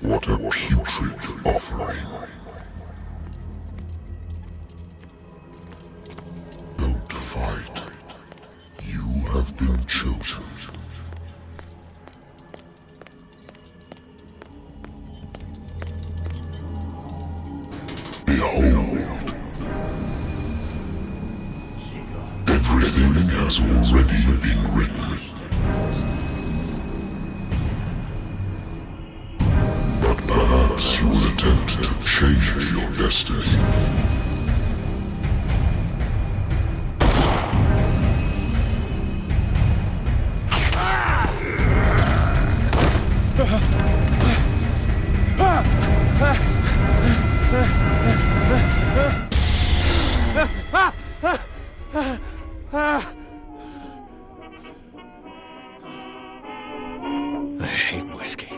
What a putrid offering. Don't fight. You have been chosen. Behold. Everything has already been written. But perhaps you will attempt to change your destiny. I hate whiskey.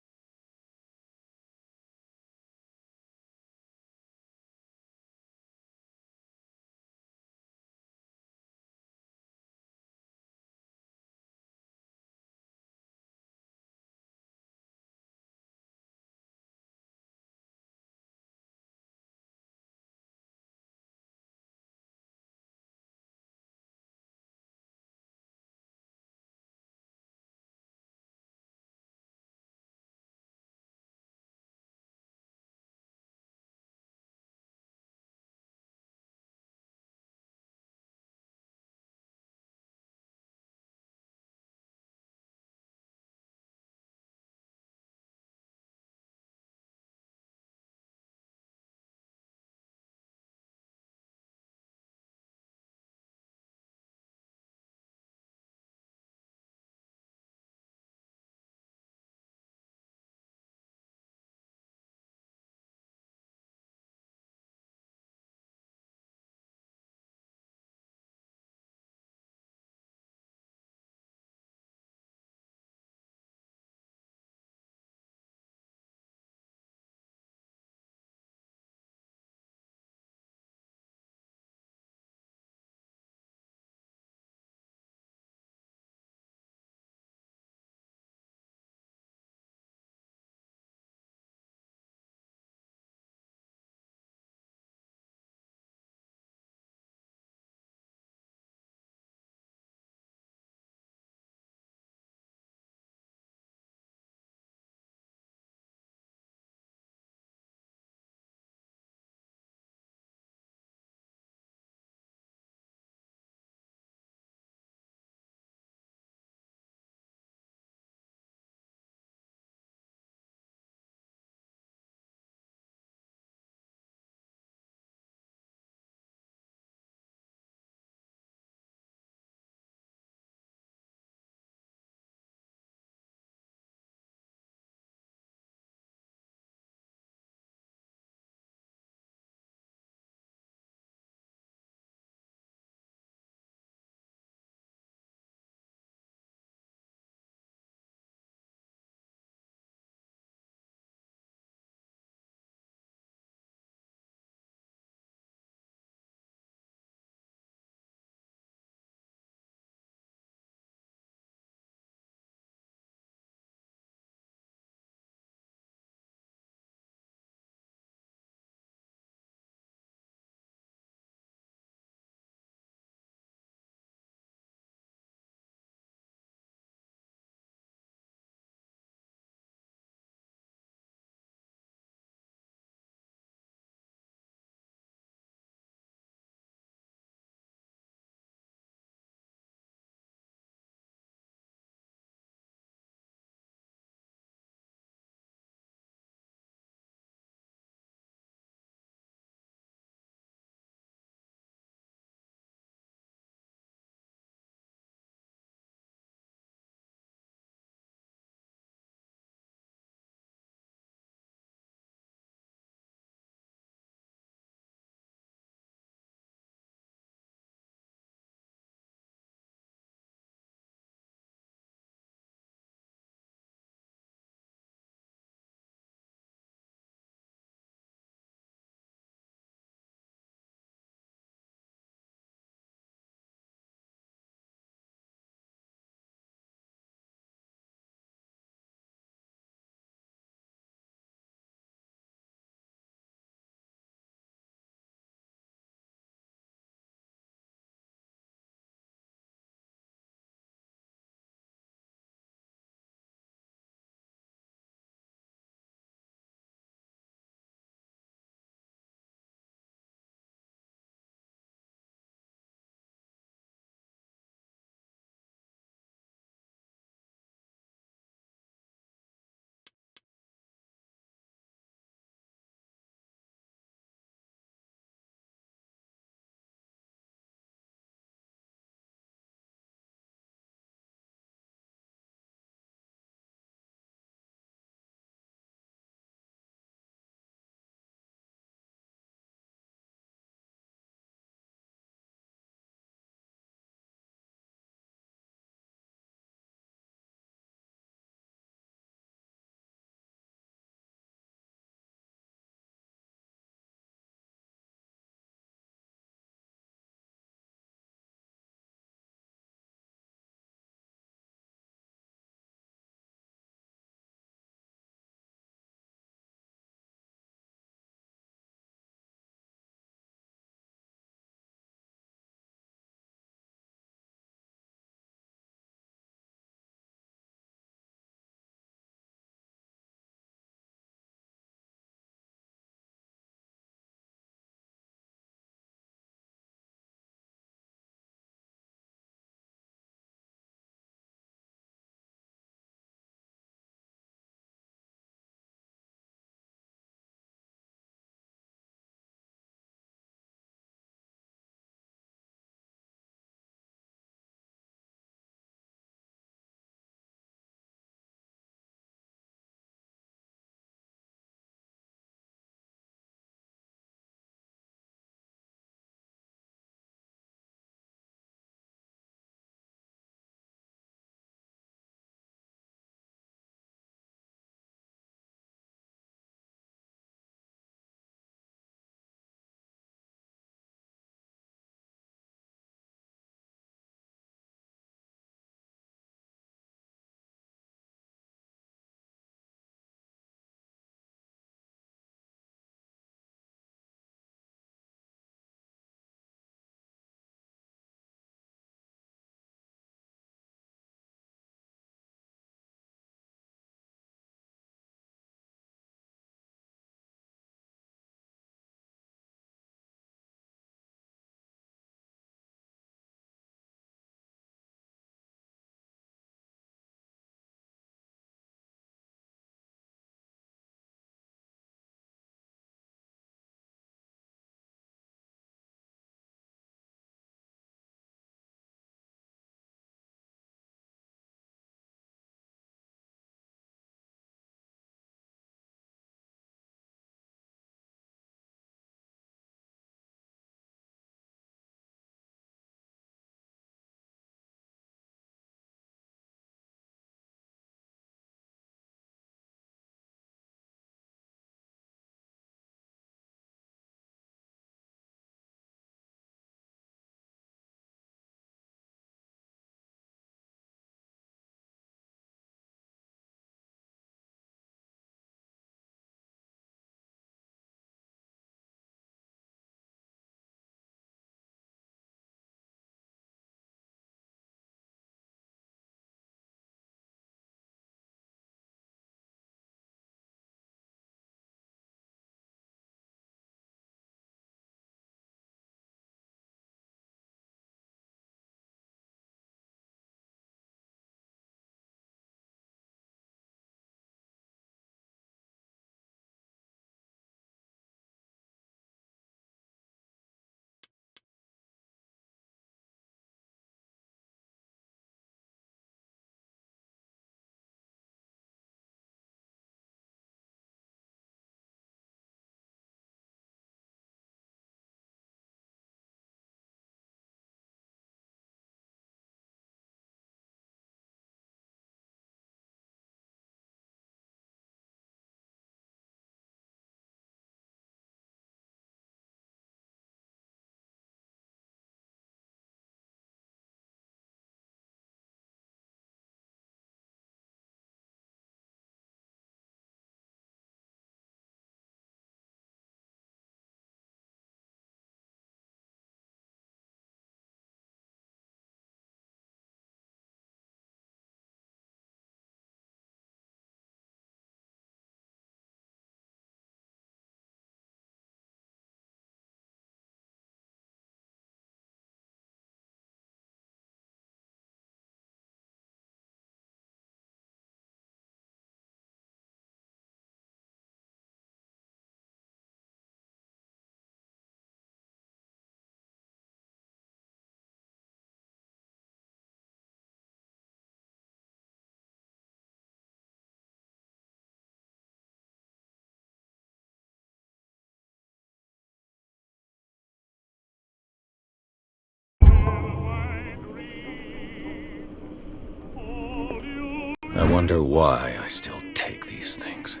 wonder why I still take these things.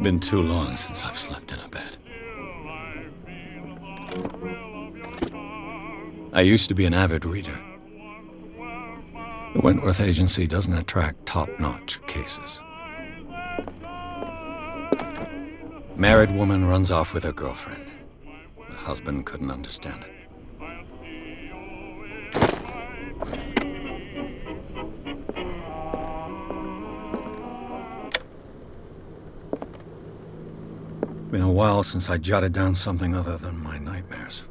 Been too long since I've slept in a bed. I used to be an avid reader. The Wentworth Agency doesn't attract top-notch cases. Married woman runs off with her girlfriend. The husband couldn't understand it. Been a while since I jotted down something other than my nightmares.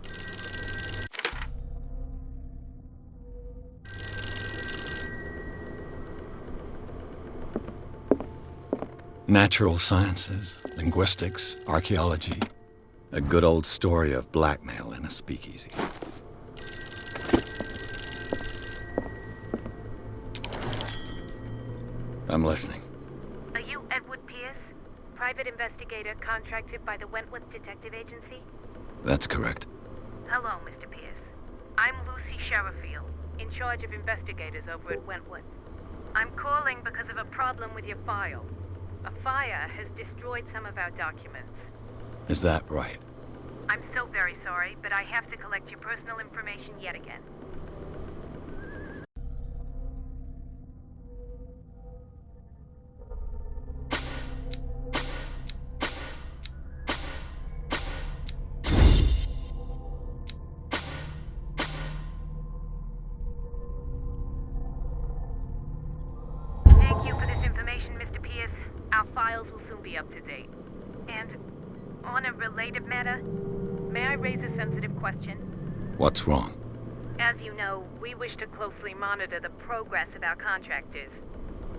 Natural sciences, linguistics, archaeology. A good old story of blackmail in a speakeasy. I'm listening. Are you Edward Pierce, private investigator contracted by the Wentworth Detective Agency? That's correct. Hello, Mr. Pierce. I'm Lucy Sherifield, in charge of investigators over at Wentworth. I'm calling because of a problem with your file. A fire has destroyed some of our documents. Is that right? I'm so very sorry, but I have to collect your personal information yet again. Thank you for this information, Mr. Pierce. Our files will soon be up to date. And on a related matter, may I raise a sensitive question? What's wrong? As you know, we wish to closely monitor the progress of our contractors.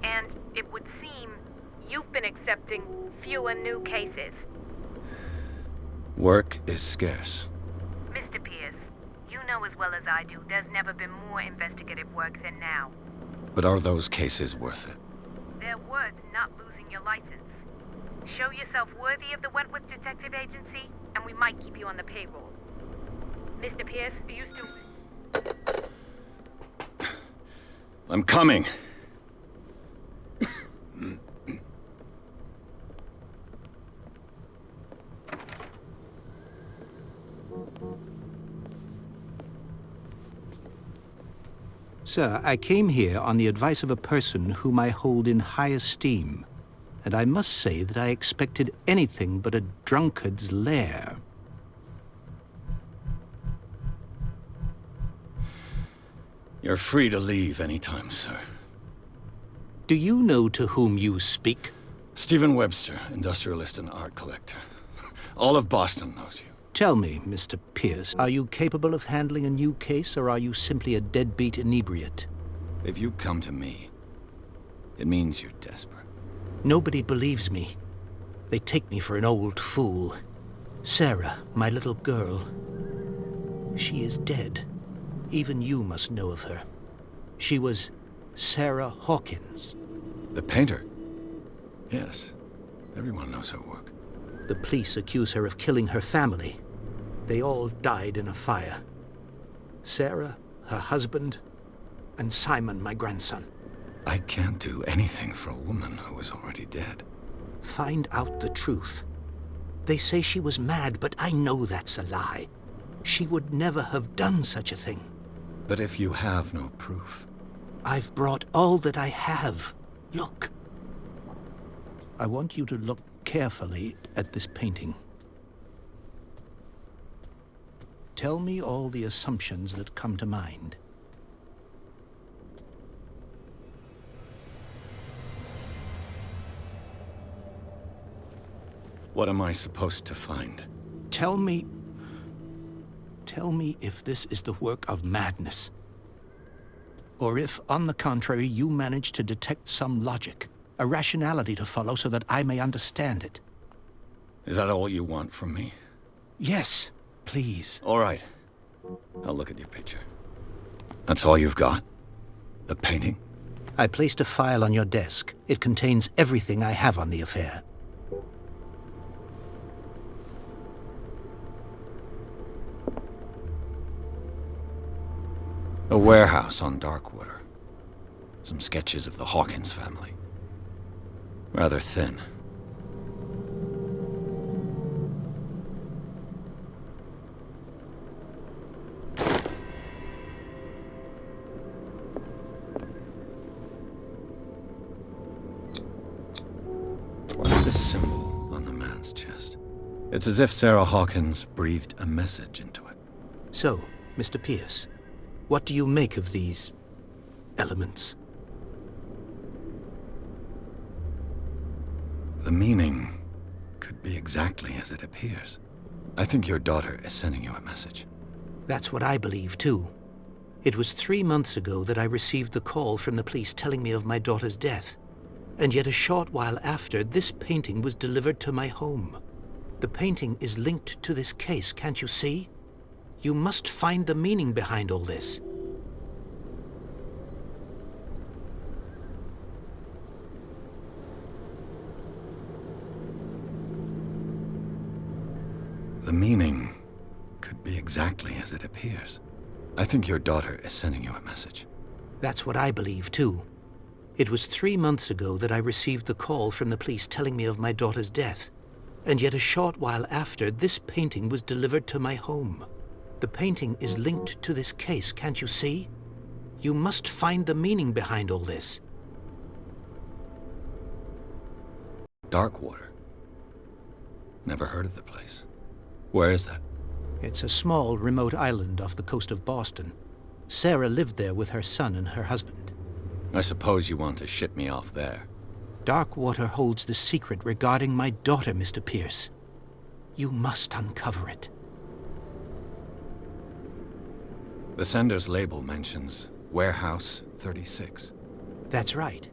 And it would seem you've been accepting fewer new cases. Work is scarce. Mr. Pierce, you know as well as I do, there's never been more investigative work than now. But are those cases worth it? They're worth not losing your license. Show yourself worthy of the Wentworth Detective Agency, and we might keep you on the payroll. Mr. Pierce, are you still... I'm coming. Sir, I came here on the advice of a person whom I hold in high esteem, and I must say that I expected anything but a drunkard's lair. You're free to leave anytime, sir. Do you know to whom you speak? Stephen Webster, industrialist and art collector. All of Boston knows you. Tell me, Mr. Pierce, are you capable of handling a new case, or are you simply a deadbeat inebriate? If you come to me, it means you're desperate. Nobody believes me. They take me for an old fool. Sarah, my little girl, she is dead. Even you must know of her. She was Sarah Hawkins. The painter? Yes. Everyone knows her work. The police accuse her of killing her family. They all died in a fire. Sarah, her husband, and Simon, my grandson. I can't do anything for a woman who is already dead. Find out the truth. They say she was mad, but I know that's a lie. She would never have done such a thing. But if you have no proof... I've brought all that I have. Look. I want you to look carefully at this painting. Tell me all the assumptions that come to mind. What am I supposed to find? Tell me if this is the work of madness. Or if, on the contrary, you manage to detect some logic, a rationality to follow so that I may understand it. Is that all you want from me? Yes, please. All right. I'll look at your picture. That's all you've got? The painting? I placed a file on your desk. It contains everything I have on the affair. A warehouse on Darkwater. Some sketches of the Hawkins family. Rather thin. What's this symbol on the man's chest? It's as if Sarah Hawkins breathed a message into it. So, Mr. Pierce, what do you make of these elements? The meaning could be exactly as it appears. I think your daughter is sending you a message. That's what I believe, too. It was 3 months ago that I received the call from the police telling me of my daughter's death. And yet a short while after, this painting was delivered to my home. The painting is linked to this case, can't you see? You must find the meaning behind all this. The meaning could be exactly as it appears. I think your daughter is sending you a message. That's what I believe, too. It was 3 months ago that I received the call from the police telling me of my daughter's death. And yet a short while after, this painting was delivered to my home. The painting is linked to this case, can't you see? You must find the meaning behind all this. Darkwater. Never heard of the place. Where is that? It's a small, remote island off the coast of Boston. Sarah lived there with her son and her husband. I suppose you want to ship me off there. Darkwater holds the secret regarding my daughter, Mr. Pierce. You must uncover it. The sender's label mentions Warehouse 36. That's right.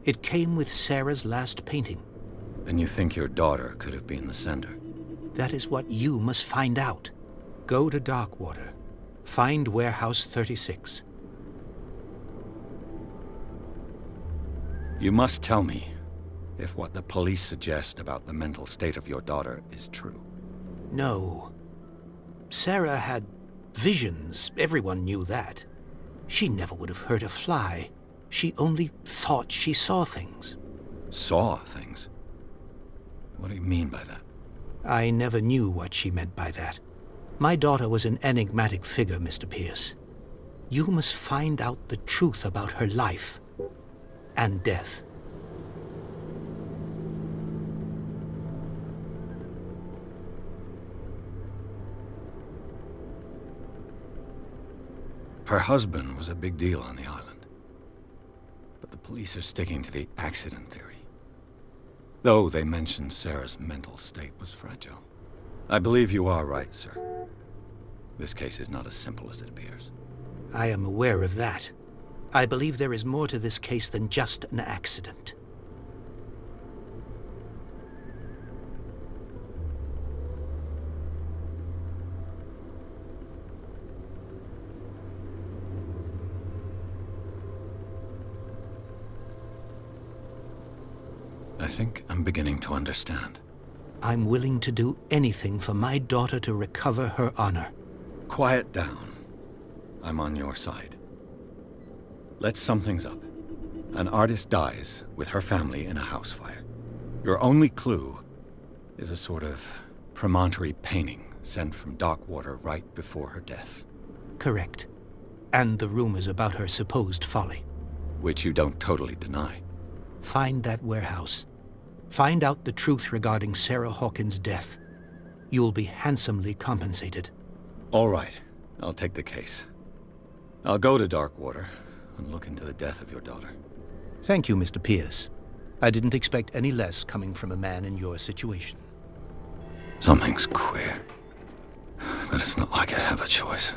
It came with Sarah's last painting. And you think your daughter could have been the sender? That is what you must find out. Go to Darkwater. Find Warehouse 36. You must tell me if what the police suggest about the mental state of your daughter is true. No. Sarah had visions. Everyone knew that. She never would have hurt a fly. She only thought she saw things. Saw things? What do you mean by that? I never knew what she meant by that. My daughter was an enigmatic figure, Mr. Pierce. You must find out the truth about her life and death. Her husband was a big deal on the island. But the police are sticking to the accident theory. Though they mentioned Sarah's mental state was fragile. I believe you are right, sir. This case is not as simple as it appears. I am aware of that. I believe there is more to this case than just an accident. I think I'm beginning to understand. I'm willing to do anything for my daughter to recover her honor. Quiet down. I'm on your side. Let's sum things up. An artist dies with her family in a house fire. Your only clue is a sort of promontory painting sent from Darkwater right before her death. Correct. And the rumors about her supposed folly. Which you don't totally deny. Find that warehouse. Find out the truth regarding Sarah Hawkins' death. You'll be handsomely compensated. All right. I'll take the case. I'll go to Darkwater and look into the death of your daughter. Thank you, Mr. Pierce. I didn't expect any less coming from a man in your situation. Something's queer. But it's not like I have a choice.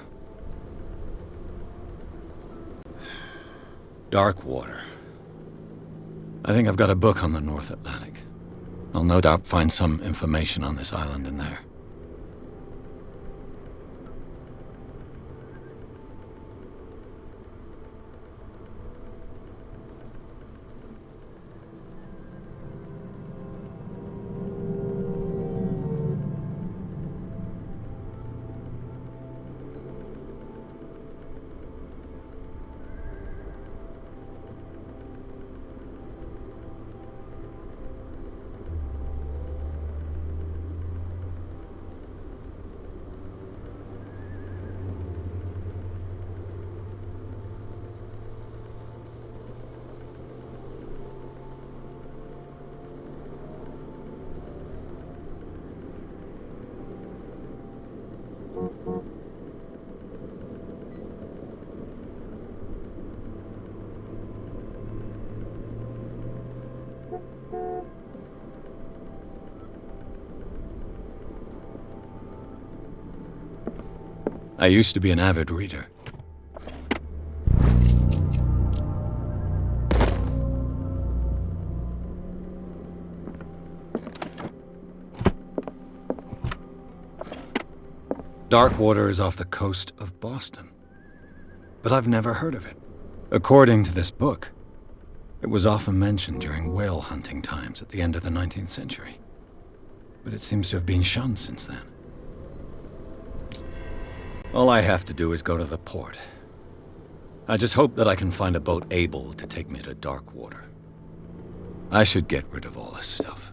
Darkwater. I think I've got a book on the North Atlantic. I'll no doubt find some information on this island in there. I used to be an avid reader. Darkwater is off the coast of Boston, but I've never heard of it. According to this book, it was often mentioned during whale hunting times at the end of the 19th century, but it seems to have been shunned since then. All I have to do is go to the port. I just hope that I can find a boat able to take me to Darkwater. I should get rid of all this stuff.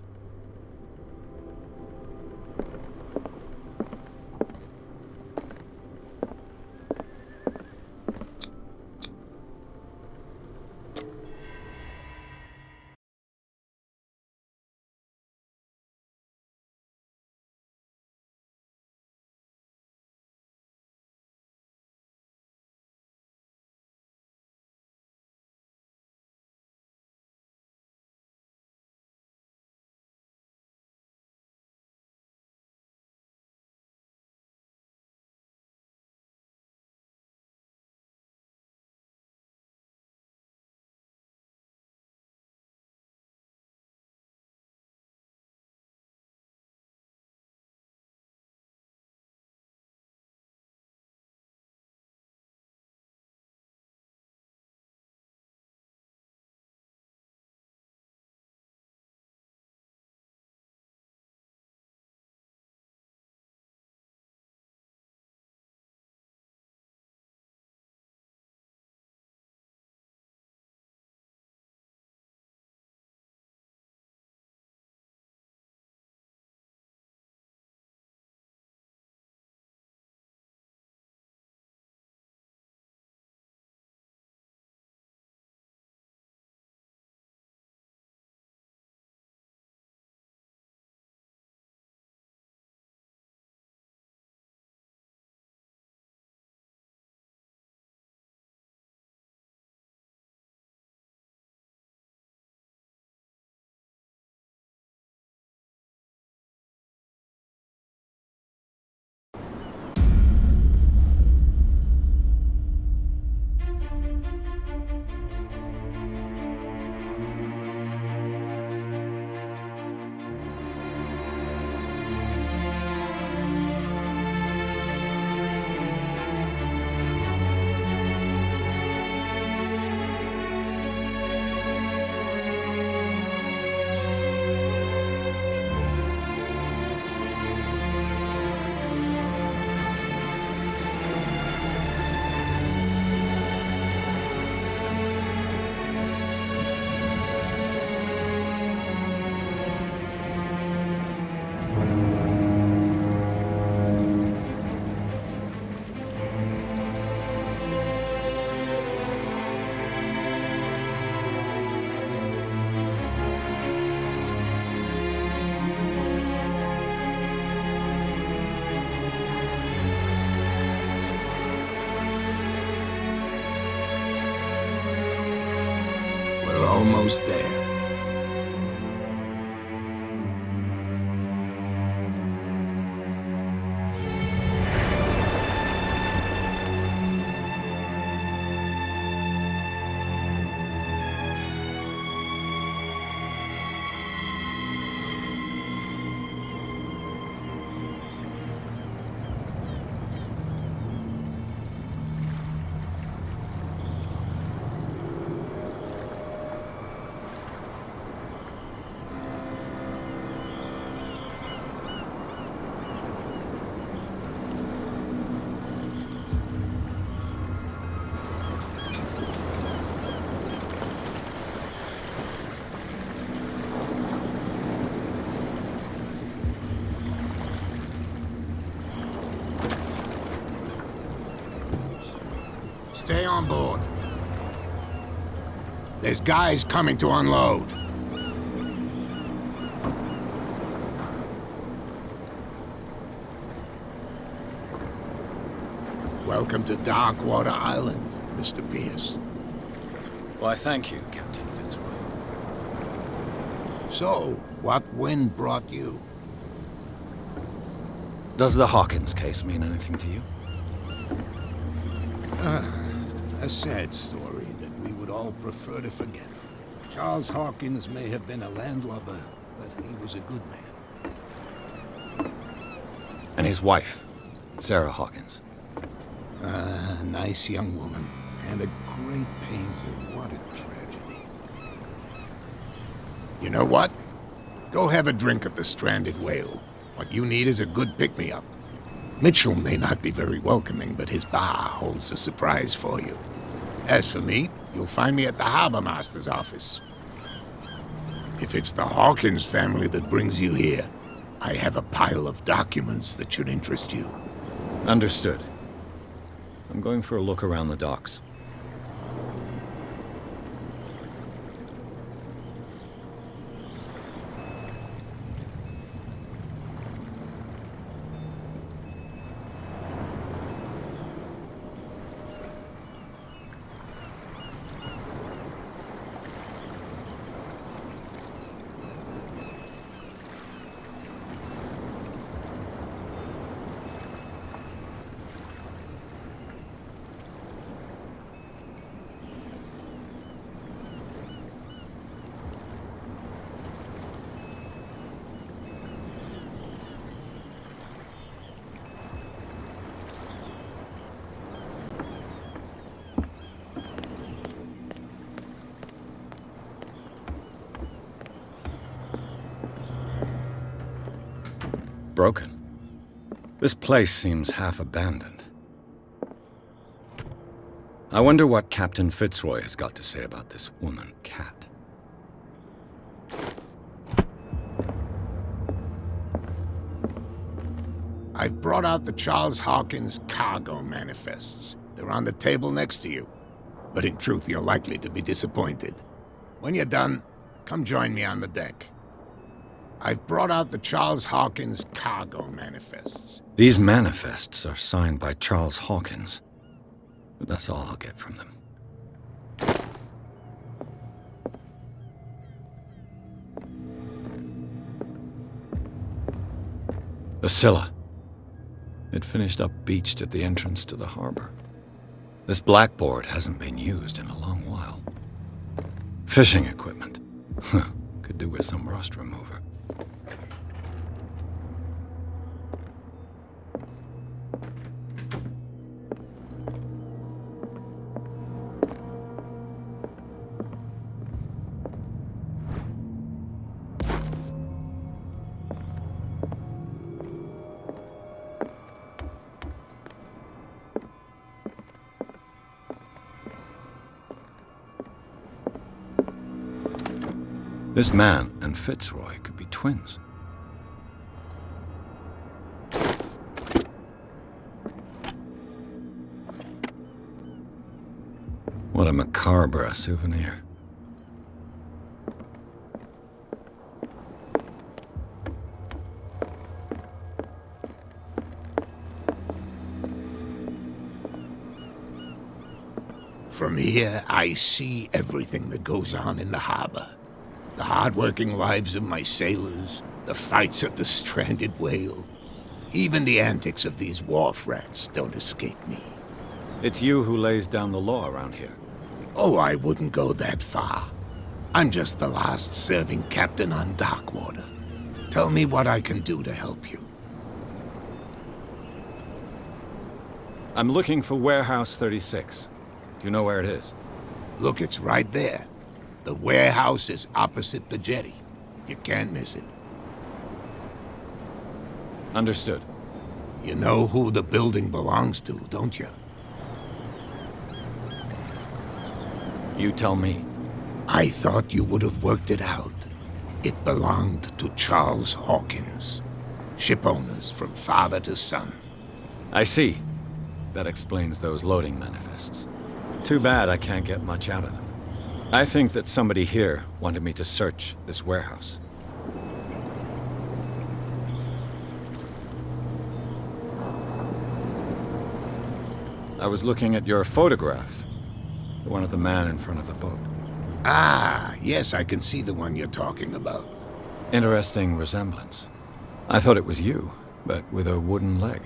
Almost there. Stay on board. There's guys coming to unload. Welcome to Darkwater Island, Mr. Pierce. Why, thank you, Captain Fitzroy. So, what wind brought you? Does the Hawkins case mean anything to you? A sad story that we would all prefer to forget. Charles Hawkins may have been a landlubber, but he was a good man. And his wife, Sarah Hawkins. A nice young woman, and a great painter. What a tragedy. You know what? Go have a drink at the Stranded Whale. What you need is a good pick-me-up. Mitchell may not be very welcoming, but his bar holds a surprise for you. As for me, you'll find me at the Harbor Master's office. If it's the Hawkins family that brings you here, I have a pile of documents that should interest you. Understood. I'm going for a look around the docks. Broken. This place seems half abandoned. I wonder what Captain Fitzroy has got to say about this woman, Cat. I've brought out the Charles Hawkins cargo manifests. They're on the table next to you. But in truth, you're likely to be disappointed. When you're done, come join me on the deck. I've brought out the Charles Hawkins cargo manifests. These manifests are signed by Charles Hawkins, but that's all I'll get from them. The Scylla. It finished up beached at the entrance to the harbor. This blackboard hasn't been used in a long while. Fishing equipment. Could do with some rust remover. This man and Fitzroy could be twins. What a macabre souvenir. From here, I see everything that goes on in the harbor. The hard-working lives of my sailors, the fights at the Stranded Whale. Even the antics of these wharf rats don't escape me. It's you who lays down the law around here. Oh, I wouldn't go that far. I'm just the last serving captain on Darkwater. Tell me what I can do to help you. I'm looking for Warehouse 36. Do you know where it is? Look, it's right there. The warehouse is opposite the jetty. You can't miss it. Understood. You know who the building belongs to, don't you? You tell me. I thought you would have worked it out. It belonged to Charles Hawkins. Ship owners from father to son. I see. That explains those loading manifests. Too bad I can't get much out of them. I think that somebody here wanted me to search this warehouse. I was looking at your photograph. The one of the man in front of the boat. Ah, yes, I can see the one you're talking about. Interesting resemblance. I thought it was you, but with a wooden leg.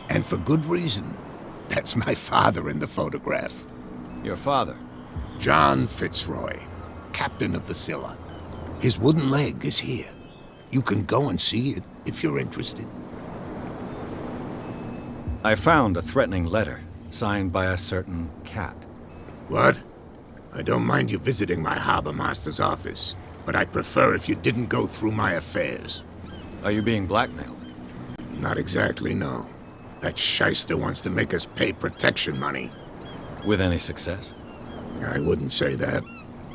And for good reason. That's my father in the photograph. Your father? John Fitzroy, captain of the Scylla. His wooden leg is here. You can go and see it if you're interested. I found a threatening letter, signed by a certain cat. What? I don't mind you visiting my harbor master's office, but I prefer if you didn't go through my affairs. Are you being blackmailed? Not exactly, no. That shyster wants to make us pay protection money. With any success? I wouldn't say that,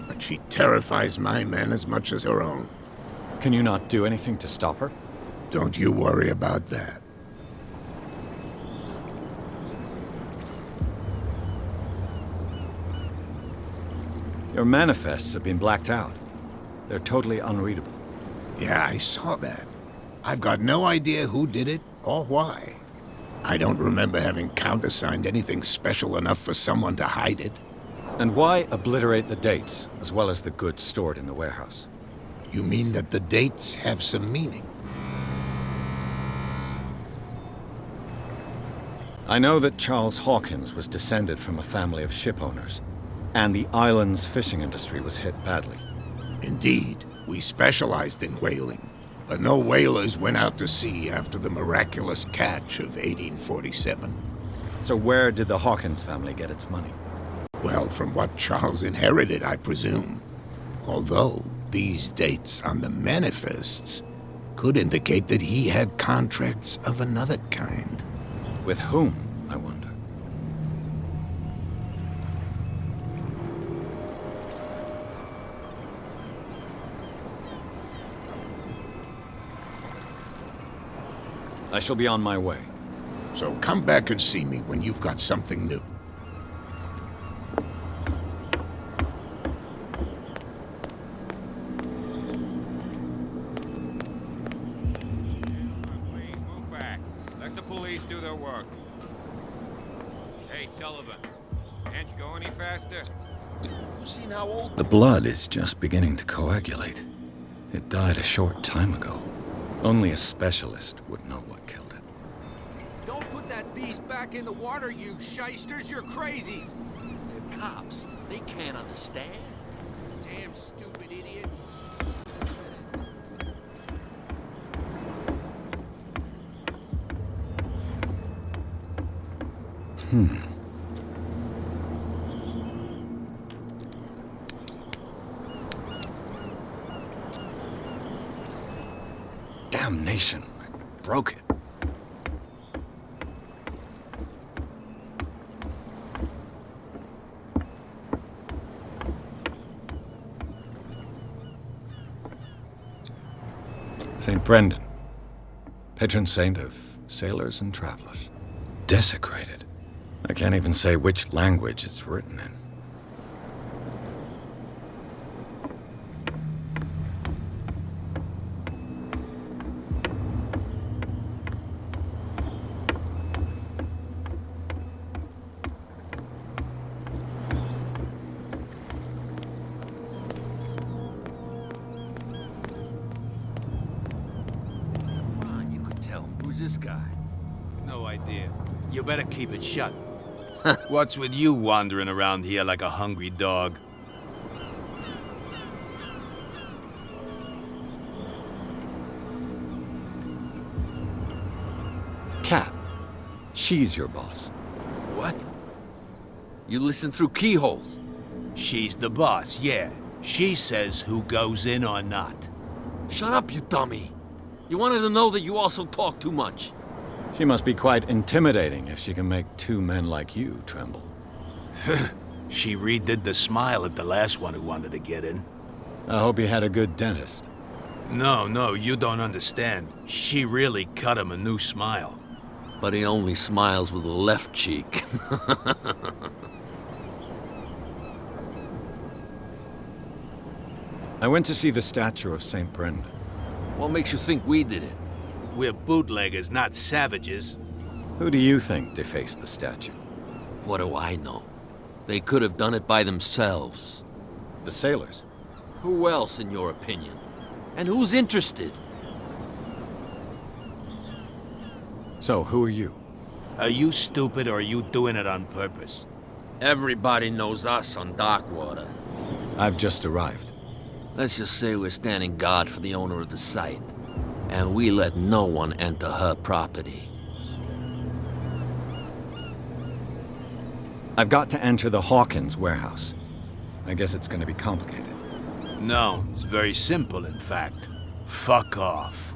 but she terrifies my men as much as her own. Can you not do anything to stop her? Don't you worry about that. Your manifests have been blacked out. They're totally unreadable. Yeah, I saw that. I've got no idea who did it or why. I don't remember having countersigned anything special enough for someone to hide it. And why obliterate the dates, as well as the goods stored in the warehouse? You mean that the dates have some meaning? I know that Charles Hawkins was descended from a family of ship owners, and the island's fishing industry was hit badly. Indeed, we specialized in whaling, but no whalers went out to sea after the miraculous catch of 1847. So where did the Hawkins family get its money? Well, from what Charles inherited, I presume. Although, these dates on the manifests could indicate that he had contracts of another kind. With whom, I wonder? I shall be on my way. So come back and see me when you've got something new. Please move back. Let the police do their work. Hey, Sullivan. Can't you go any faster? You seen how old? The blood is just beginning to coagulate. It died a short time ago. Only a specialist would know what killed it. Don't put that beast back in the water, you shysters! You're crazy! They're cops. They can't understand. Damn stupid idiots! Damnation! I broke it. St. Brendan, patron saint of sailors and travelers. Desecrated. I can't even say which language it's written in. Who's this guy? No idea. You better keep it shut. What's with you wandering around here like a hungry dog? Cat. She's your boss. What? You listen through keyholes. She's the boss, yeah. She says who goes in or not. Shut up, you dummy. You wanted to know that you also talk too much. She must be quite intimidating if she can make two men like you tremble. She redid the smile at the last one who wanted to get in. I hope he had a good dentist. No, you don't understand. She really cut him a new smile. But he only smiles with the left cheek. I went to see the statue of St. Brendan. What makes you think we did it? We're bootleggers, not savages. Who do you think defaced the statue? What do I know? They could have done it by themselves. The sailors? Who else, in your opinion? And who's interested? So, who are you? Are you stupid or are you doing it on purpose? Everybody knows us on Darkwater. I've just arrived. Let's just say we're standing guard for the owner of the site. And we let no one enter her property. I've got to enter the Hawkins warehouse. I guess it's gonna be complicated. No, it's very simple, in fact. Fuck off.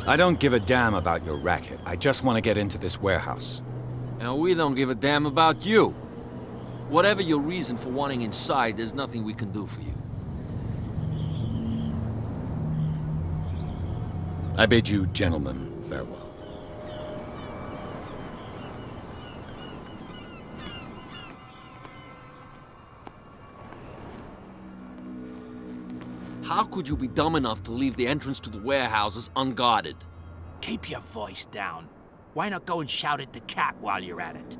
I don't give a damn about your racket. I just want to get into this warehouse. And we don't give a damn about you. Whatever your reason for wanting inside, there's nothing we can do for you. I bid you gentlemen farewell. How could you be dumb enough to leave the entrance to the warehouses unguarded? Keep your voice down. Why not go and shout at the cat while you're at it?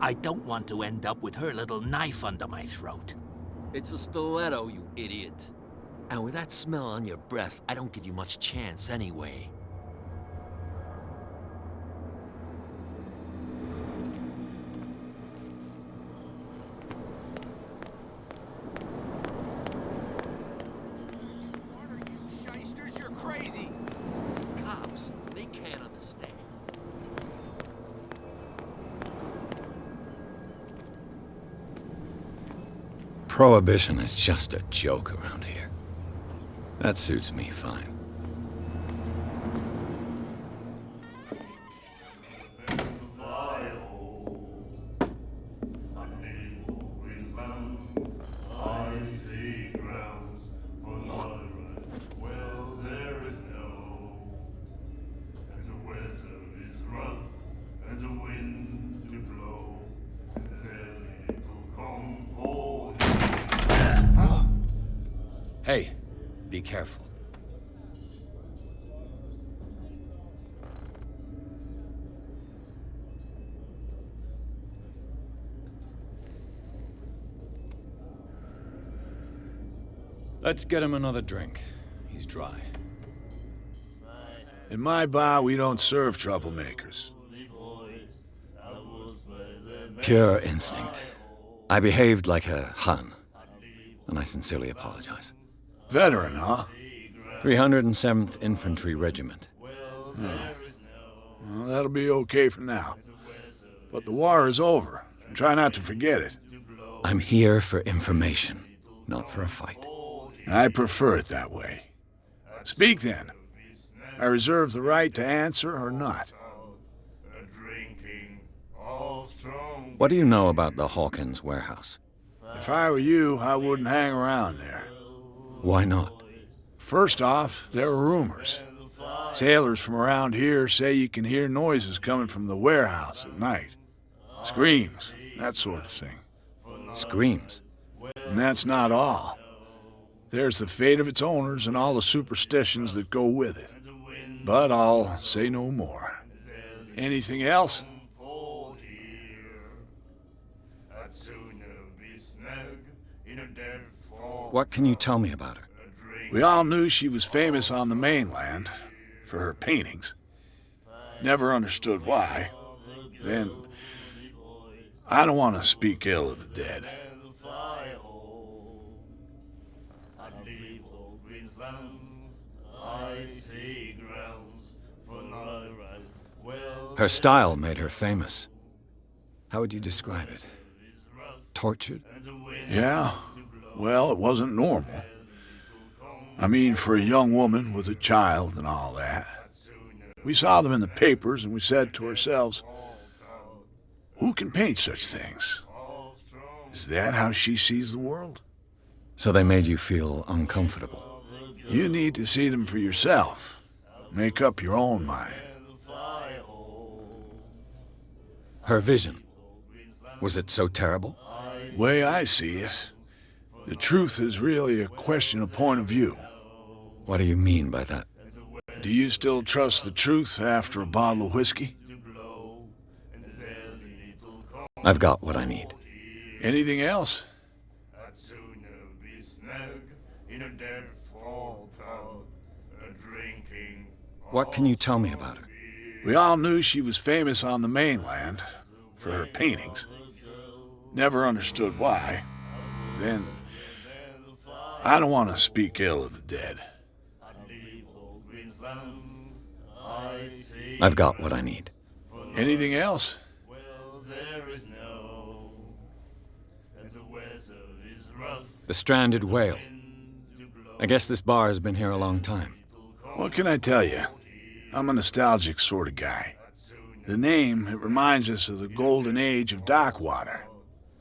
I don't want to end up with her little knife under my throat. It's a stiletto, you idiot. And with that smell on your breath, I don't give you much chance anyway. Water, you shysters, you're crazy! Cops, they can't understand. Prohibition is just a joke around here. That suits me fine. Hey, be careful. Let's get him another drink. He's dry. In my bar, we don't serve troublemakers. Pure instinct. I behaved like a Hun, and I sincerely apologize. Veteran, huh? 307th Infantry Regiment. Well, that'll be okay for now. But the war is over. Try not to forget it. I'm here for information, not for a fight. I prefer it that way. Speak then. I reserve the right to answer or not. What do you know about the Hawkins warehouse? If I were you, I wouldn't hang around there. Why not? First off, there are rumors. Sailors from around here say you can hear noises coming from the warehouse at night. Screams, that sort of thing. Screams? And that's not all. There's the fate of its owners and all the superstitions that go with it. But I'll say no more. Anything else? What can you tell me about her? We all knew she was famous on the mainland for her paintings. Never understood why. Then, I don't want to speak ill of the dead. Her style made her famous. How would you describe it? Tortured? Yeah? Well, it wasn't normal. I mean, for a young woman with a child and all that. We saw them in the papers and we said to ourselves, who can paint such things? Is that how she sees the world? So they made you feel uncomfortable? You need to see them for yourself. Make up your own mind. Her vision. Was it so terrible? Way I see it, the truth is really a question of point of view. What do you mean by that? Do you still trust the truth after a bottle of whiskey? I've got what I need. Anything else? What can you tell me about her? We all knew she was famous on the mainland for her paintings. Never understood why. Then, I don't want to speak ill of the dead. I've got what I need. Anything else? The stranded whale. I guess this bar has been here a long time. What can I tell you? I'm a nostalgic sort of guy. The name, it reminds us of the golden age of dockwater,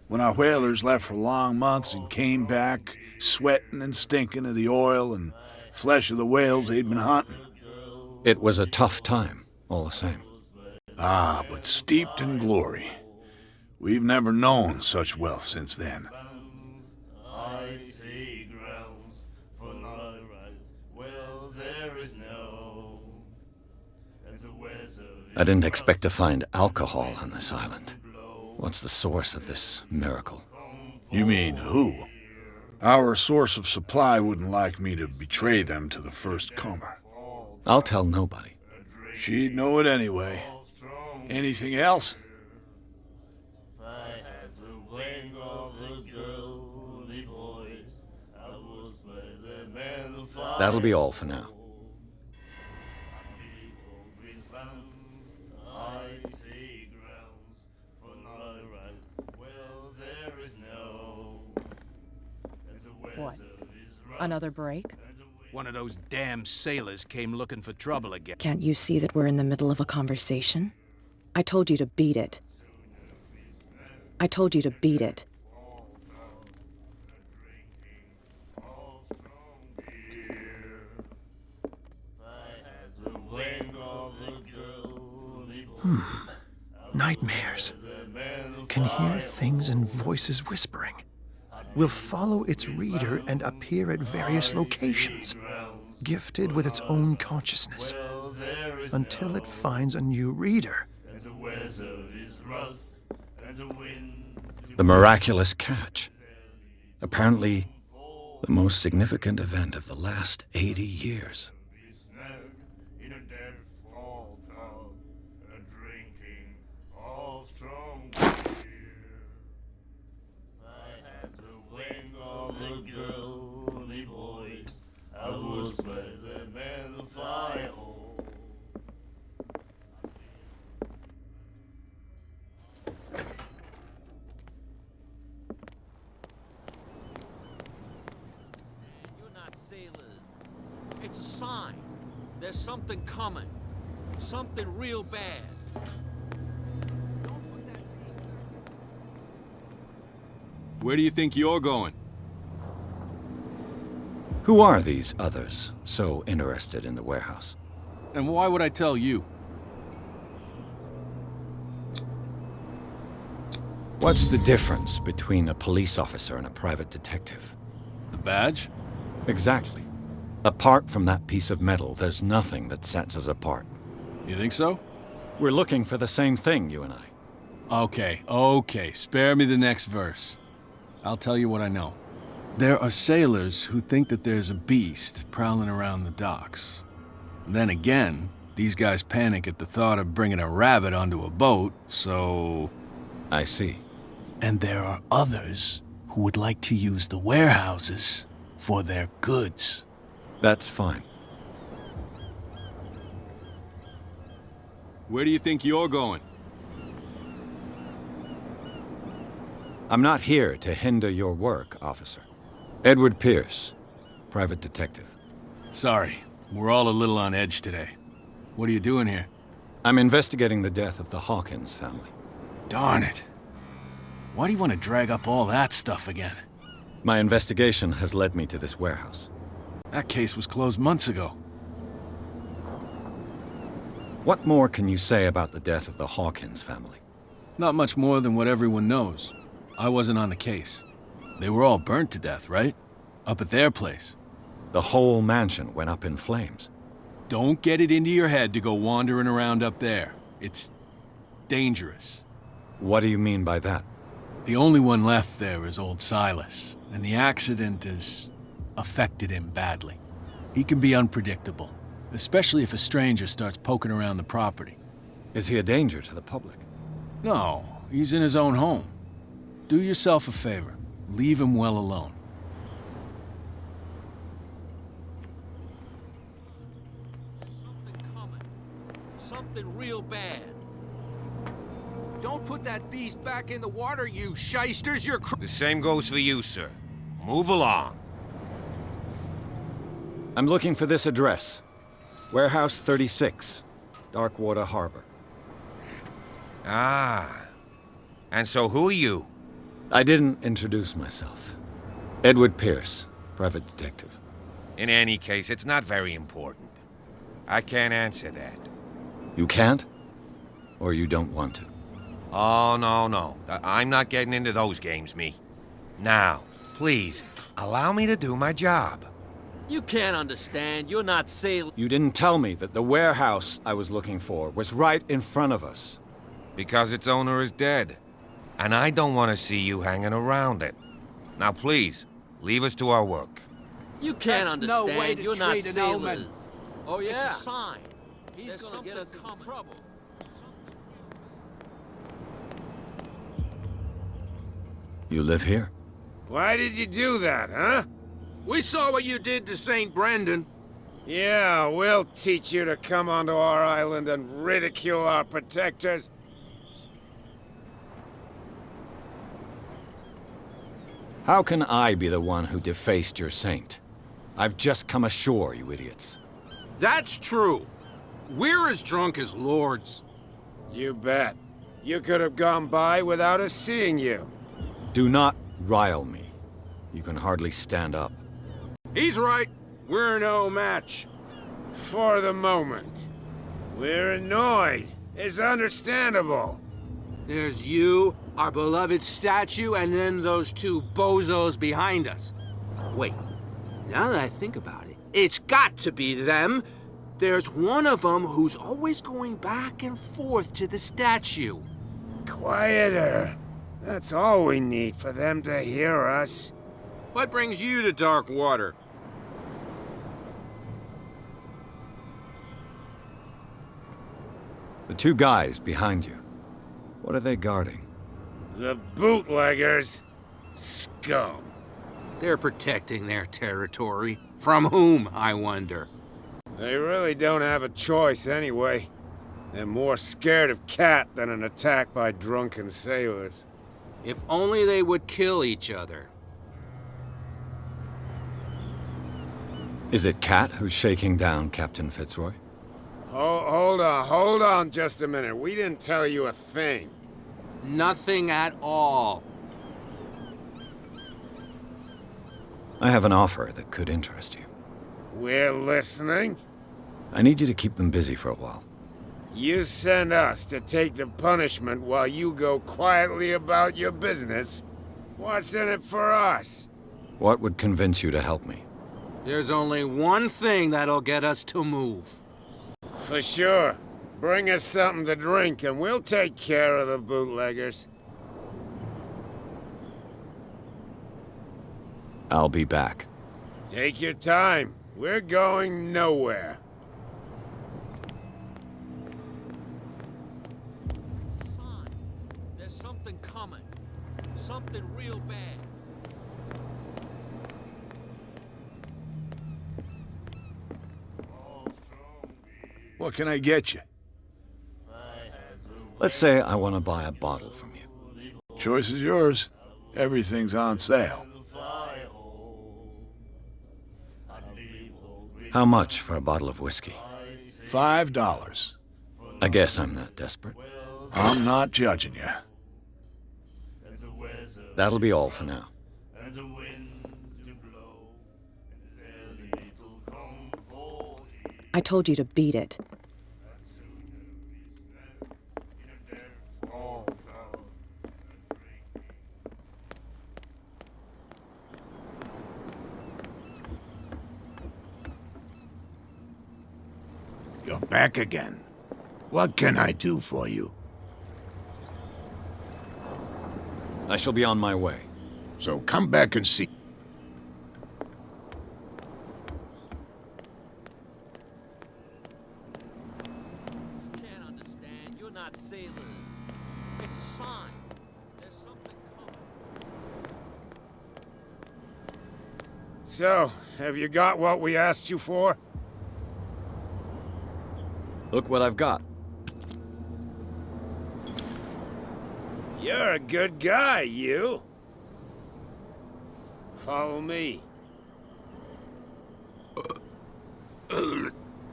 when our whalers left for long months and came back sweating and stinking of the oil and flesh of the whales they'd been hunting. It was a tough time, all the same. Ah, but steeped in glory. We've never known such wealth since then. I didn't expect to find alcohol on this island. What's the source of this miracle? You mean who? Our source of supply wouldn't like me to betray them to the first comer. I'll tell nobody. She'd know it anyway. Anything else? That'll be all for now. What? Another break? One of those damn sailors came looking for trouble again. Can't you see that we're in the middle of a conversation? I told you to beat it. I told you to beat it. Nightmares. Can hear things and voices whispering. Will follow its reader and appear at various locations, gifted with its own consciousness, until it finds a new reader. The miraculous catch. Apparently, the most significant event of the last 80 years. It's a sign. There's something coming. Something real bad. Where do you think you're going? Who are these others so interested in the warehouse? And why would I tell you? What's the difference between a police officer and a private detective? The badge? Exactly. Apart from that piece of metal, there's nothing that sets us apart. You think so? We're looking for the same thing, you and I. Okay, spare me the next verse. I'll tell you what I know. There are sailors who think that there's a beast prowling around the docks. Then again, these guys panic at the thought of bringing a rabbit onto a boat, so... I see. And there are others who would like to use the warehouses for their goods. That's fine. Where do you think you're going? I'm not here to hinder your work, officer. Edward Pierce, private detective. Sorry, we're all a little on edge today. What are you doing here? I'm investigating the death of the Hawkins family. Darn it. Why do you want to drag up all that stuff again? My investigation has led me to this warehouse. That case was closed months ago. What more can you say about the death of the Hawkins family? Not much more than what everyone knows. I wasn't on the case. They were all burnt to death, right? Up at their place. The whole mansion went up in flames. Don't get it into your head to go wandering around up there. It's dangerous. What do you mean by that? The only one left there is old Silas, and the accident has affected him badly. He can be unpredictable, especially if a stranger starts poking around the property. Is he a danger to the public? No, he's in his own home. Do yourself a favor. Leave him well alone. Something coming. Something real bad. Don't put that beast back in the water, you shysters! You're The same goes for you, sir. Move along. I'm looking for this address. Warehouse 36, Darkwater Harbor. Ah. And so who are you? I didn't introduce myself. Edward Pierce, private detective. In any case, it's not very important. I can't answer that. You can't? Or you don't want to? Oh, no. I'm not getting into those games, me. Now, please, allow me to do my job. You can't understand. You're not sailing. You didn't tell me that the warehouse I was looking for was right in front of us. Because its owner is dead. And I don't want to see you hanging around it. Now, please, leave us to our work. You can't That's understand. no way to You're not treat an omen. sailors. Oh, yeah. It's a sign. He's gonna get us in trouble. You live here? Why did you do that, huh? We saw what you did to St. Brendan. Yeah, we'll teach you to come onto our island and ridicule our protectors. How can I be the one who defaced your saint? I've just come ashore, you idiots. That's true. We're as drunk as lords. You bet. You could have gone by without us seeing you. Do not rile me. You can hardly stand up. He's right. We're no match. For the moment. We're annoyed. It's understandable. There's you, our beloved statue, and then those two bozos behind us. Wait, now that I think about it, it's got to be them. There's one of them who's always going back and forth to the statue. Quieter. That's all we need for them to hear us. What brings you to Darkwater? The two guys behind you. What are they guarding? The bootleggers. Scum. They're protecting their territory. From whom, I wonder? They really don't have a choice anyway. They're more scared of Cat than an attack by drunken sailors. If only they would kill each other. Is it Cat who's shaking down Captain Fitzroy? Hold on just a minute. We didn't tell you a thing. Nothing at all. I have an offer that could interest you. We're listening. I need you to keep them busy for a while. You send us to take the punishment while you go quietly about your business. What's in it for us? What would convince you to help me? There's only one thing that'll get us to move. For sure. Bring us something to drink and we'll take care of the bootleggers. I'll be back. Take your time. We're going nowhere. Sign. There's something coming. Something real bad. What can I get you? Let's say I want to buy a bottle from you. Choice is yours. Everything's on sale. How much for a bottle of whiskey? $5. I guess I'm not desperate. I'm not judging you. That'll be all for now. I told you to beat it. You're back again. What can I do for you? I shall be on my way. So come back and see. Can't understand. You're not sailors. It's a sign. There's something coming. So, have you got what we asked you for? Look what I've got. You're a good guy, you. Follow me.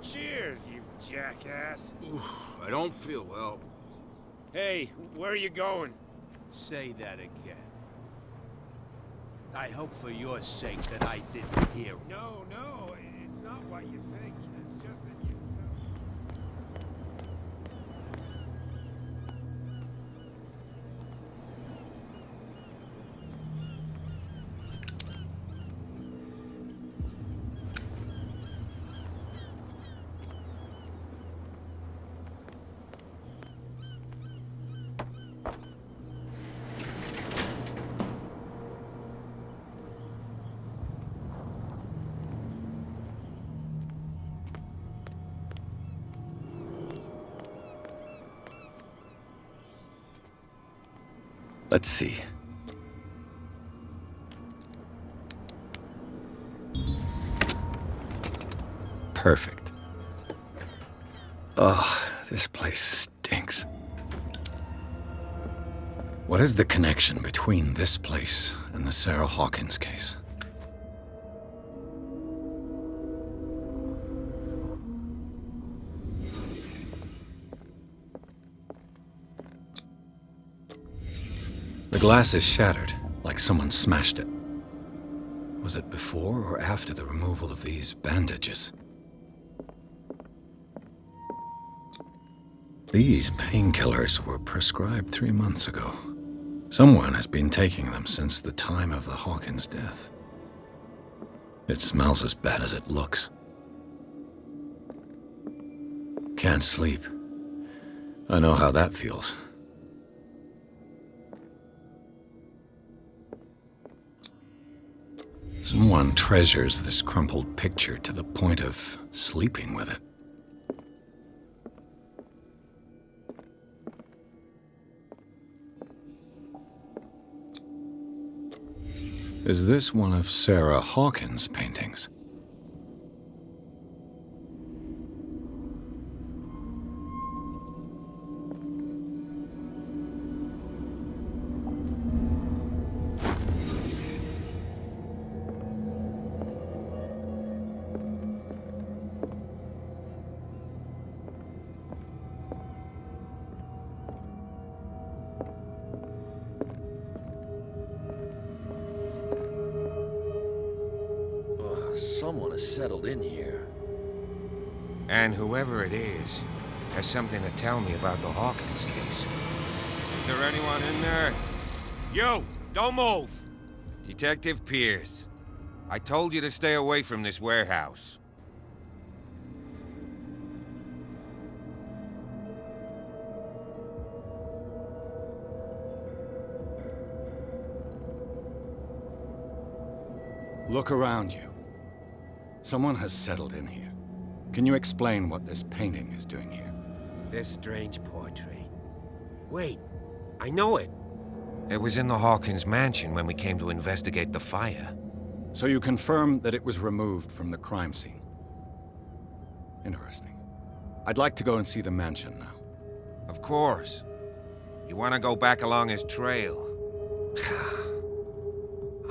Cheers, you jackass. I don't feel well. Hey, where are you going? Say that again. I hope for your sake that I didn't hear. No, it's not what you think. It's just that you Let's see. Perfect. Oh, this place stinks. What is the connection between this place and the Sarah Hawkins case? The glass is shattered, like someone smashed it. Was it before or after the removal of these bandages? These painkillers were prescribed 3 months ago. Someone has been taking them since the time of the Hawkins death. It smells as bad as it looks. Can't sleep. I know how that feels. Someone treasures this crumpled picture to the point of sleeping with it. Is this one of Sarah Hawkins' paintings? Someone has settled in here. And whoever it is has something to tell me about the Hawkins case. Is there anyone in there? You! Don't move! Detective Pierce. I told you to stay away from this warehouse. Look around you. Someone has settled in here. Can you explain what this painting is doing here? This strange portrait. Wait, I know it. It was in the Hawkins mansion when we came to investigate the fire. So you confirm that it was removed from the crime scene? Interesting. I'd like to go and see the mansion now. Of course. You want to go back along his trail?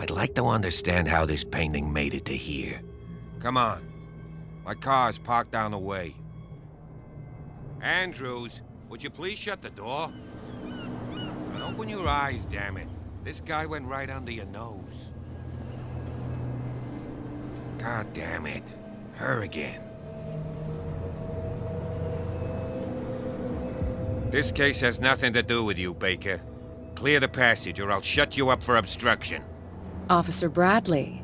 I'd like to understand how this painting made it to here. Come on. My car's parked down the way. Andrews, would you please shut the door? And open your eyes, damn it. This guy went right under your nose. God damn it. Her again. This case has nothing to do with you, Baker. Clear the passage or I'll shut you up for obstruction. Officer Bradley,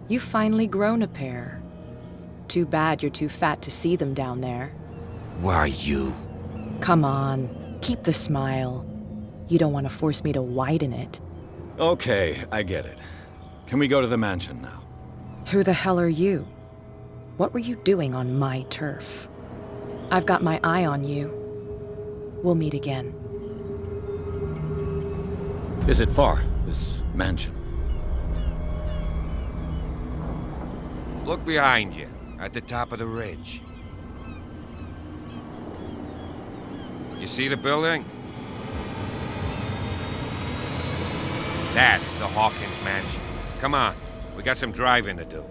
you've finally grown a pair. Too bad you're too fat to see them down there. Why, you? Come on, keep the smile. You don't want to force me to widen it. Okay, I get it. Can we go to the mansion now? Who the hell are you? What were you doing on my turf? I've got my eye on you. We'll meet again. Is it far, this mansion? Look behind you, at the top of the ridge. You see the building? That's the Hawkins mansion. Come on, we got some driving to do.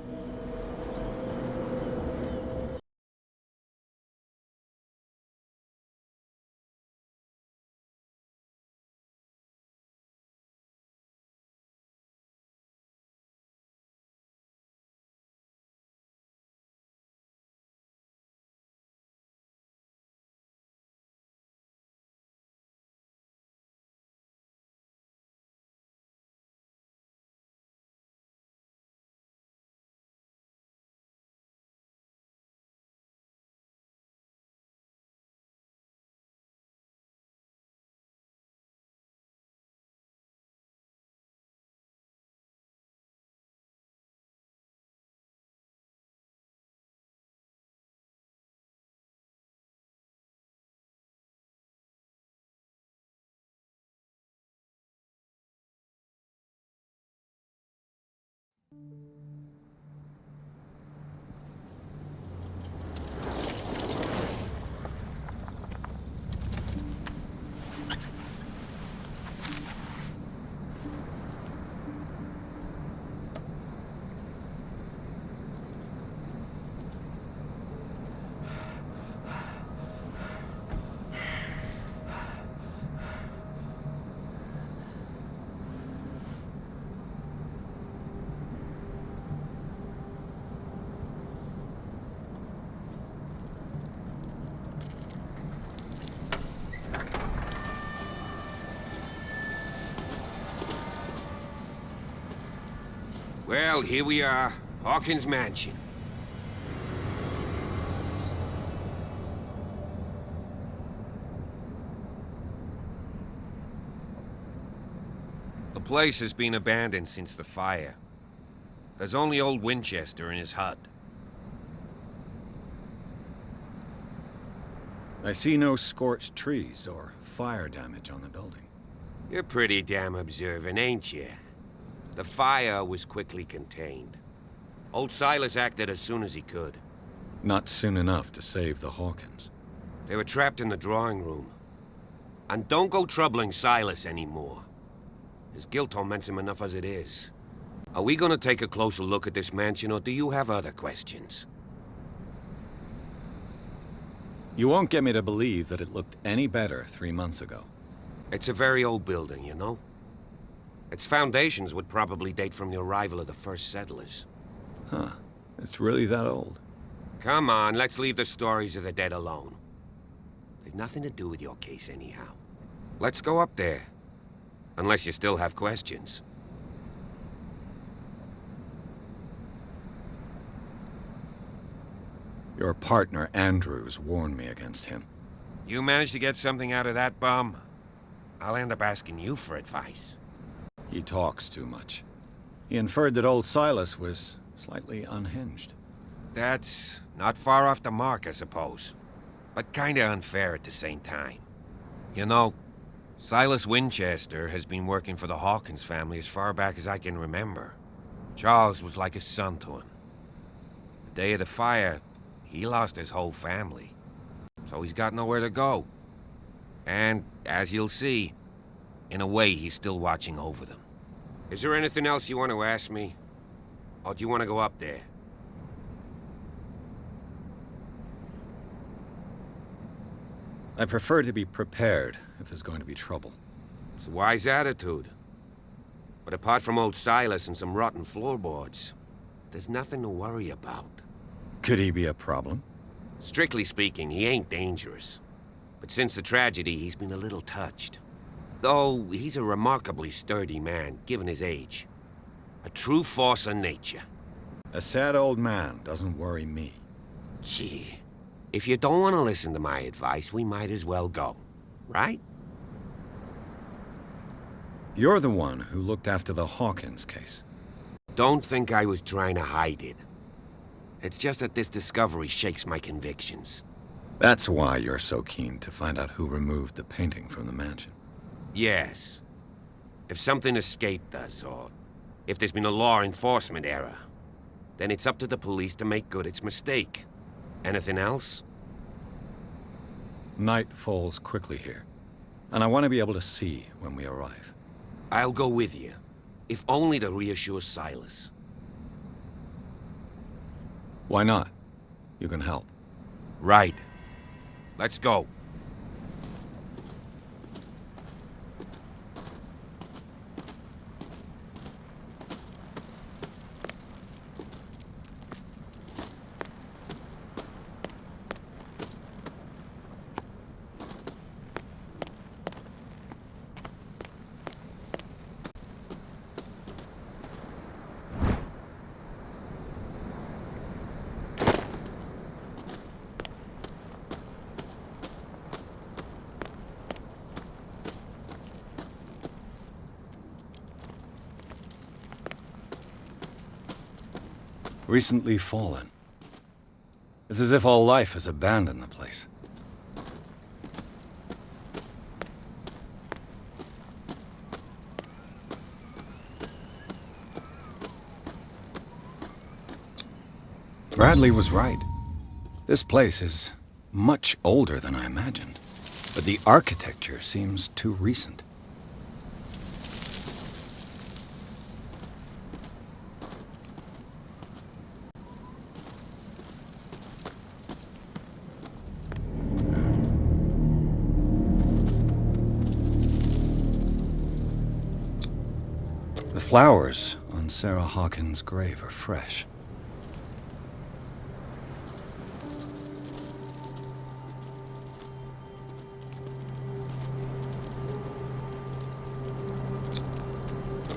Well, here we are, Hawkins Mansion. The place has been abandoned since the fire. There's only old Winchester in his hut. I see no scorched trees or fire damage on the building. You're pretty damn observant, ain't you? The fire was quickly contained. Old Silas acted as soon as he could. Not soon enough to save the Hawkins. They were trapped in the drawing room. And don't go troubling Silas anymore. His guilt torments him enough as it is. Are we gonna take a closer look at this mansion, or do you have other questions? You won't get me to believe that it looked any better 3 months ago. It's a very old building, you know? Its foundations would probably date from the arrival of the first settlers. Huh. It's really that old. Come on, let's leave the stories of the dead alone. They've nothing to do with your case anyhow. Let's go up there. Unless you still have questions. Your partner, Andrews, warned me against him. You managed to get something out of that bum? I'll end up asking you for advice. He talks too much. He inferred that old Silas was slightly unhinged. That's not far off the mark, I suppose. But kinda unfair at the same time. You know, Silas Winchester has been working for the Hawkins family as far back as I can remember. Charles was like a son to him. The day of the fire, he lost his whole family. So he's got nowhere to go. And, as you'll see, in a way, he's still watching over them. Is there anything else you want to ask me? Or do you want to go up there? I prefer to be prepared if there's going to be trouble. It's a wise attitude. But apart from old Silas and some rotten floorboards, there's nothing to worry about. Could he be a problem? Strictly speaking, he ain't dangerous. But since the tragedy, he's been a little touched. Though he's a remarkably sturdy man, given his age. A true force of nature. A sad old man doesn't worry me. Gee, if you don't want to listen to my advice, we might as well go. Right? You're the one who looked after the Hawkins case. Don't think I was trying to hide it. It's just that this discovery shakes my convictions. That's why you're so keen to find out who removed the painting from the mansion. Yes. If something escaped us, or if there's been a law enforcement error, then it's up to the police to make good its mistake. Anything else? Night falls quickly here, and I want to be able to see when we arrive. I'll go with you, if only to reassure Silas. Why not? You can help. Right. Let's go. Recently fallen. It's as if all life has abandoned the place. Bradley was right. This place is much older than I imagined, but the architecture seems too recent. The flowers on Sarah Hawkins' grave are fresh.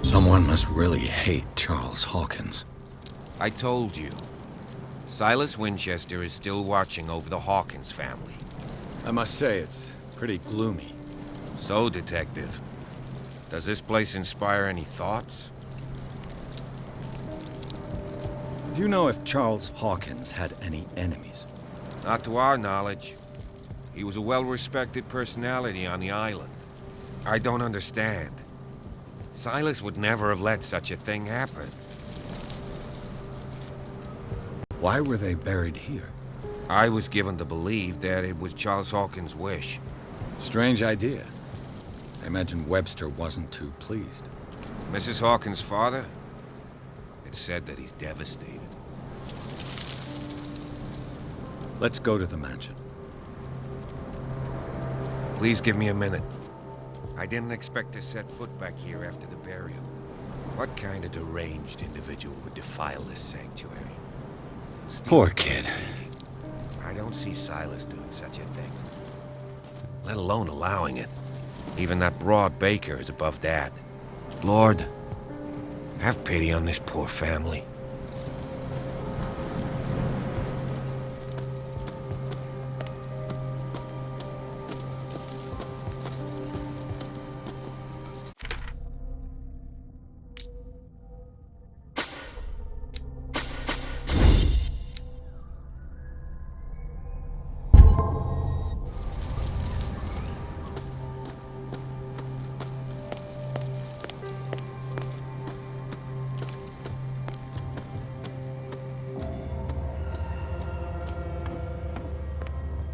Someone must really hate Charles Hawkins. I told you. Silas Winchester is still watching over the Hawkins family. I must say, it's pretty gloomy. So, Detective, does this place inspire any thoughts? Do you know if Charles Hawkins had any enemies? Not to our knowledge. He was a well-respected personality on the island. I don't understand. Silas would never have let such a thing happen. Why were they buried here? I was given to believe that it was Charles Hawkins' wish. Strange idea. I imagine Webster wasn't too pleased. Mrs. Hawkins' father? It's said that he's devastated. Let's go to the mansion. Please give me a minute. I didn't expect to set foot back here after the burial. What kind of deranged individual would defile this sanctuary? Poor kid. I don't see Silas doing such a thing. Let alone allowing it. Even that broad baker is above that. Lord, have pity on this poor family.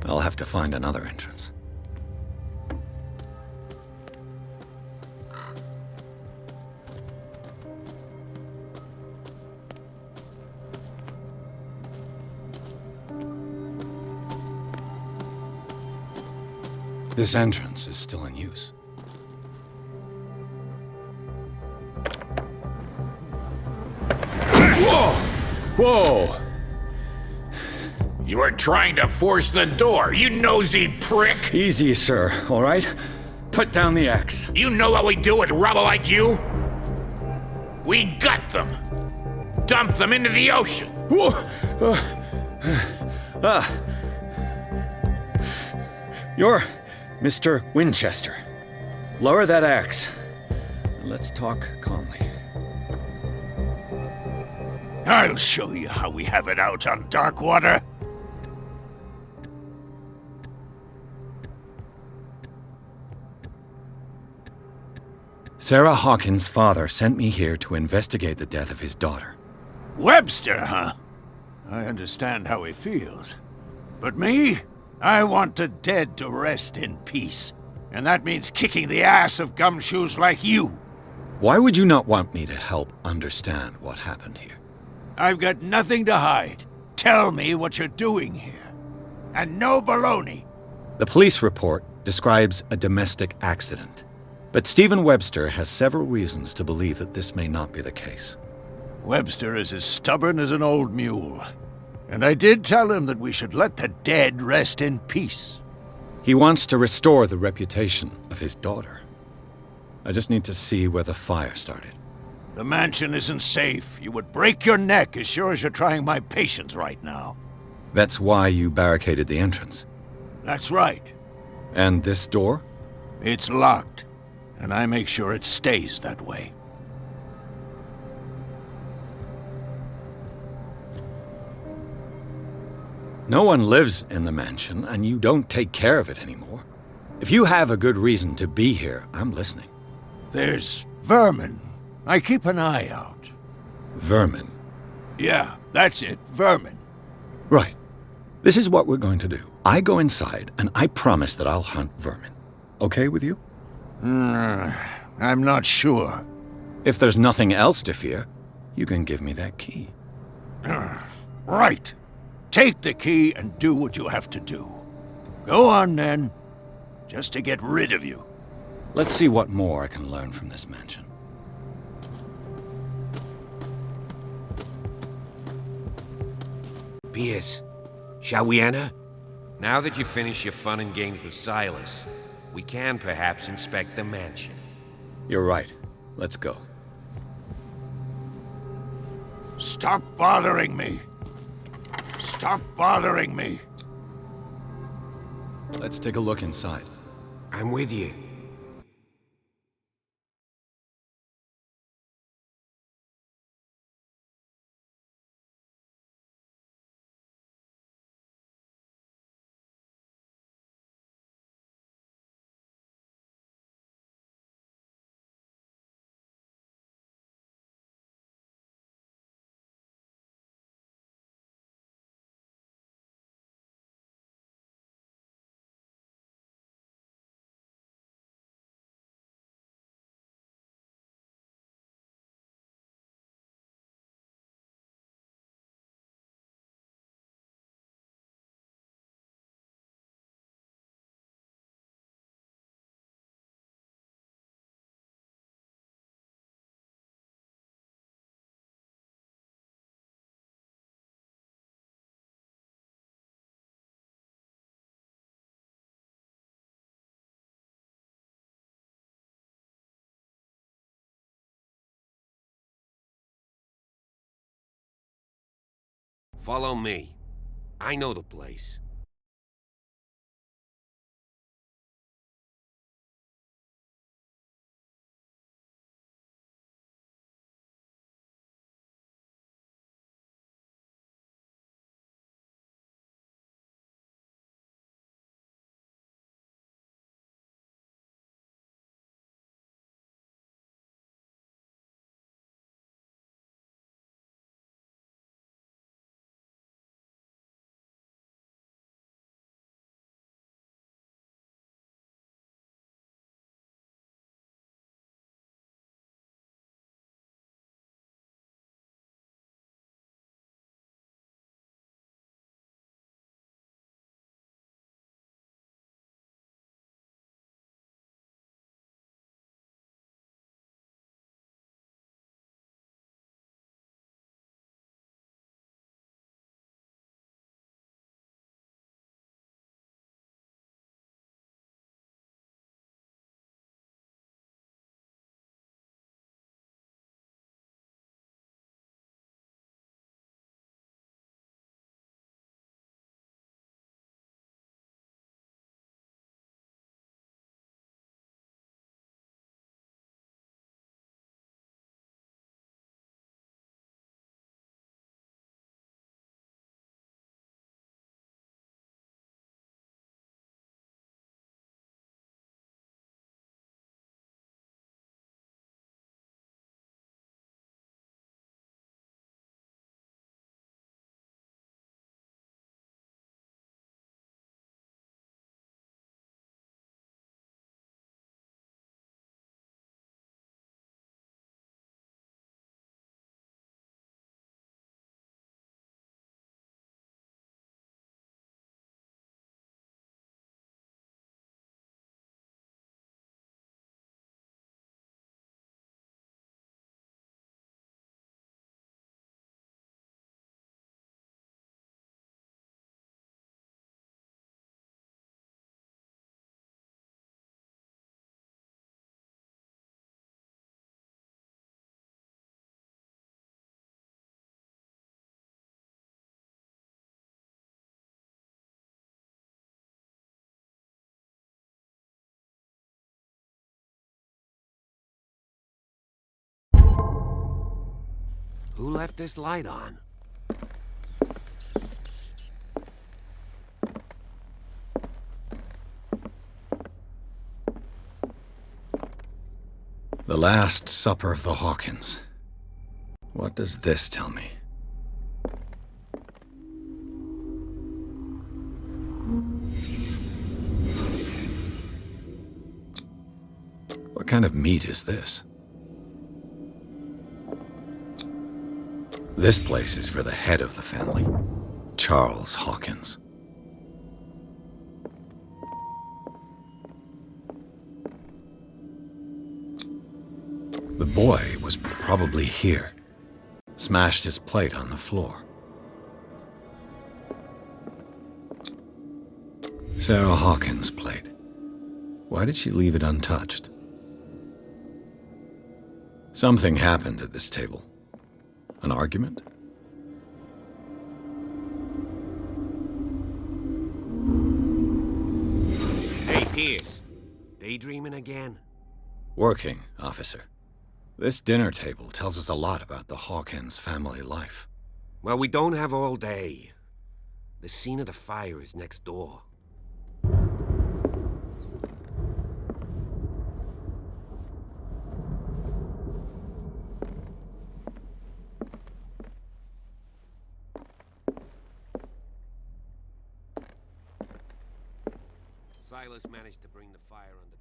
I'll have to find another entrance. This entrance is still in use. Whoa! Whoa! You were trying to force the door, you nosy prick! Easy, sir, all right? Put down the axe. You know what we do with rubble like you? We gut them. Dump them into the ocean. Whoa! You're Mr. Winchester. Lower that axe. let's talk calmly. I'll show you how we have it out on Darkwater. Sarah Hawkins' father sent me here to investigate the death of his daughter. Webster, huh? I understand how he feels. But me? I want the dead to rest in peace. And that means kicking the ass of gumshoes like you. Why would you not want me to help understand what happened here? I've got nothing to hide. Tell me what you're doing here. And no baloney. The police report describes a domestic accident. But Stephen Webster has several reasons to believe that this may not be the case. Webster is as stubborn as an old mule. And I did tell him that we should let the dead rest in peace. He wants to restore the reputation of his daughter. I just need to see where the fire started. The mansion isn't safe. You would break your neck as sure as you're trying my patience right now. That's why you barricaded the entrance. That's right. And this door? It's locked, and I make sure it stays that way. No one lives in the mansion, and you don't take care of it anymore. If you have a good reason to be here, I'm listening. There's vermin. I keep an eye out. Vermin? Yeah, that's it, vermin. Right. This is what we're going to do. I go inside, and I promise that I'll hunt vermin. Okay with you? I'm not sure. If there's nothing else to fear, you can give me that key. Right. Take the key and do what you have to do. Go on, then. Just to get rid of you. Let's see what more I can learn from this mansion. Pierce, shall we enter? Now that you've finished your fun and games with Silas, we can perhaps inspect the mansion. You're right. Let's go. Stop bothering me. Stop bothering me. Let's take a look inside. I'm with you. Follow me. I know the place. Who left this light on? The Last Supper of the Hawkins. What does this tell me? What kind of meat is this? This place is for the head of the family, Charles Hawkins. The boy was probably here. Smashed his plate on the floor. Sarah Hawkins' plate. Why did she leave it untouched? Something happened at this table. An argument? Hey, Pierce. Daydreaming again? Working, officer. This dinner table tells us a lot about the Hawkins family life. Well, we don't have all day. The scene of the fire is next door. Silas managed to bring the fire under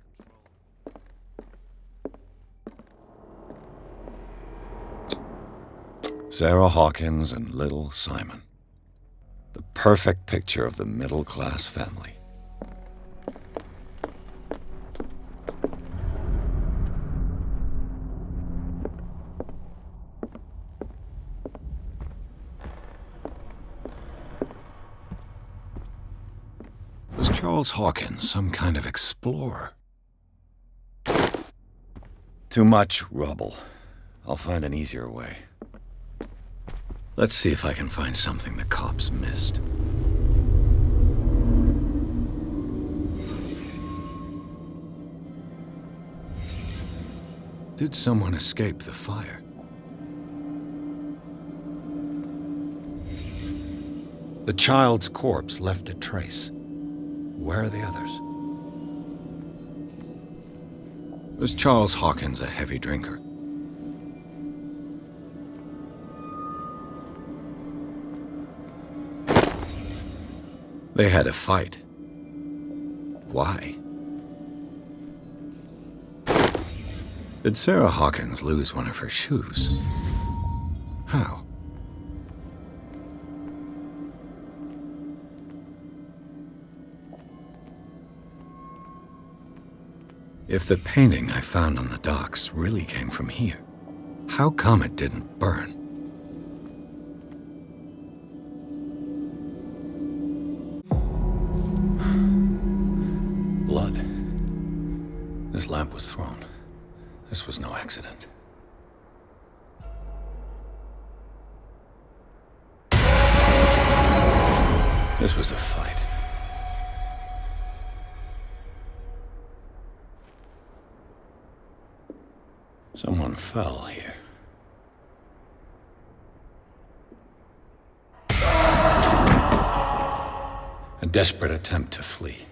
control. Sarah Hawkins and little Simon. The perfect picture of the middle-class family. Was Charles Hawkins some kind of explorer? Too much rubble. I'll find an easier way. Let's see if I can find something the cops missed. Did someone escape the fire? The child's corpse left a trace. Where are the others? Was Charles Hawkins a heavy drinker? They had a fight. Why? Did Sarah Hawkins lose one of her shoes? How? If the painting I found on the docks really came from here, how come it didn't burn? Blood. This lamp was thrown. This was no accident. This was a fight. Someone fell here. A desperate attempt to flee.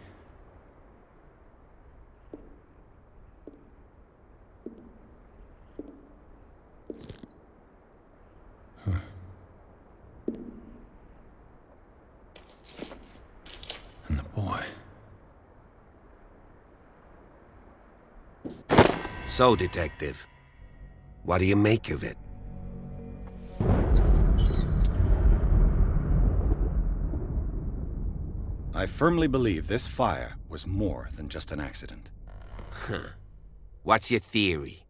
And the boy. So, Detective, what do you make of it? I firmly believe this fire was more than just an accident. Huh. What's your theory?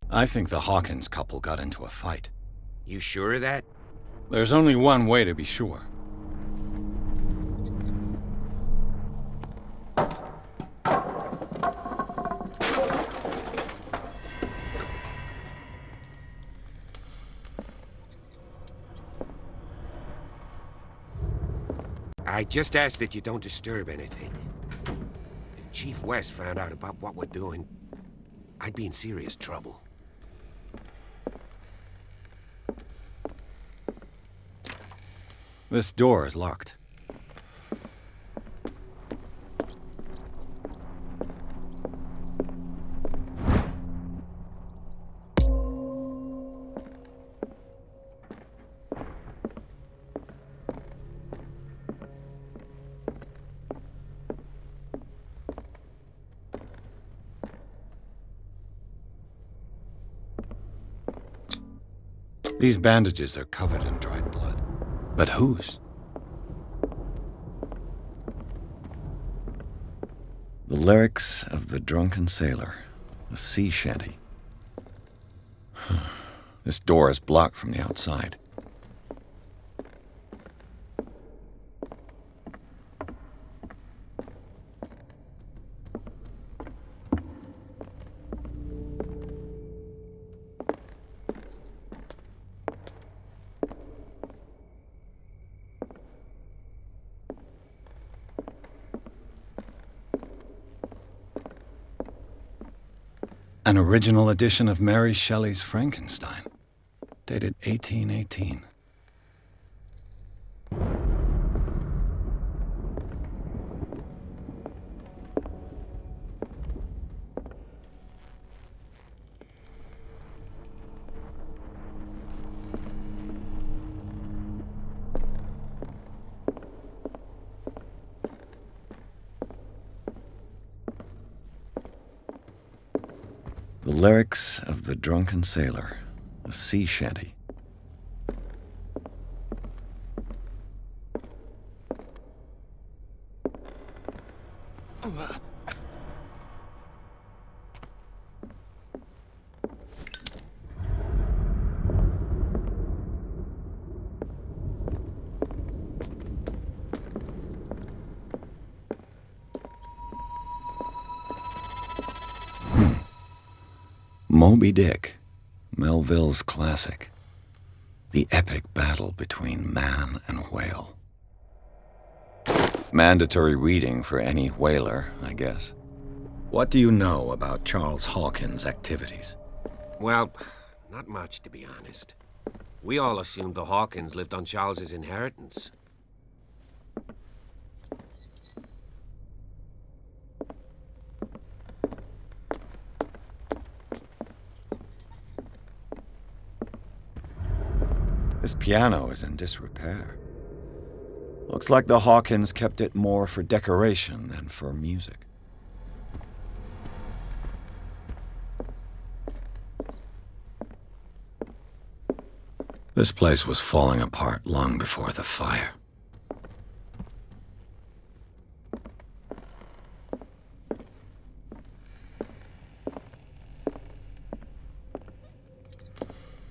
I think the Hawkins couple got into a fight. You sure of that? There's only one way to be sure. I just ask that you don't disturb anything. If Chief West found out about what we're doing, I'd be in serious trouble. This door is locked. These bandages are covered in dried blood. But whose? The lyrics of the drunken sailor, a sea shanty. This door is blocked from the outside. An original edition of Mary Shelley's Frankenstein, dated 1818. The lyrics of the drunken sailor, a sea shanty. Moby Dick, Melville's classic. The epic battle between man and whale. Mandatory reading for any whaler, I guess. What do you know about Charles Hawkins' activities? Well, not much, to be honest. We all assumed the Hawkins lived on Charles's inheritance. This piano is in disrepair. Looks like the Hawkins kept it more for decoration than for music. This place was falling apart long before the fire.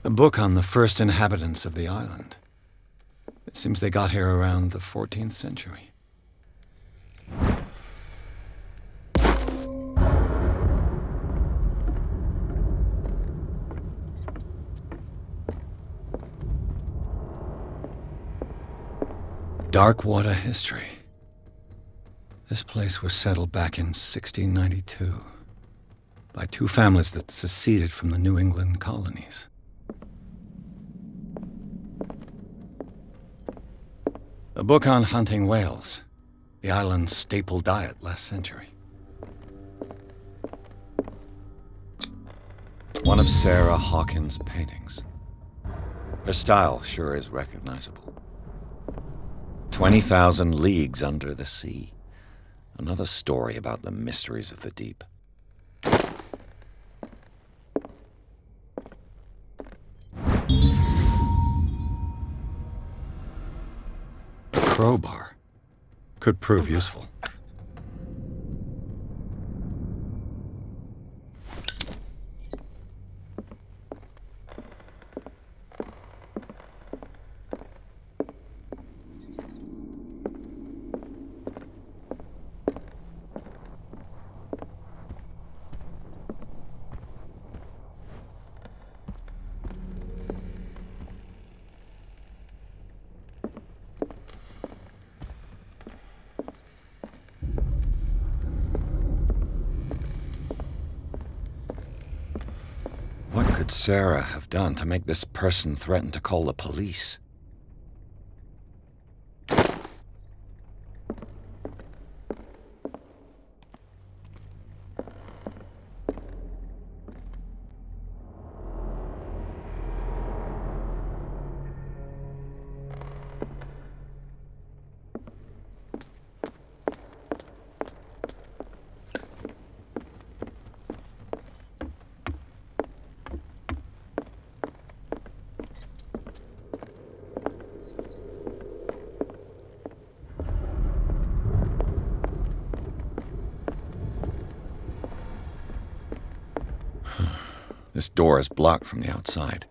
A book on the first inhabitants of the island. It seems they got here around the 14th century. Darkwater history. This place was settled back in 1692 by two families that seceded from the New England colonies. A book on hunting whales, the island's staple diet last century. One of Sarah Hawkins' paintings. Her style sure is recognizable. 20,000 Leagues Under the Sea. Another story about the mysteries of the deep. A crowbar could prove useful. could Sarah have done to make this person threaten to call the police? This door is blocked from the outside.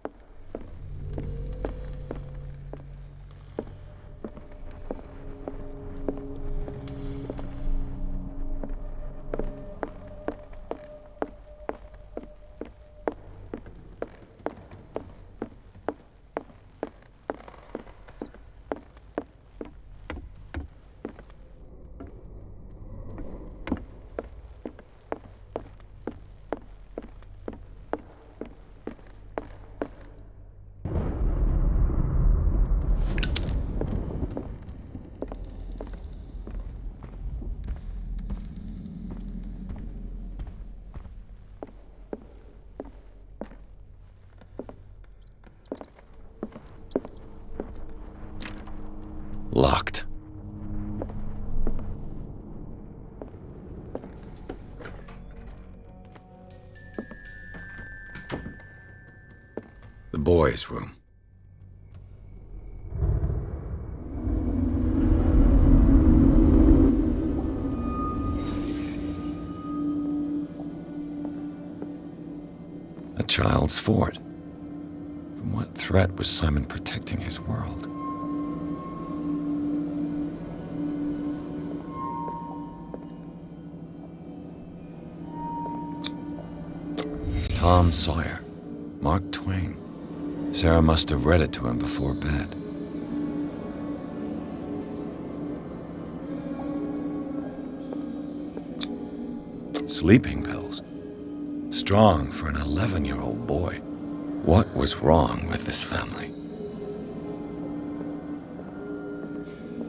Locked. The boys' room. A child's fort. From what threat was Simon protecting his world? Tom Sawyer, Mark Twain. Sarah must have read it to him before bed. Sleeping pills. Strong for an 11-year-old boy. What was wrong with this family?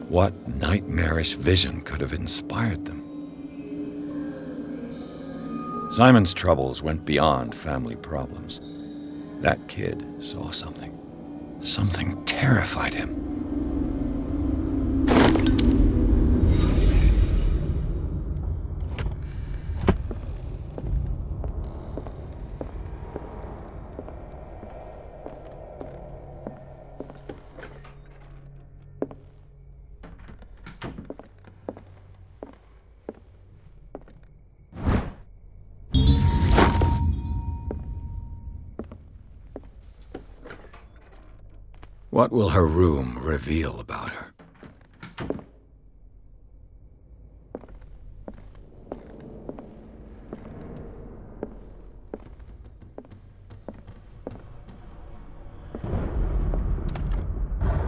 What nightmarish vision could have inspired them? Simon's troubles went beyond family problems. That kid saw something. Something terrified him. What will her room reveal about her?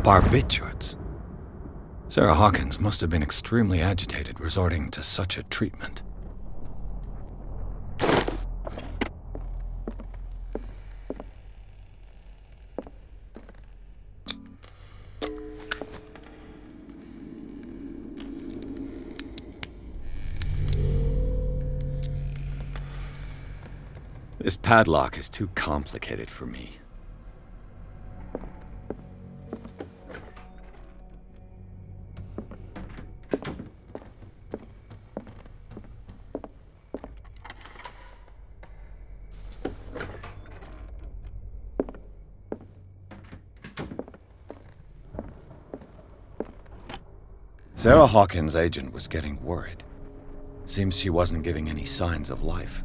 Barbiturates. Sarah Hawkins must have been extremely agitated resorting to such a treatment. This padlock is too complicated for me. Sarah Hawkins' agent was getting worried. Seems she wasn't giving any signs of life.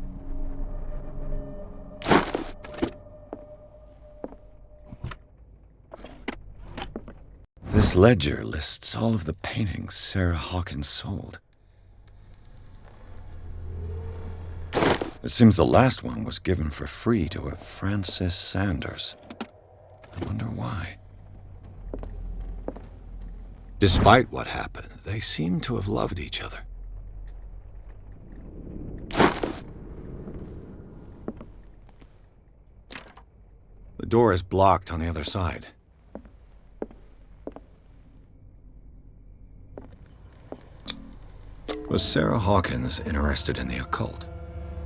This ledger lists all of the paintings Sarah Hawkins sold. It seems the last one was given for free to a Francis Sanders. I wonder why. Despite what happened, they seem to have loved each other. The door is blocked on the other side. Was Sarah Hawkins interested in the occult?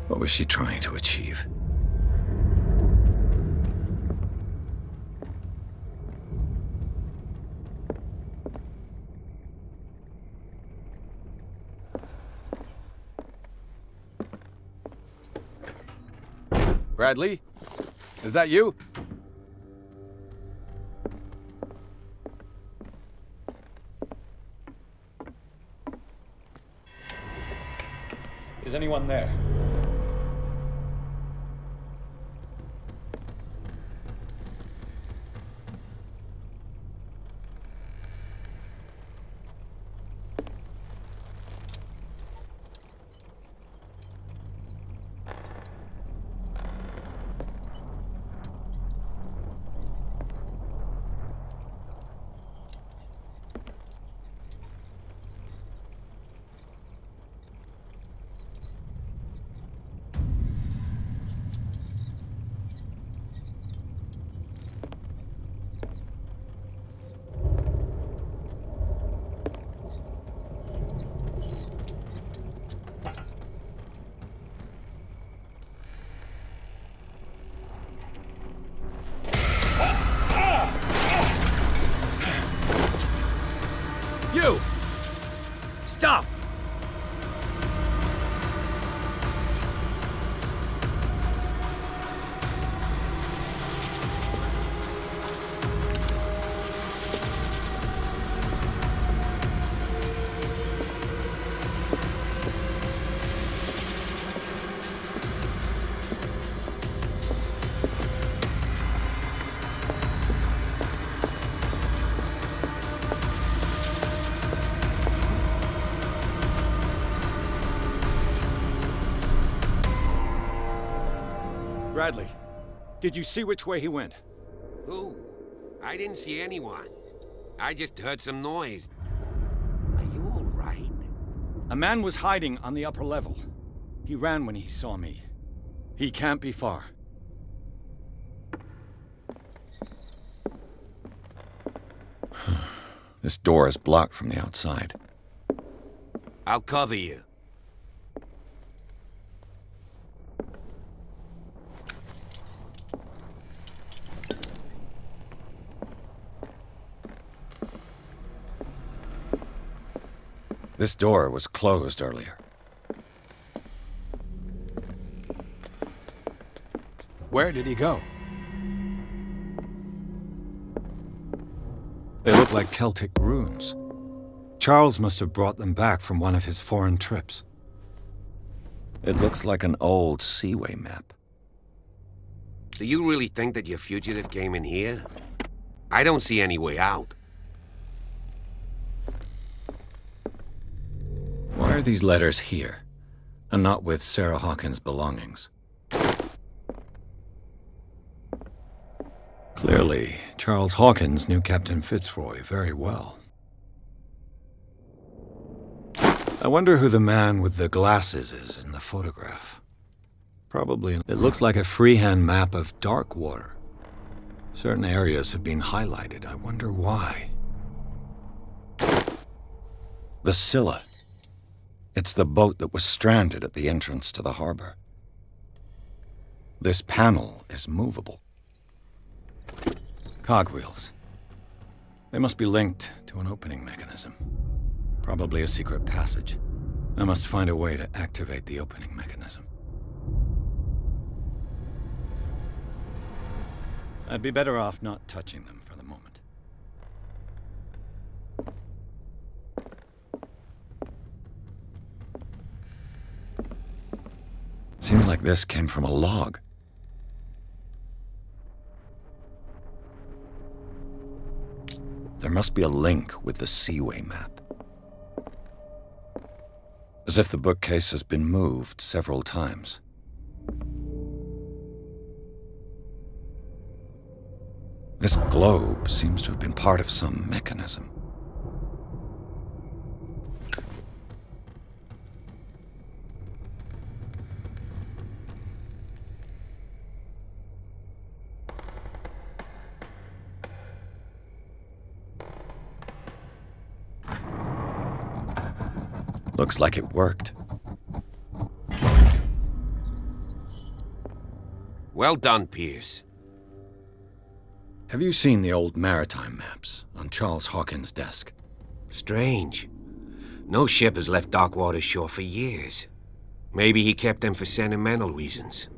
What was she trying to achieve? Bradley? Is that you? Is anyone there? You! Stop! Bradley, did you see which way he went? Who? I didn't see anyone. I just heard some noise. Are you all right? A man was hiding on the upper level. He ran when he saw me. He can't be far. This door is blocked from the outside. I'll cover you. This door was closed earlier. Where did he go? They look like Celtic runes. Charles must have brought them back from one of his foreign trips. It looks like an old seaway map. Do you really think that your fugitive came in here? I don't see any way out. Why are these letters here, and not with Sarah Hawkins' belongings? Clearly, Charles Hawkins knew Captain Fitzroy very well. I wonder who the man with the glasses is in the photograph. Probably. It looks like a freehand map of Darkwater. Certain areas have been highlighted. I wonder why. The Scylla. It's the boat that was stranded at the entrance to the harbor. This panel is movable. Cogwheels. They must be linked to an opening mechanism. Probably a secret passage. I must find a way to activate the opening mechanism. I'd be better off not touching them for the moment. Seems like this came from a log. There must be a link with the Seaway map. As if the bookcase has been moved several times. This globe seems to have been part of some mechanism. Looks like it worked. Well done, Pierce. Have you seen the old maritime maps on Charles Hawkins' desk? Strange. No ship has left Darkwater shore for years. Maybe he kept them for sentimental reasons.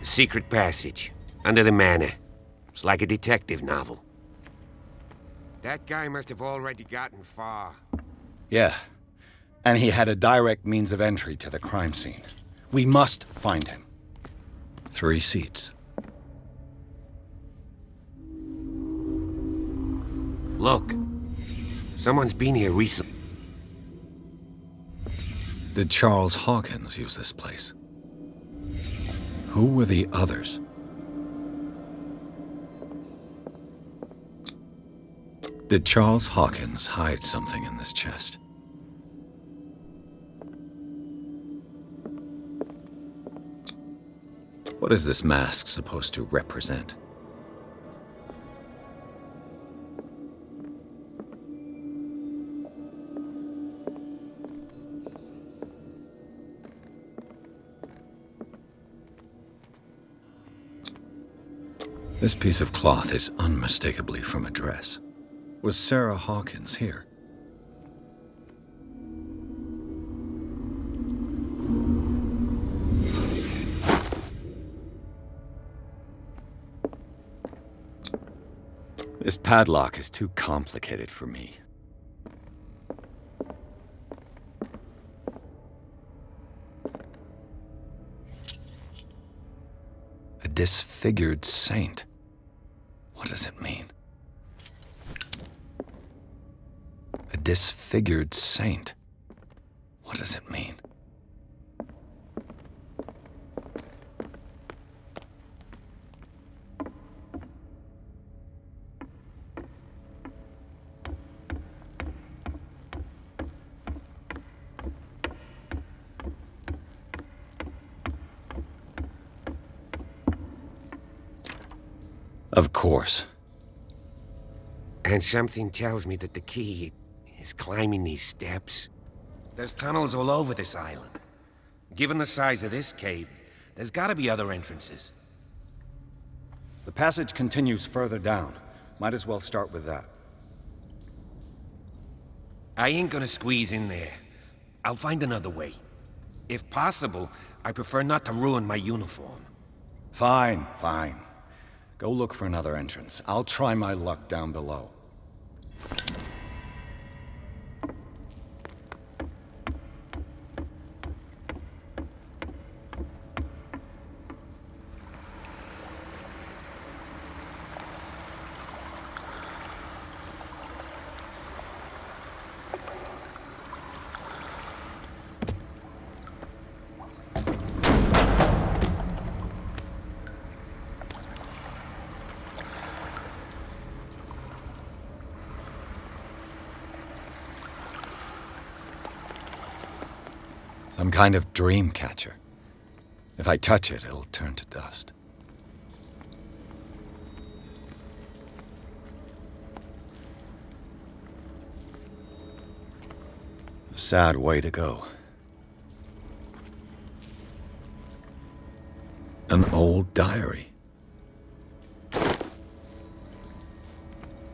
Secret passage, under the manor. It's like a detective novel. That guy must have already gotten far. Yeah, and he had a direct means of entry to the crime scene. We must find him. 3 seats. Look, someone's been here recently. Did Charles Hawkins use this place? Who were the others? Did Charles Hawkins hide something in this chest? What is this mask supposed to represent? This piece of cloth is unmistakably from a dress. Was Sarah Hawkins here? This padlock is too complicated for me. A disfigured saint. What does it mean? A disfigured saint. What does it mean? Of course. And something tells me that the key is climbing these steps. There's tunnels all over this island. Given the size of this cave, there's gotta be other entrances. The passage continues further down. Might as well start with that. I ain't gonna squeeze in there. I'll find another way. If possible, I prefer not to ruin my uniform. Fine, fine. Go look for another entrance. I'll try my luck down below. Some kind of dream catcher. If I touch it, it'll turn to dust. A sad way to go. An old diary.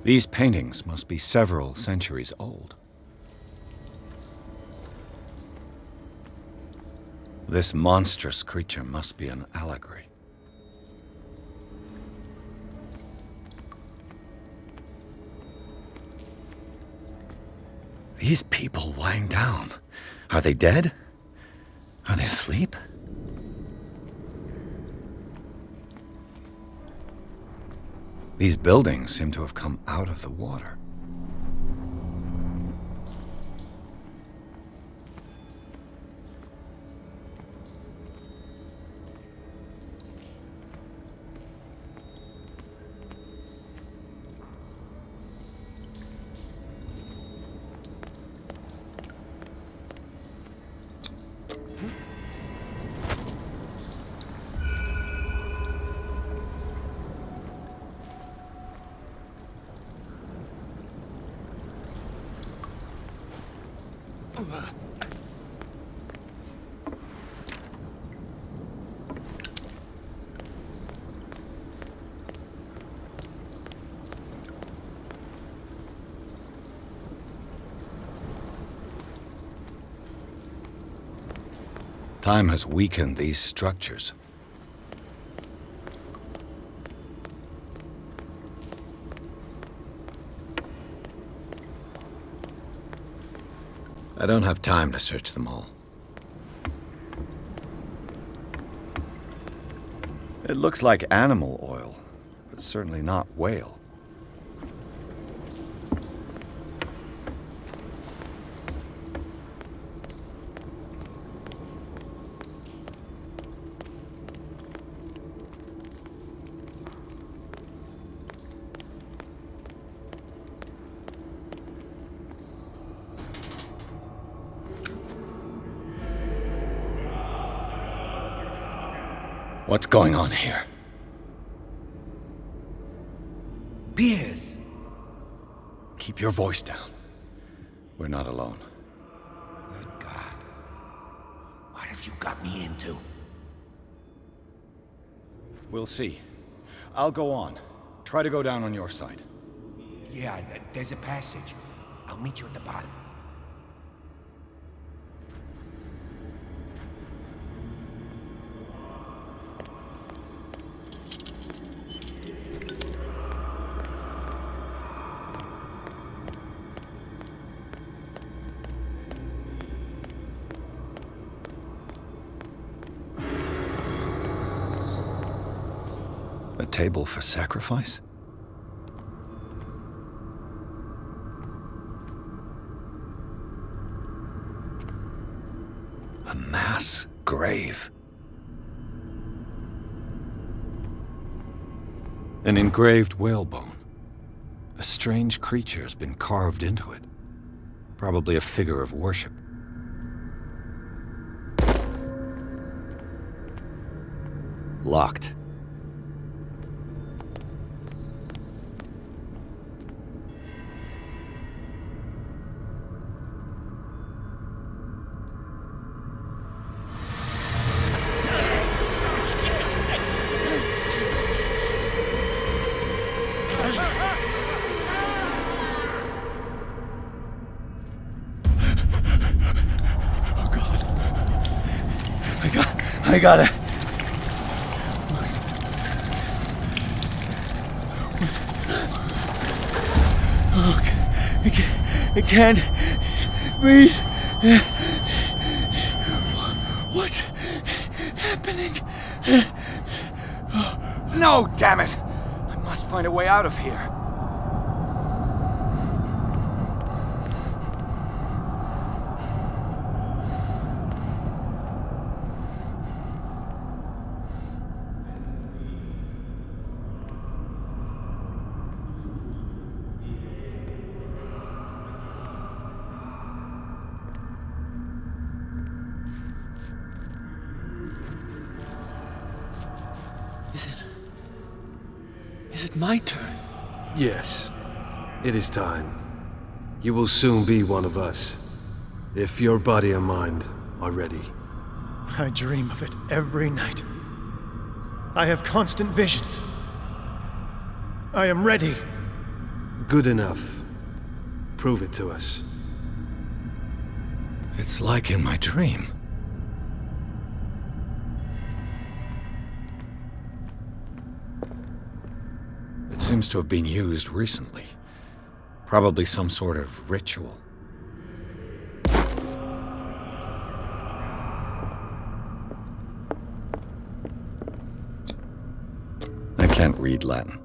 These paintings must be several centuries old. This monstrous creature must be an allegory. These people lying down, are they dead? Are they asleep? These buildings seem to have come out of the water. Time has weakened these structures. I don't have time to search them all. It looks like animal oil, but certainly not whale. What's going on here? Piers! Keep your voice down. We're not alone. Good God. What have you got me into? We'll see. I'll go on. Try to go down on your side. Yeah, there's a passage. I'll meet you at the bottom. A table for sacrifice? A mass grave. An engraved whalebone. A strange creature has been carved into it. Probably a figure of worship. Locked. I got it. Oh, I can't breathe. What's happening? No, damn it! I must find a way out of here. Is it my turn? Yes. It is time. You will soon be one of us, if your body and mind are ready. I dream of it every night. I have constant visions. I am ready. Good enough. Prove it to us. It's like in my dream. It seems to have been used recently. Probably some sort of ritual. I can't read Latin.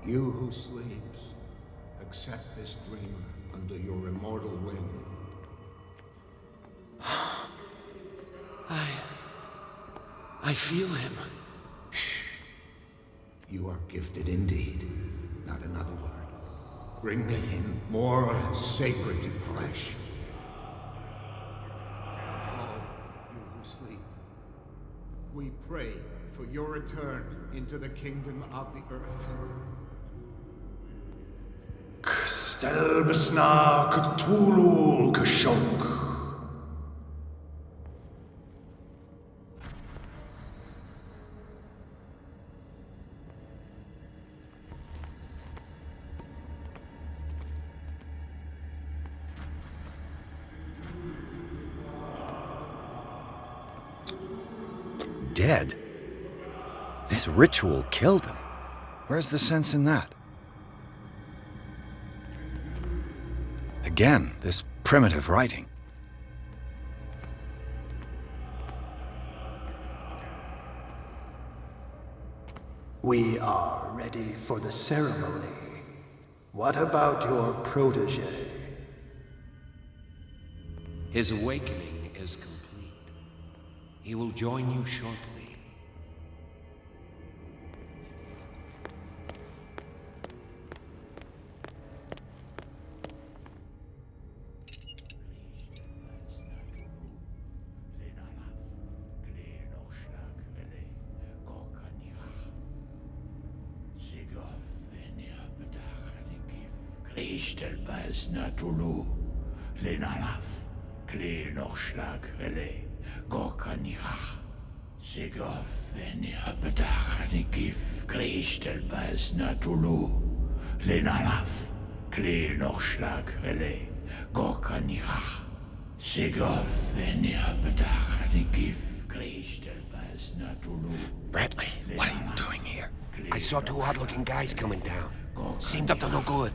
You who sleeps, accept this dreamer under your immortal wing. I feel him. Shh. You are gifted indeed. Not another word. Bring me him more sacred flesh. All you who sleep, we pray for your return into the kingdom of the earth. Stelbsna Cthulhu Kashok. Dead? This ritual killed him. Where's the sense in that? Again, this primitive writing. We are ready for the ceremony. What about your protege? His awakening is complete. He will join you shortly. Cthulhu, Cthulhu, Lenalaf, Kleel nog slag rele, Gorkanira, Sigof en Huppedag en Gif, Christelbas Natulu, Lenalaf, Kleel nog slag rele, Gorkanira, Sigof en Huppedag en Gif, Christelbas Natulu. Bradley, what are you doing here? I saw two odd-looking guys coming down. Seemed up to no good.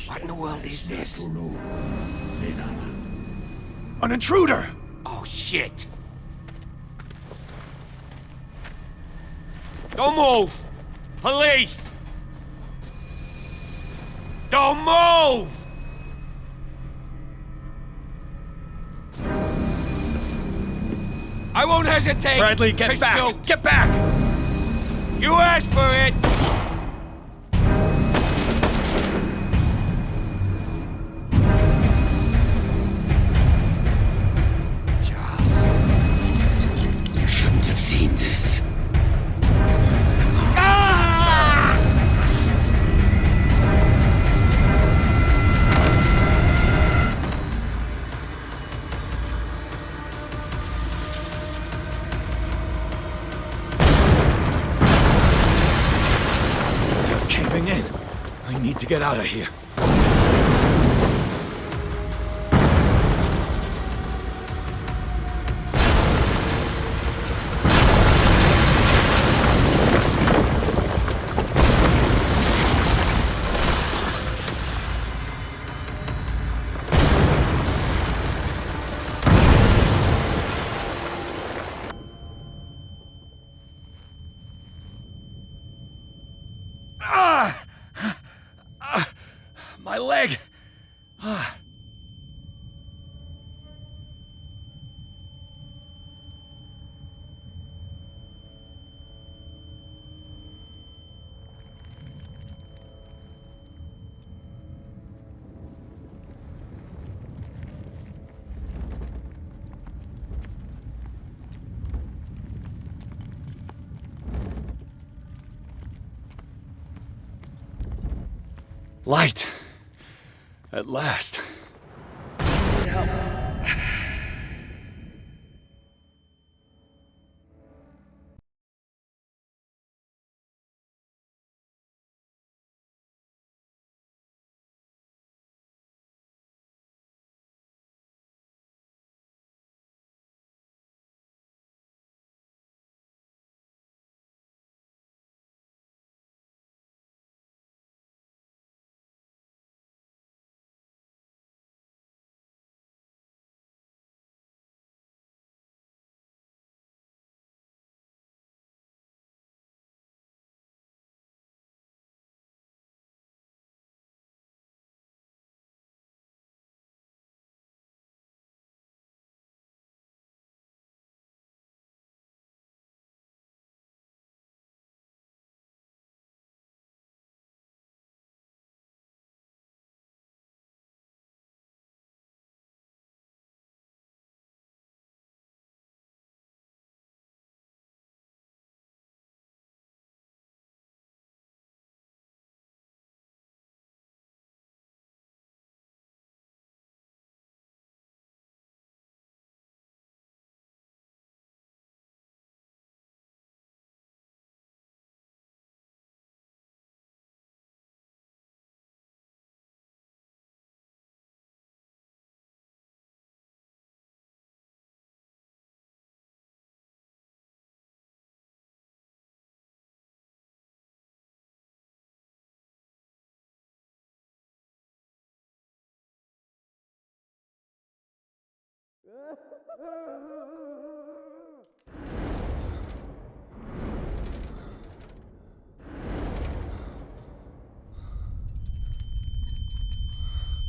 What in the world is this? An intruder! Oh, shit! Don't move! Police! Don't move! I won't hesitate! Bradley, get back! Shoot. Get back! You asked for it! Charles, you shouldn't have seen this. get out of here. My leg! Light! At last.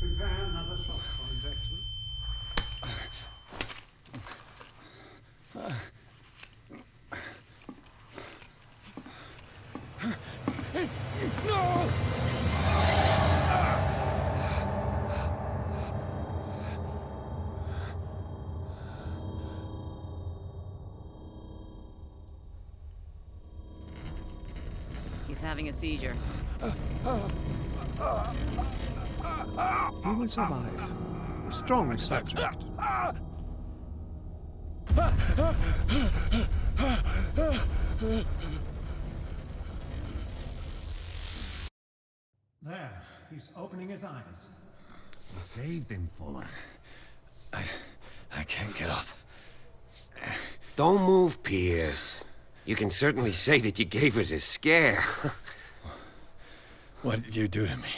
Prepare another shot for injection. No! He's having a seizure. He will survive. Strong subject. There, he's opening his eyes. You saved him, Fuller. I can't get up. Don't move, Pierce. You can certainly say that you gave us a scare. What did you do to me?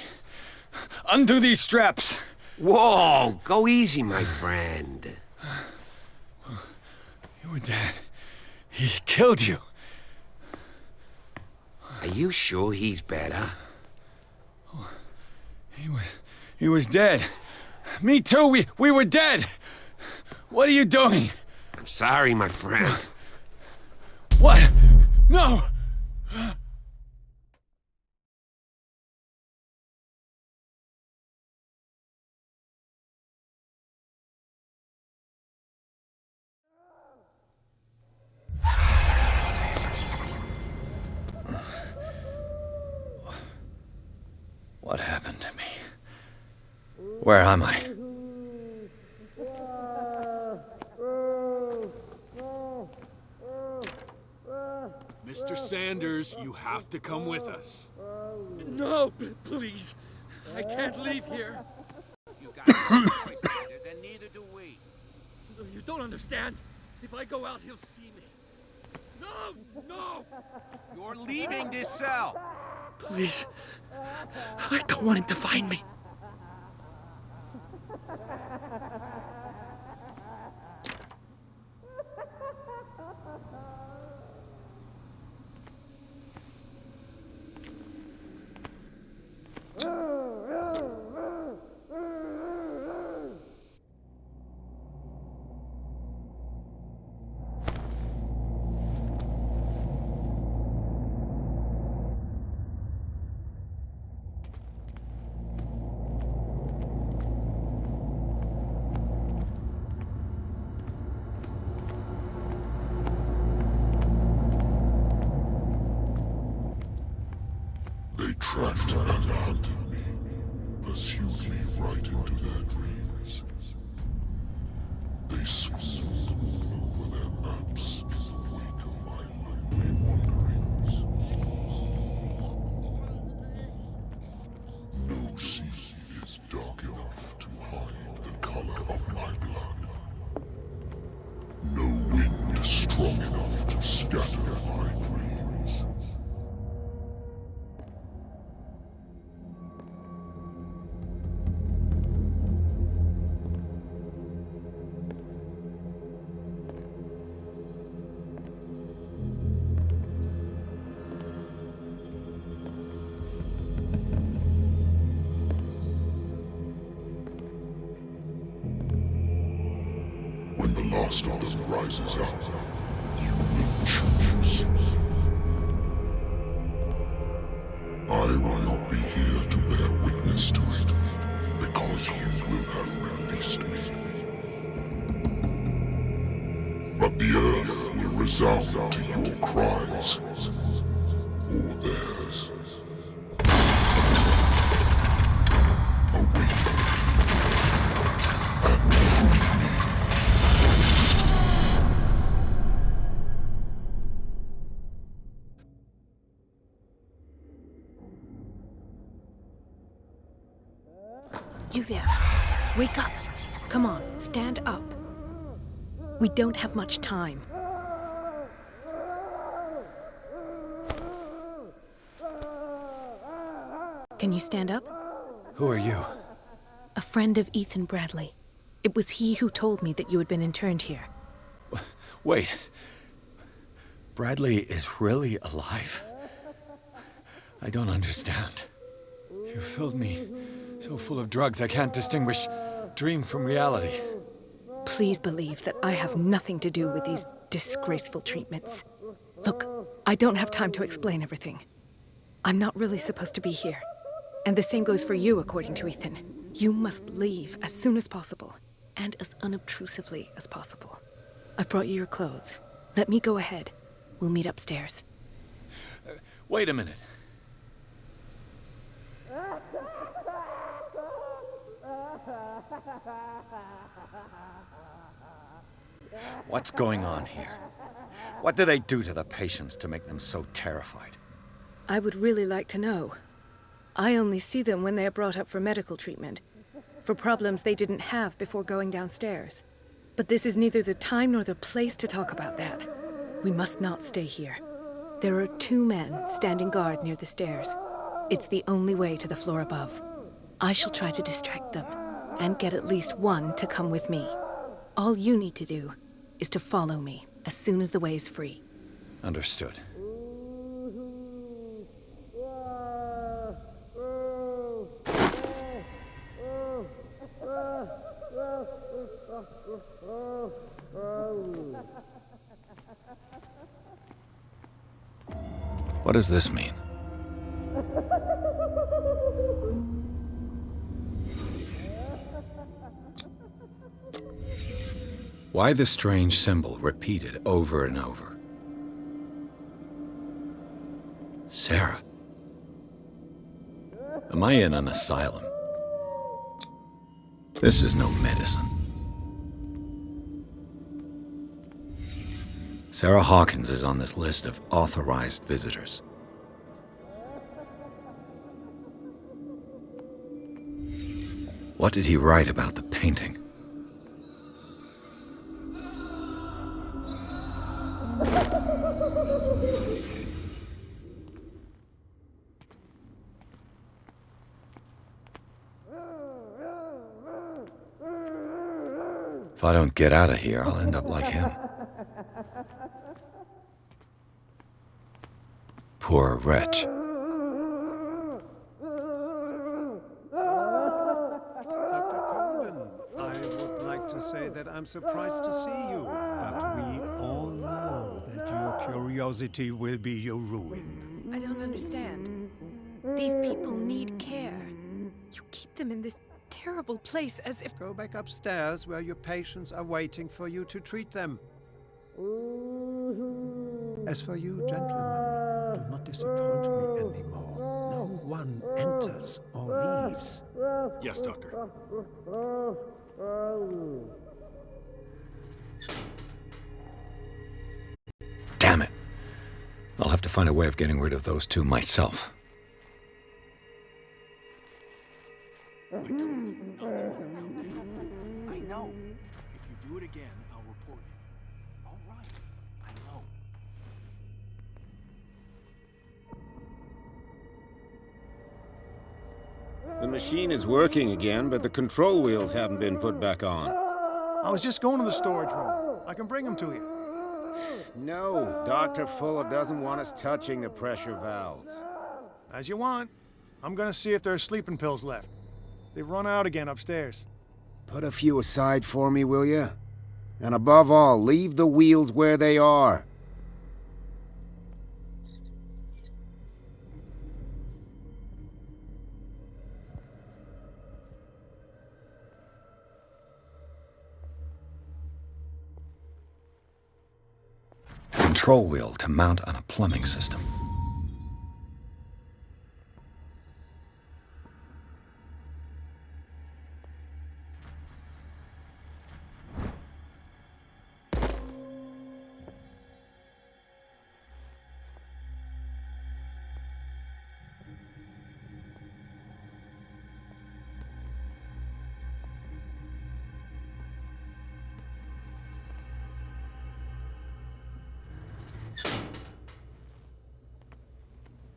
Undo these straps! Whoa! Go easy, my friend. You were dead. He killed you. Are you sure he's better? He was dead. Me too, we were dead! What are you doing? I'm sorry, my friend. What? No! What happened to me? Where am I? Mr. Sanders, you have to come with us. No, please. I can't leave here. You got no choice, Peters, and neither do we. You don't understand. If I go out, he'll see me. No! No! You're leaving this cell. Please. I don't want him to find me. They tracked and hunted me, pursued me right into their dreams. They swooned all over their maps in the wake of my lonely wanderings. No sea is dark enough to hide the color of my blood. No wind strong enough to scatter my dreams. When the last of them rises up, you will choose. I will not be here to bear witness to it, because you will have released me. But the earth will resound to your cries, or theirs. Awaken and free me. You there. Wake up. Come on, stand up. We don't have much time. Can you stand up? Who are you? A friend of Ethan Bradley. It was he who told me that you had been interned here. Wait. Bradley is really alive? I don't understand. You filled me so full of drugs I can't distinguish dream from reality. Please believe that I have nothing to do with these disgraceful treatments. Look, I don't have time to explain everything. I'm not really supposed to be here. And the same goes for you, according to Ethan. You must leave as soon as possible, and as unobtrusively as possible. I've brought you your clothes. Let me go ahead. We'll meet upstairs. Wait a minute. What's going on here? What do they do to the patients to make them so terrified? I would really like to know. I only see them when they are brought up for medical treatment, for problems they didn't have before going downstairs. But this is neither the time nor the place to talk about that. We must not stay here. There are 2 men standing guard near the stairs. It's the only way to the floor above. I shall try to distract them, and get at least one to come with me. All you need to do is to follow me as soon as the way is free. Understood. What does this mean? Why the strange symbol repeated over and over? Sarah. Am I in an asylum? This is no medicine. Sarah Hawkins is on this list of authorized visitors. What did he write about the painting? If I don't get out of here, I'll end up like him. Poor wretch. I would like to say that I'm surprised to see you, but we all know that your curiosity will be your ruin. I don't understand. These people need care. You keep them in this terrible place as if... Go back upstairs where your patients are waiting for you to treat them. As for you, gentlemen, do not disappoint me anymore. No one enters or leaves. Yes, Doctor. Damn it. I'll have to find a way of getting rid of those two myself. I told you not to let her come in. I know. If you do it again, I'll report you. All right. I know. The machine is working again, but the control wheels haven't been put back on. I was just going to the storage room. I can bring them to you. No, Dr. Fuller doesn't want us touching the pressure valves. As you want. I'm gonna see if there's sleeping pills left. They've run out again upstairs. Put a few aside for me, will you? And above all, leave the wheels where they are. Control wheel to mount on a plumbing system.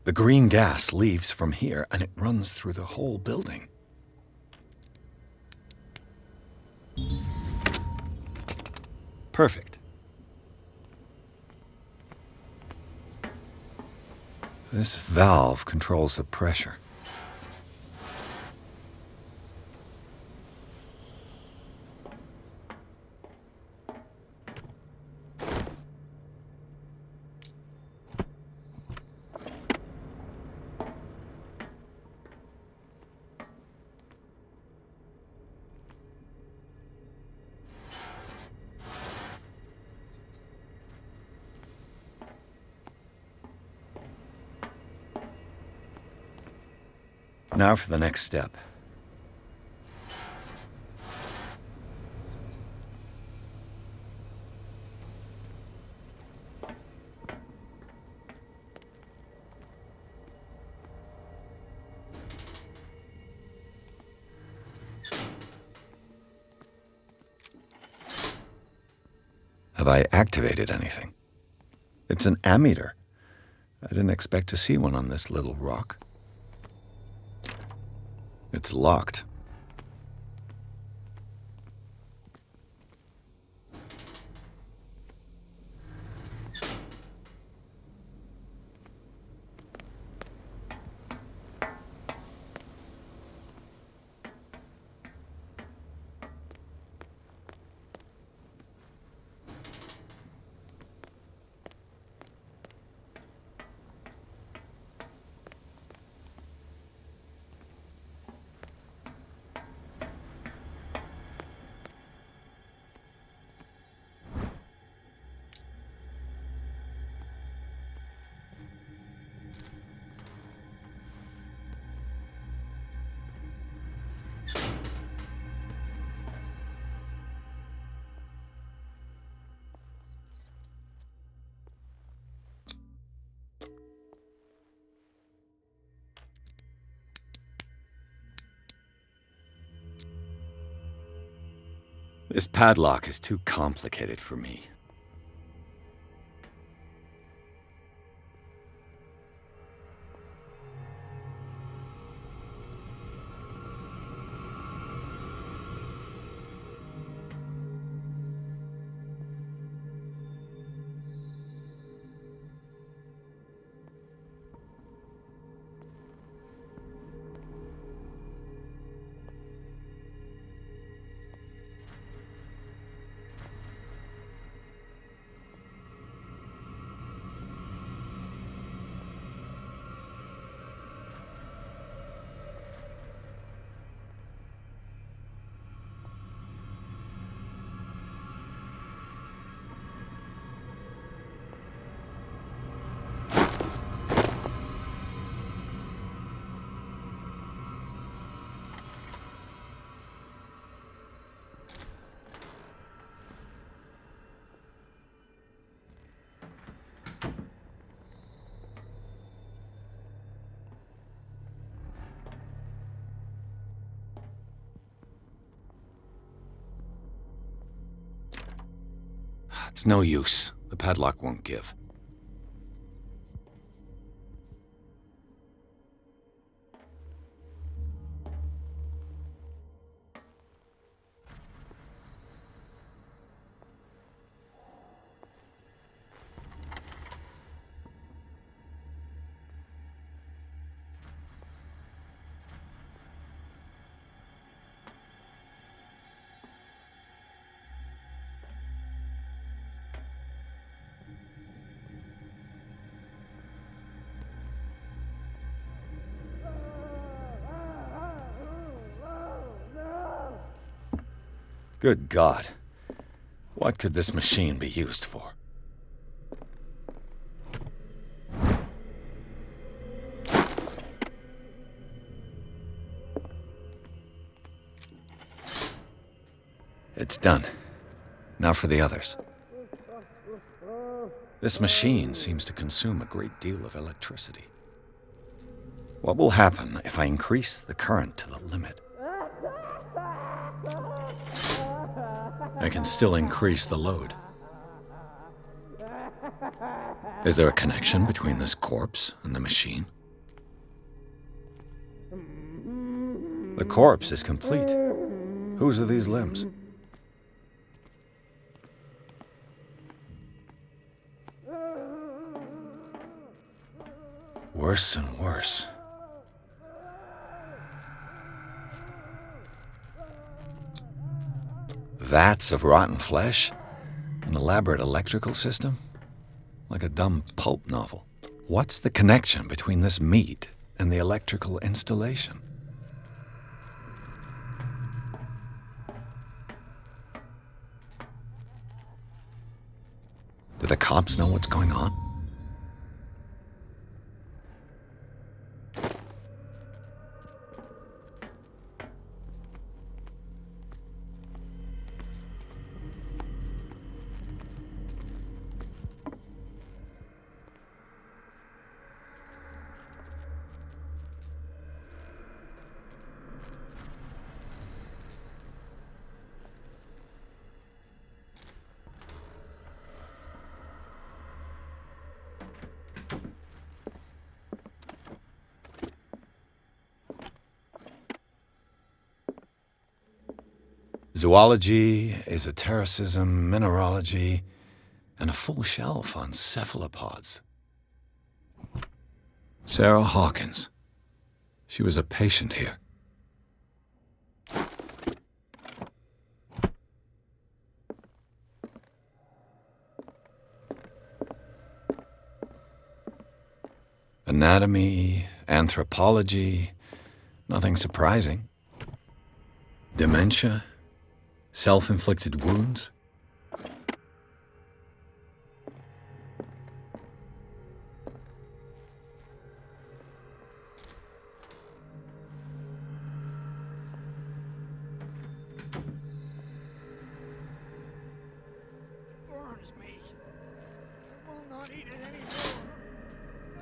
The green gas leaves from here, and it runs through the whole building. Perfect. This valve controls the pressure. Now for the next step. Have I activated anything? It's an ammeter. I didn't expect to see one on this little rock. It's locked. This padlock is too complicated for me. It's no use. The padlock won't give. Good God. What could this machine be used for? It's done. Now for the others. This machine seems to consume a great deal of electricity. What will happen if I increase the current to the limit? I can still increase the load. Is there a connection between this corpse and the machine? The corpse is complete. Whose are these limbs? Worse and worse. Vats of rotten flesh? An elaborate electrical system? Like a dumb pulp novel. What's the connection between this meat and the electrical installation? Do the cops know what's going on? Zoology, esotericism, mineralogy, and a full shelf on cephalopods. Sarah Hawkins. She was a patient here. Anatomy, anthropology, nothing surprising. Dementia, self-inflicted wounds.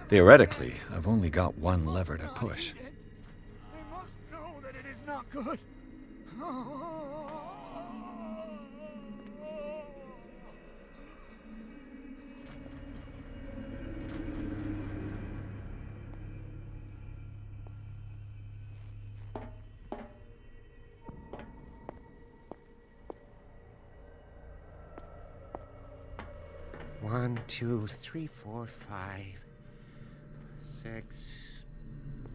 Theoretically, I've only got one lever to push. They must know that it is not good. 1, 2, 3, 4, 5, 6.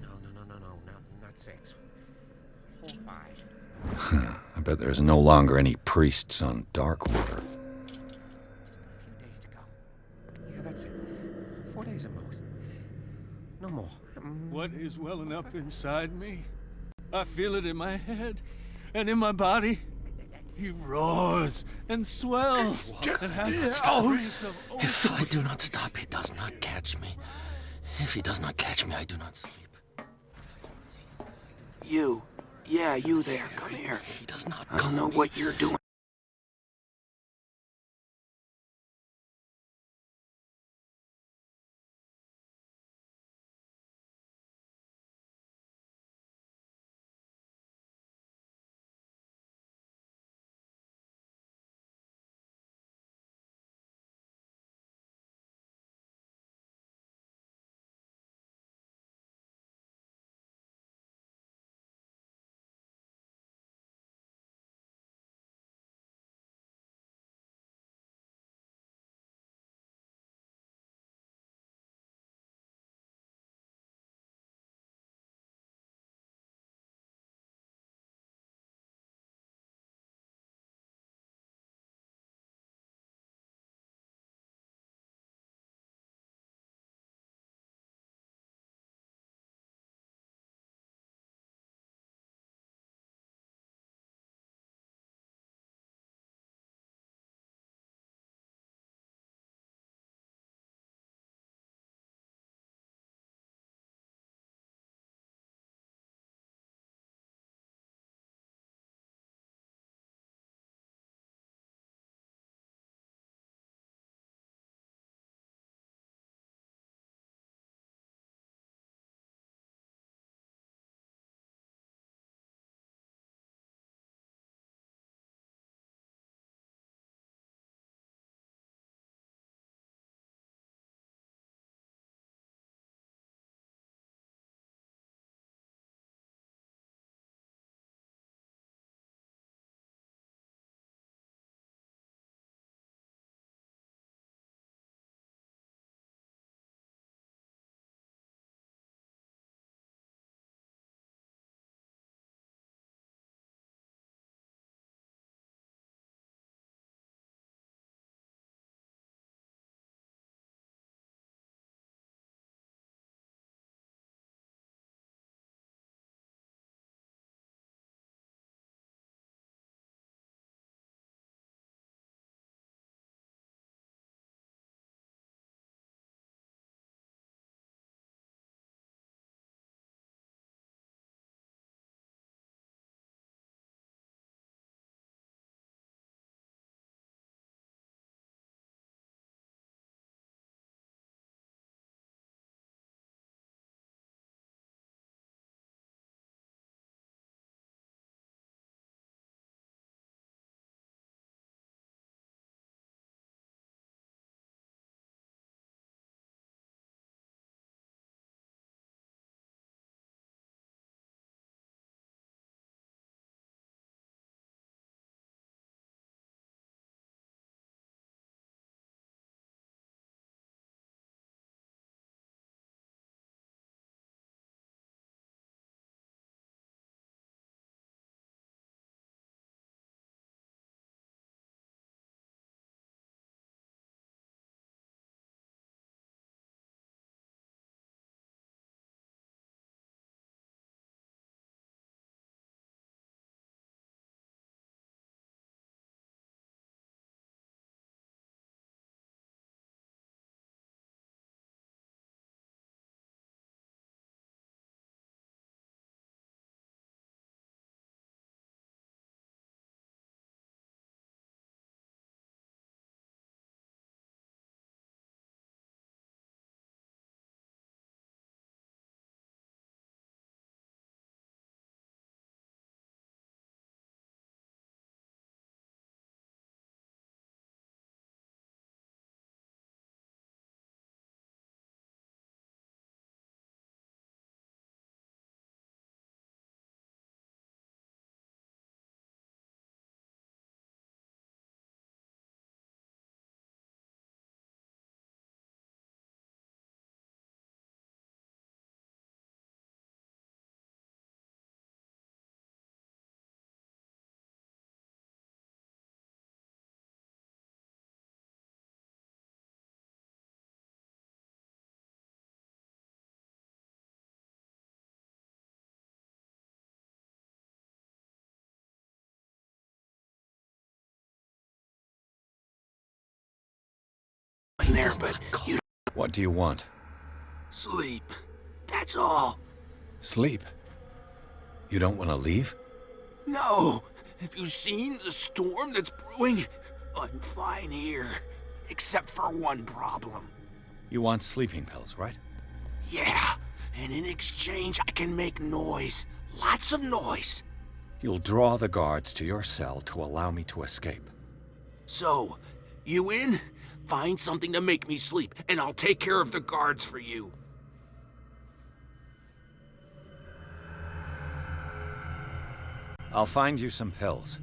No, not 6. 4, 5. I bet there's no longer any priests on Darkwater. Days to go. Yeah, that's it. 4 days at most. No more. What is welling up inside me? I feel it in my head and in my body. He roars and swells and has the strength of If I do not stop, he does not catch me. If he does not catch me, I do not sleep. You. Yeah, you there. Come here. He does not I don't know what you're doing. in there, but you What do you want? sleep. That's all. Sleep. You don't want to leave? No! Have you seen the storm that's brewing? I'm fine here. Except for one problem. You want sleeping pills, right? Yeah, and in exchange I can make noise. Lots of noise. You'll draw the guards to your cell to allow me to escape. So, you in? Find something to make me sleep, and I'll take care of the guards for you. I'll find you some pills.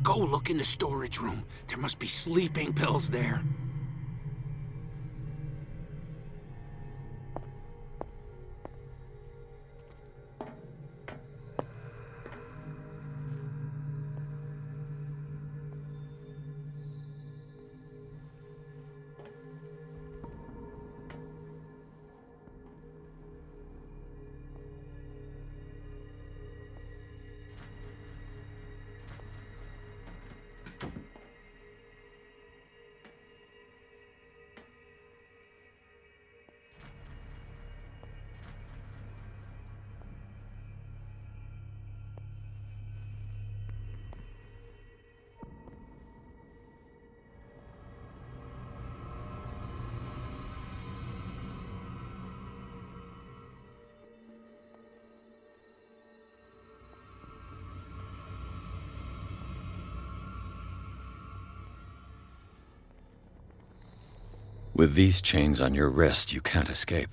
Go look in the storage room. There must be sleeping pills there. With these chains on your wrist, you can't escape.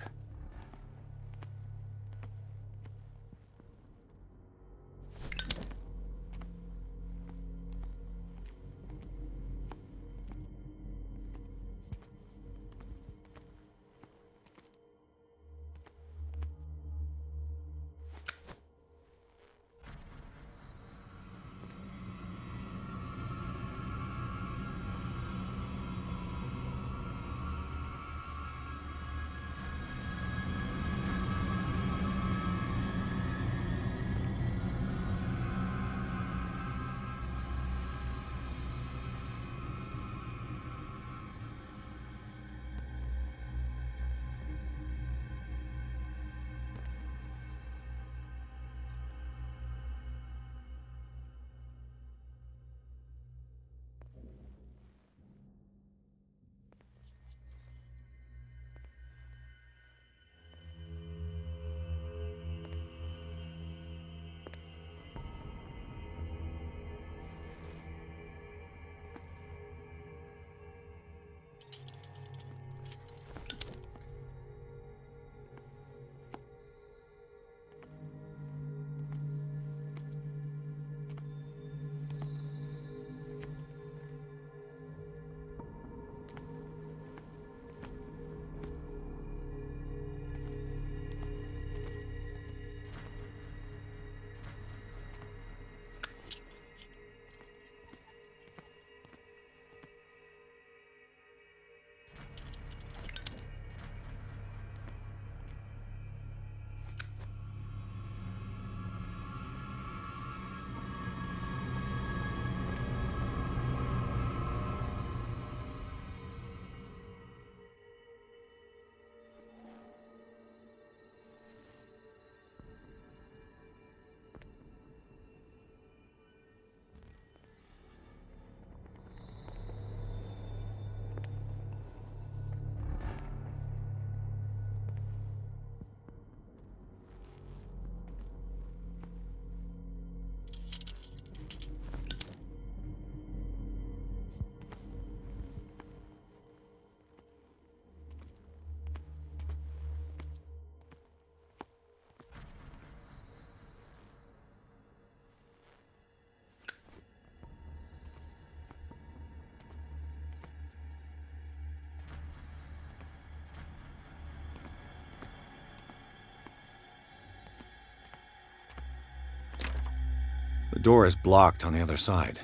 The door is blocked on the other side.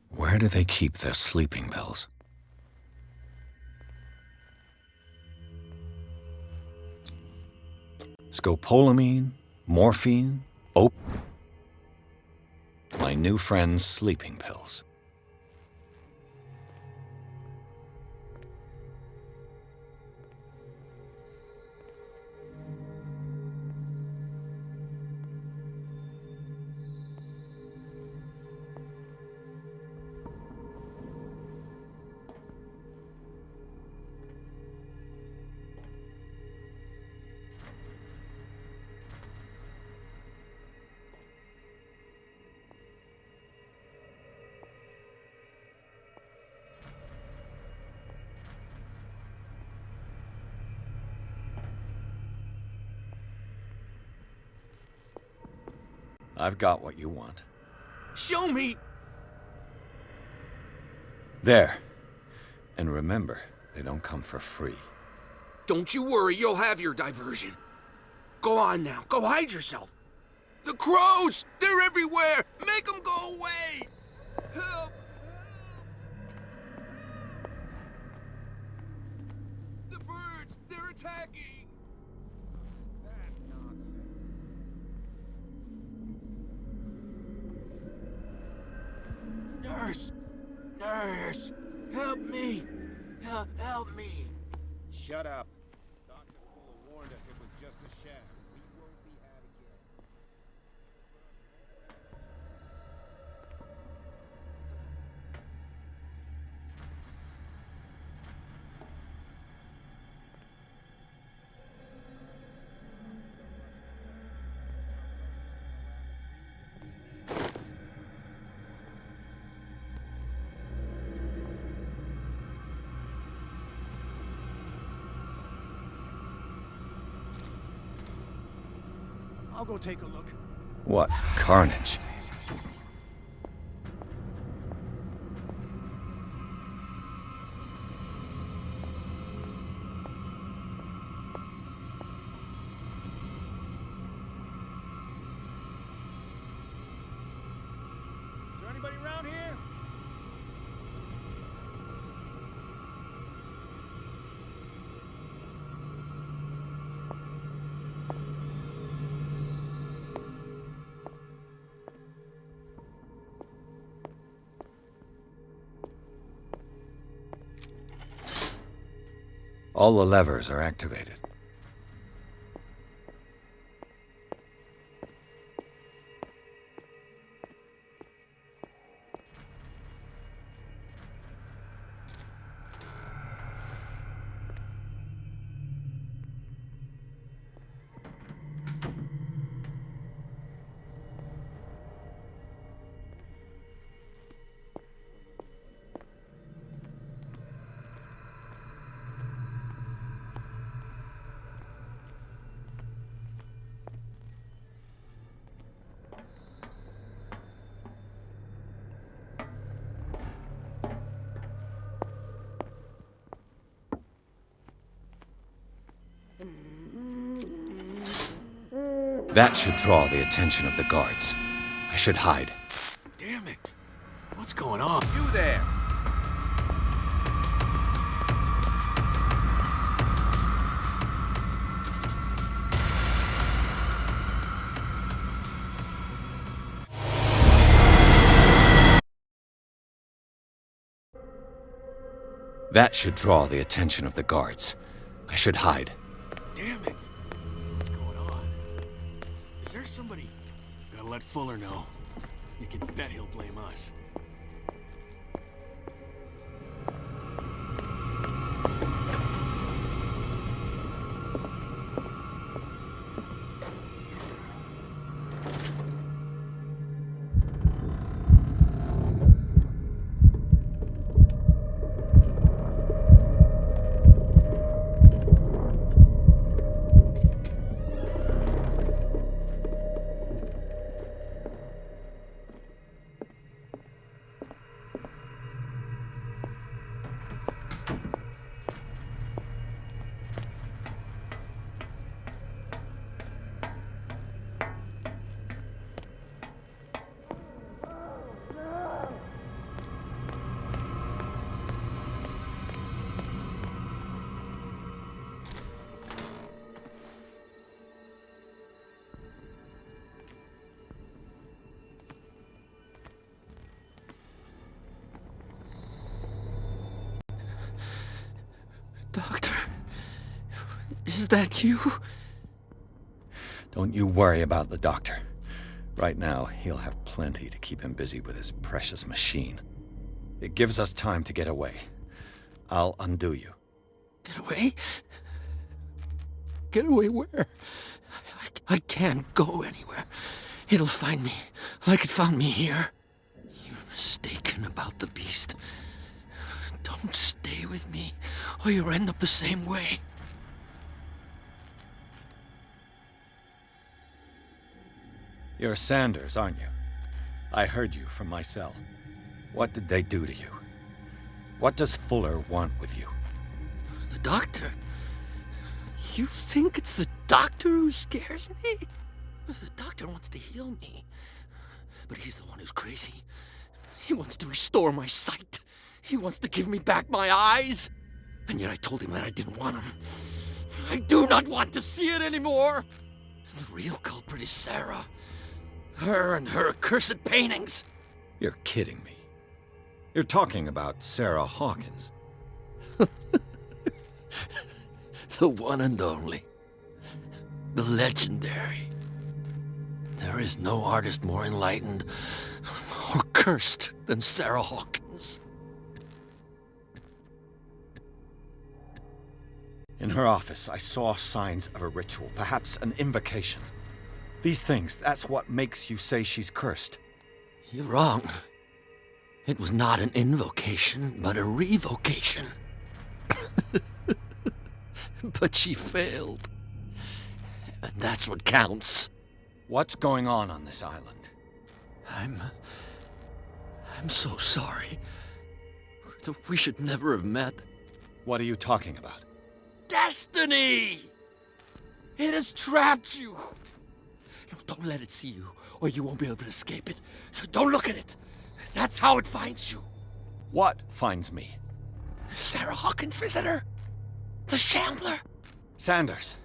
Where do they keep their sleeping pills? Scopolamine, morphine, my new friend's sleeping pills. I've got what you want. Show me! There. And remember, they don't come for free. Don't you worry, you'll have your diversion. Go on now, go hide yourself. The crows! They're everywhere! Make them go away! Help! The birds! They're attacking! Nurse! Nurse! Help me! Help me! Shut up. Dr. Cthulhu warned us it was just a sham. We won't be had again. I'll go take a look. What carnage. Is there anybody around here? All the levers are activated. That should draw the attention of the guards. I should hide. Damn it. What's going on? You there! That should draw the attention of the guards. I should hide. Damn it. What's going on? Is there somebody? Gotta let Fuller know. You can bet he'll blame us. Is that you? Don't you worry about the doctor. Right now, he'll have plenty to keep him busy with his precious machine. It gives us time to get away. I'll undo you. Get away? Get away where? I can't go anywhere. It'll find me, like it found me here. You're mistaken about the beast. Don't stay with me, or you'll end up the same way. You're Sanders, aren't you? I heard you from my cell. What did they do to you? What does Fuller want with you? The doctor? You think it's the doctor who scares me? The doctor wants to heal me. But he's the one who's crazy. He wants to restore my sight. He wants to give me back my eyes. And yet I told him that I didn't want him. I do not want to see it anymore. The real culprit is Sarah. Her and her accursed paintings. You're kidding me. You're talking about Sarah Hawkins. The one and only. The legendary. There is no artist more enlightened or cursed than Sarah Hawkins. In her office, I saw signs of a ritual, perhaps an invocation. These things, that's what makes you say she's cursed. You're wrong. It was not an invocation, but a revocation. But she failed. And that's what counts. What's going on this island? I'm so sorry. We should never have met. What are you talking about? Destiny! It has trapped you. No, don't let it see you, or you won't be able to escape it. Don't look at it. That's how it finds you. What finds me? Sarah Hawkins' visitor. The Shambler. Sanders,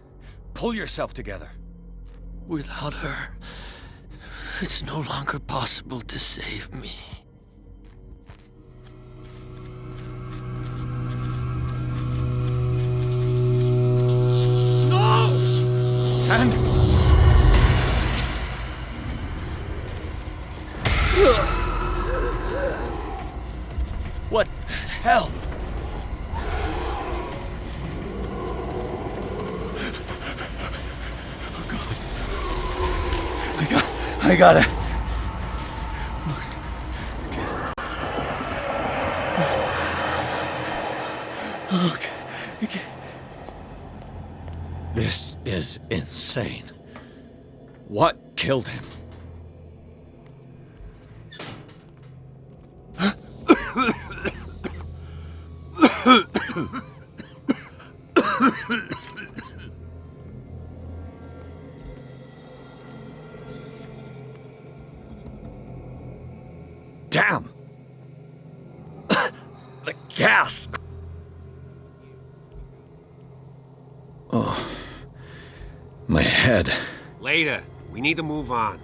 pull yourself together. Without her, it's no longer possible to save me. No! Sanders! What the hell? I gotta... Okay. This is insane. What killed him? Damn! The gas! Oh, my head. Later. We need to move on.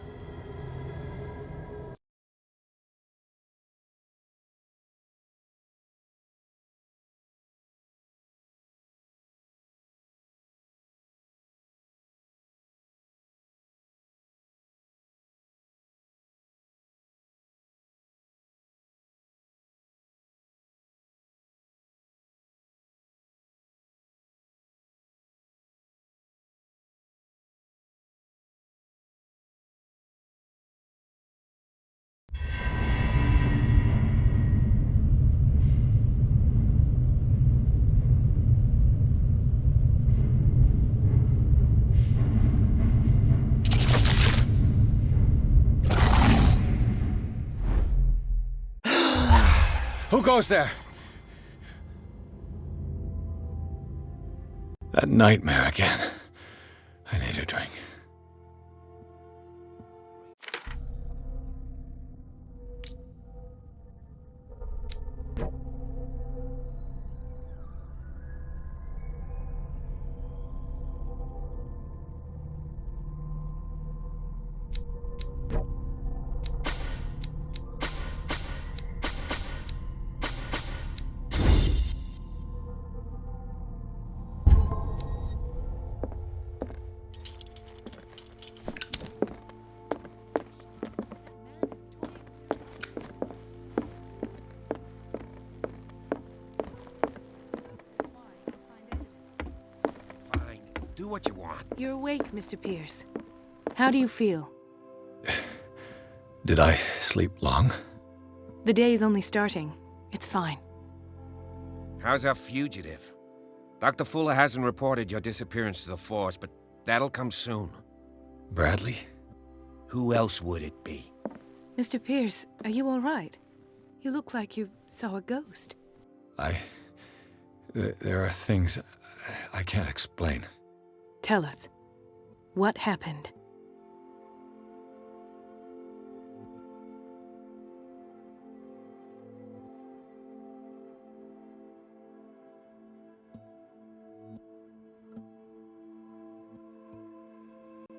Who goes there? That nightmare again. I need a drink. Do what you want. You're awake, Mr. Pierce. How do you feel? Did I sleep long? The day is only starting. It's fine. How's our fugitive? Dr. Fuller hasn't reported your disappearance to the Force, but that'll come soon. Bradley? Who else would it be? Mr. Pierce, are you all right? You look like you saw a ghost. There are things I can't explain. Tell us. What happened?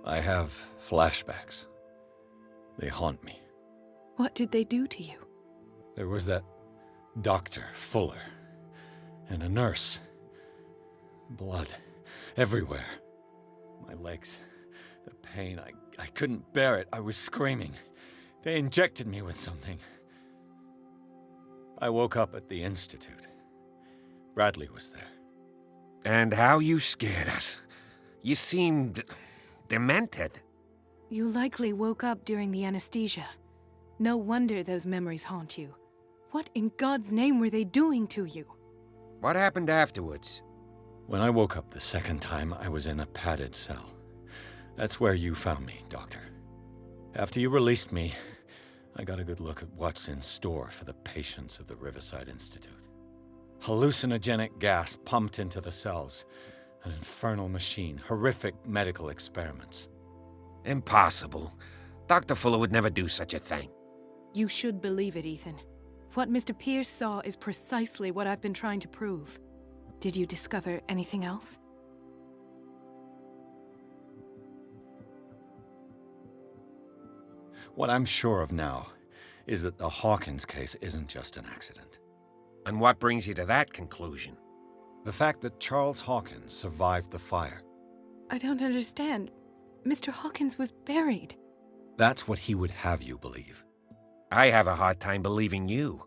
I have flashbacks. They haunt me. What did they do to you? There was that Dr. Fuller and a nurse. Blood everywhere. My legs, the pain, I couldn't bear it. I was screaming. They injected me with something. I woke up at the Institute. Bradley was there. And how you scared us. You seemed demented. You likely woke up during the anesthesia. No wonder those memories haunt you. What in God's name were they doing to you? What happened afterwards? When I woke up the second time, I was in a padded cell. That's where you found me, Doctor. After you released me, I got a good look at what's in store for the patients of the Riverside Institute. Hallucinogenic gas pumped into the cells. An infernal machine. Horrific medical experiments. Impossible. Dr. Fuller would never do such a thing. You should believe it, Ethan. What Mr. Pierce saw is precisely what I've been trying to prove. Did you discover anything else? What I'm sure of now is that the Hawkins case isn't just an accident. And what brings you to that conclusion? The fact that Charles Hawkins survived the fire. I don't understand. Mr. Hawkins was buried. That's what he would have you believe. I have a hard time believing you.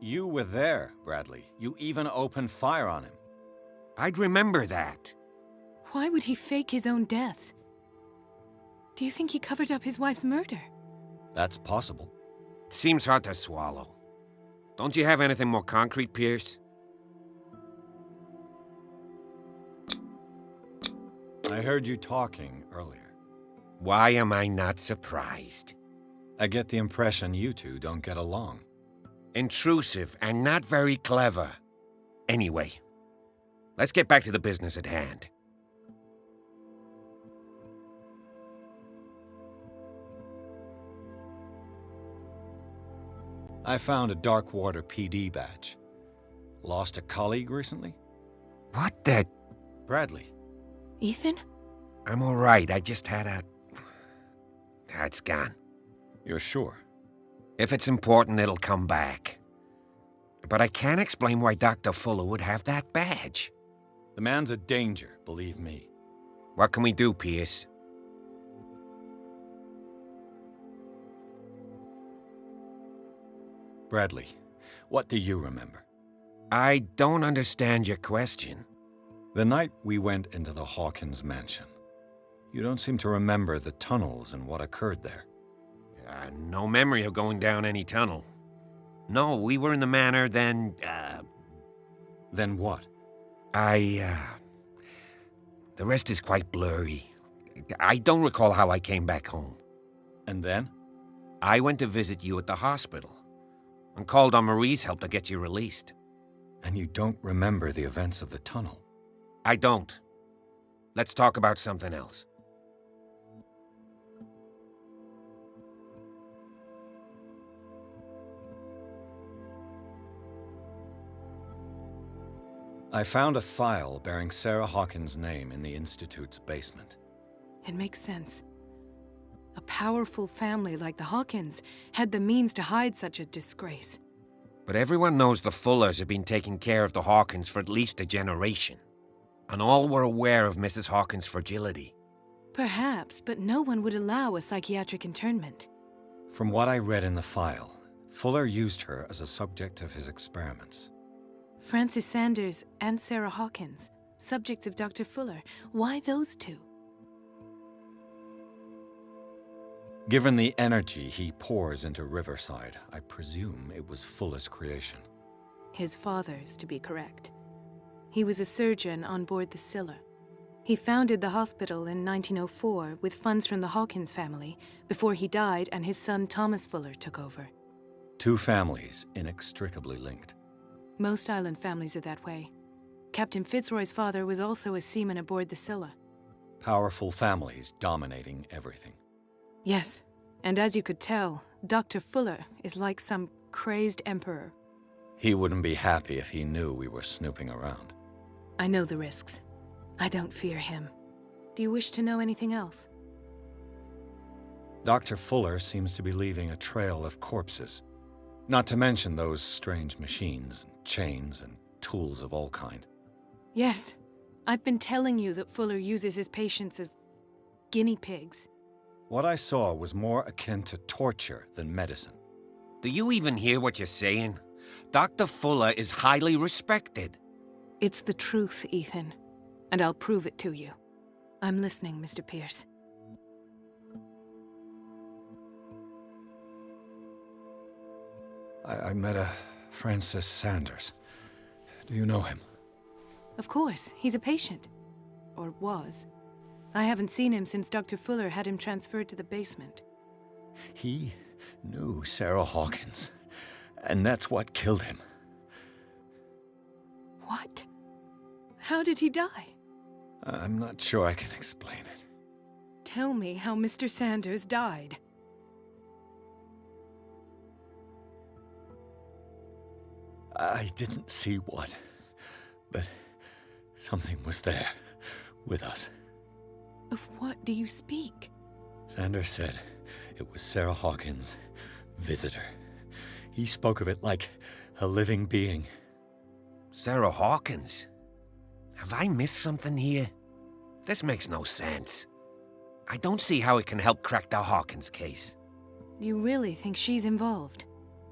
You were there, Bradley. You even opened fire on him. I'd remember that. Why would he fake his own death? Do you think he covered up his wife's murder? That's possible. Seems hard to swallow. Don't you have anything more concrete, Pierce? I heard you talking earlier. Why am I not surprised? I get the impression you two don't get along. Intrusive and not very clever. Anyway, let's get back to the business at hand. I found a Darkwater PD badge. Lost a colleague recently? What the? Bradley. Ethan? I'm all right. I just had a... It's gone. You're sure? If it's important, it'll come back. But I can't explain why Dr. Fuller would have that badge. The man's a danger, believe me. What can we do, Pierce? Bradley, what do you remember? I don't understand your question. The night we went into the Hawkins mansion. You don't seem to remember the tunnels and what occurred there. No memory of going down any tunnel. No, we were in the manor, then, Then what? The rest is quite blurry. I don't recall how I came back home. And then? I went to visit you at the hospital and called on Marie's help to get you released. And you don't remember the events of the tunnel? I don't. Let's talk about something else. I found a file bearing Sarah Hawkins' name in the Institute's basement. It makes sense. A powerful family like the Hawkins had the means to hide such a disgrace. But everyone knows the Fullers have been taking care of the Hawkins for at least a generation. And all were aware of Mrs. Hawkins' fragility. Perhaps, but no one would allow a psychiatric internment. From what I read in the file, Fuller used her as a subject of his experiments. Francis Sanders and Sarah Hawkins. subjects of Dr. Fuller. Why those two? Given the energy he pours into Riverside, I presume it was Fuller's creation. His father's, to be correct. He was a surgeon on board the Scylla. He founded the hospital in 1904 with funds from the Hawkins family before he died and his son Thomas Fuller took over. Two families inextricably linked. Most island families are that way. Captain Fitzroy's father was also a seaman aboard the Scylla. Powerful families dominating everything. Yes, and as you could tell, Dr. Fuller is like some crazed emperor. He wouldn't be happy if he knew we were snooping around. I know the risks. I don't fear him. Do you wish to know anything else? Dr. Fuller seems to be leaving a trail of corpses. Not to mention those strange machines, chains, and tools of all kind. Yes. I've been telling you that Fuller uses his patients as guinea pigs. What I saw was more akin to torture than medicine. Do you even hear what you're saying? Dr. Fuller is highly respected. It's the truth, Ethan. And I'll prove it to you. I'm listening, Mr. Pierce. I met a Francis Sanders. Do you know him? Of course, he's a patient. Or was. I haven't seen him since Dr. Fuller had him transferred to the basement. He knew Sarah Hawkins, and that's what killed him. What? How did he die? I'm not sure I can explain it. Tell me how Mr. Sanders died. I didn't see what, but something was there, with us. Of what do you speak? Sanders said it was Sarah Hawkins' visitor. He spoke of it like a living being. Sarah Hawkins? Have I missed something here? This makes no sense. I don't see how it can help crack the Hawkins case. You really think she's involved?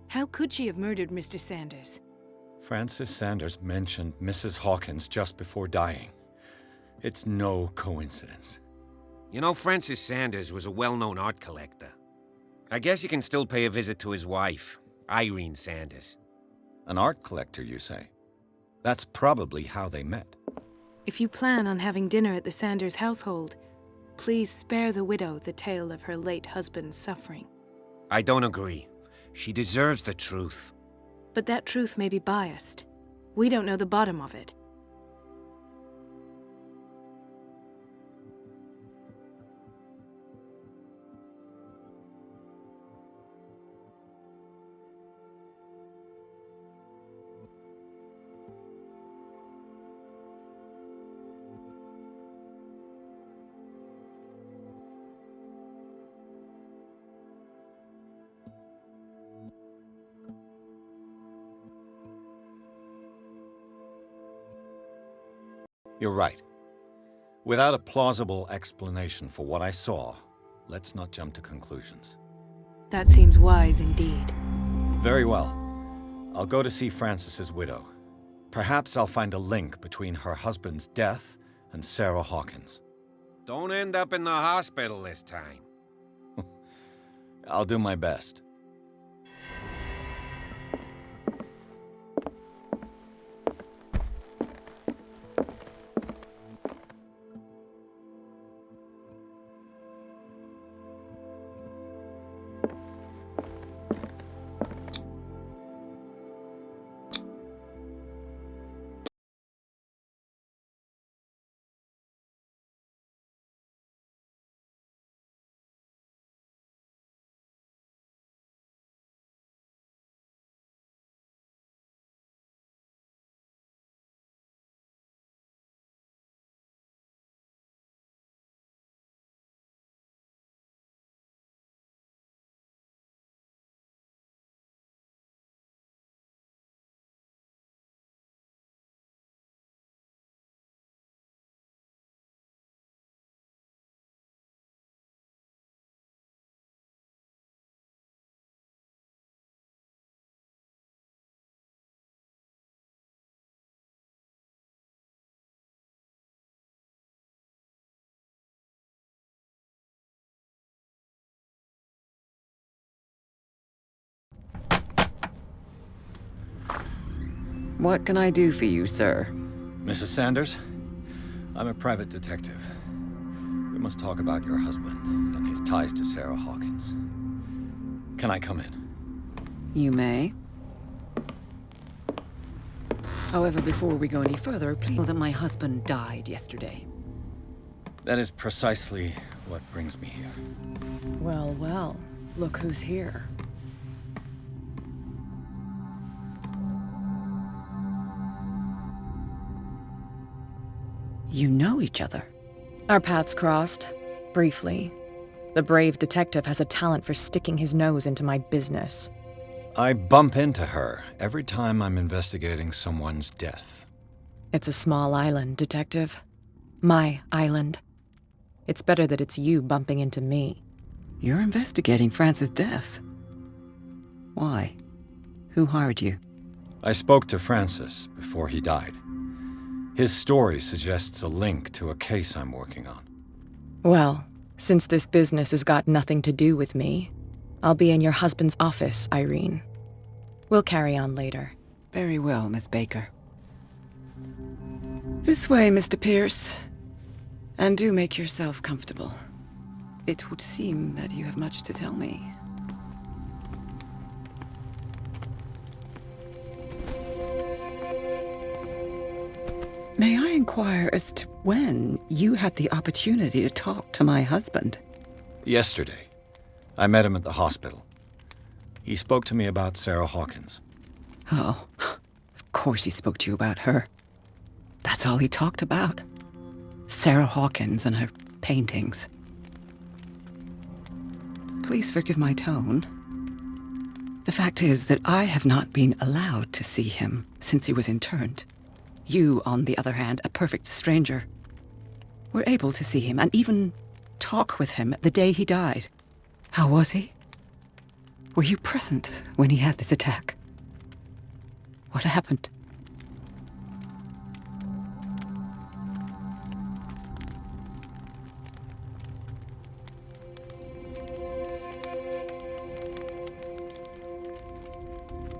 How could she have murdered Mr. Sanders? Francis Sanders mentioned Mrs. Hawkins just before dying. It's no coincidence. You know, Francis Sanders was a well-known art collector. I guess you can still pay a visit to his wife, Irene Sanders. An art collector, you say? That's probably how they met. If you plan on having dinner at the Sanders household, please spare the widow the tale of her late husband's suffering. I don't agree. She deserves the truth. But that truth may be biased. We don't know the bottom of it. You're right. Without a plausible explanation for what I saw, let's not jump to conclusions. That seems wise indeed. Very well. I'll go to see Francis's widow. Perhaps I'll find a link between her husband's death and Sarah Hawkins. Don't end up in the hospital this time. I'll do my best. What can I do for you, sir? Mrs. Sanders, I'm a private detective. We must talk about your husband and his ties to Sarah Hawkins. Can I come in? You may. However, before we go any further, please know that my husband died yesterday. That is precisely what brings me here. Well, well, look who's here. You know each other. Our paths crossed, briefly. The brave detective has a talent for sticking his nose into my business. I bump into her every time I'm investigating someone's death. It's a small island, Detective. My island. It's better that it's you bumping into me. You're investigating Francis' death. Why? Who hired you? I spoke to Francis before he died. His story suggests a link to a case I'm working on. Well, since this business has got nothing to do with me, I'll be in your husband's office, Irene. We'll carry on later. Very well, Miss Baker. This way, Mr. Pierce. And do make yourself comfortable. It would seem that you have much to tell me. May I inquire as to when you had the opportunity to talk to my husband? Yesterday. I met him at the hospital. He spoke to me about Sarah Hawkins. Oh, of course he spoke to you about her. That's all he talked about. Sarah Hawkins and her paintings. Please forgive my tone. The fact is that I have not been allowed to see him since he was interned. You, on the other hand, a perfect stranger, were able to see him and even talk with him the day he died. How was he? Were you present when he had this attack? What happened?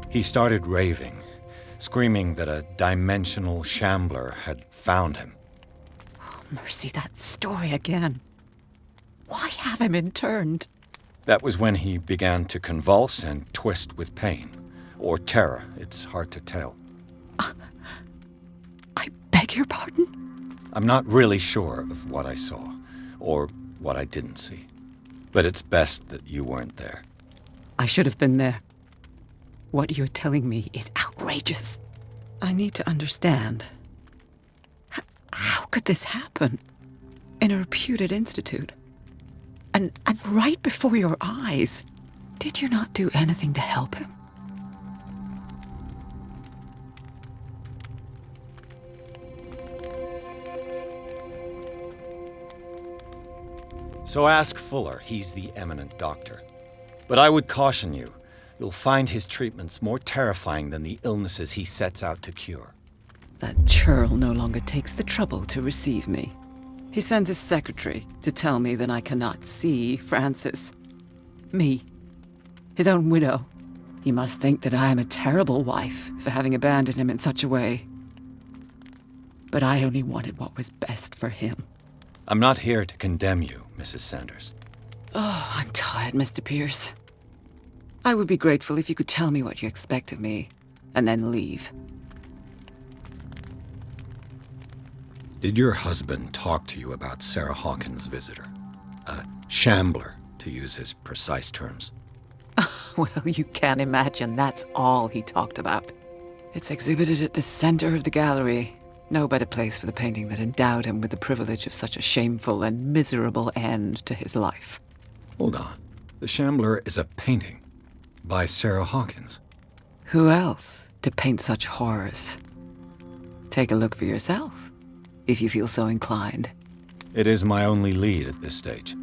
He started raving, screaming that a dimensional shambler had found him. Oh, mercy, that story again. Why have him interned? That was when he began to convulse and twist with pain. Or terror, it's hard to tell. I beg your pardon? I'm not really sure of what I saw, or what I didn't see. But it's best that you weren't there. I should have been there. What you're telling me is outrageous. I need to understand. How could this happen? In a reputed institute? And right before your eyes? Did you not do anything to help him? So ask Fuller, he's the eminent doctor. But I would caution you, you'll find his treatments more terrifying than the illnesses he sets out to cure. That churl no longer takes the trouble to receive me. He sends his secretary to tell me that I cannot see Francis. Me. His own widow. He must think that I am a terrible wife for having abandoned him in such a way. But I only wanted what was best for him. I'm not here to condemn you, Mrs. Sanders. Oh, I'm tired, Mr. Pierce. I would be grateful if you could tell me what you expect of me, and then leave. Did your husband talk to you about Sarah Hawkins' visitor? A shambler, to use his precise terms. Well, you can imagine that's all he talked about. It's exhibited at the center of the gallery. No better place for the painting that endowed him with the privilege of such a shameful and miserable end to his life. Hold on. The Shambler is a painting by Sarah Hawkins. Who else to paint such horrors? Take a look for yourself, if you feel so inclined. It is my only lead at this stage.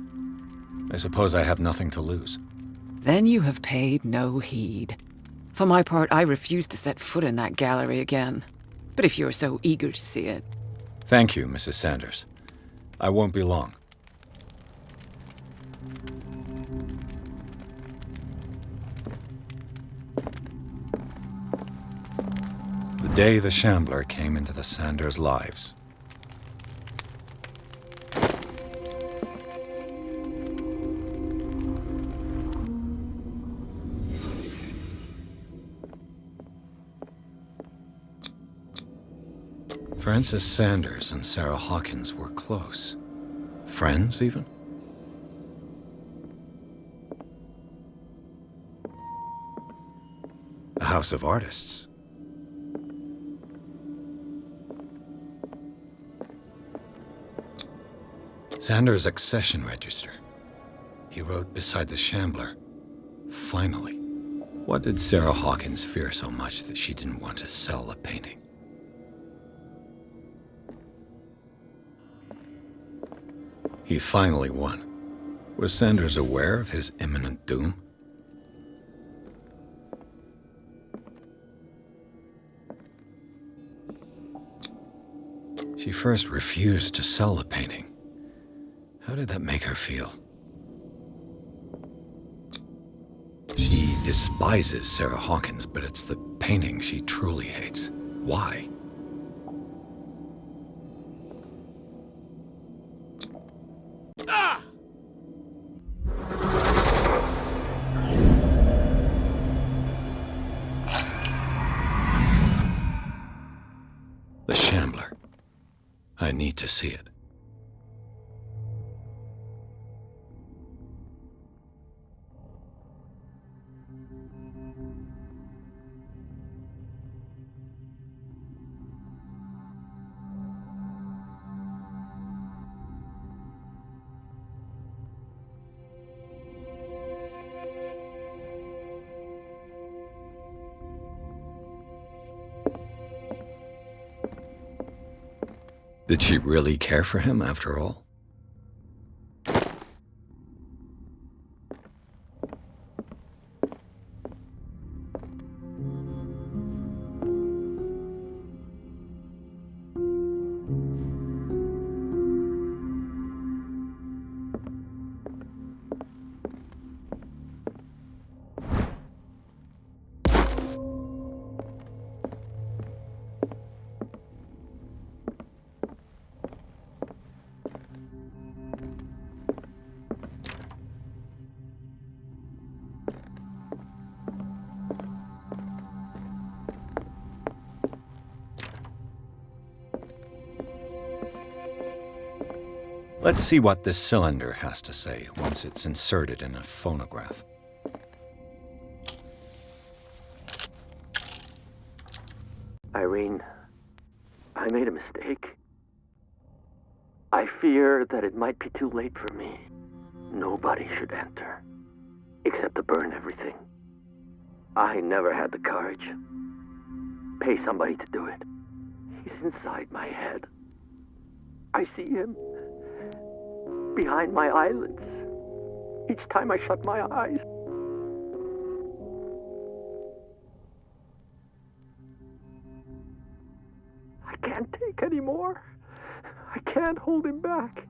I suppose I have nothing to lose. Then you have paid no heed. For my part, I refuse to set foot in that gallery again. But if you're so eager to see it... Thank you, Mrs. Sanders. I won't be long. The day the Shambler came into the Sanders' lives. Francis Sanders and Sarah Hawkins were close. Friends, even? A house of artists. Sanders' accession register. He wrote beside the Shambler, "Finally." What did Sarah Hawkins fear so much that she didn't want to sell the painting? He finally won. Was Sanders aware of his imminent doom? She first refused to sell the painting. How did that make her feel? She despises Sarah Hawkins, but it's the painting she truly hates. Why? The Shambler. I need to see it. Did she really care for him after all? Let's see what this cylinder has to say once it's inserted in a phonograph. Irene, I made a mistake. I fear that it might be too late for me. Nobody should enter, except to burn everything. I never had the courage. Pay somebody to do it. He's inside my head. I see him behind my eyelids each time I shut my eyes. I can't take any more. I can't hold him back.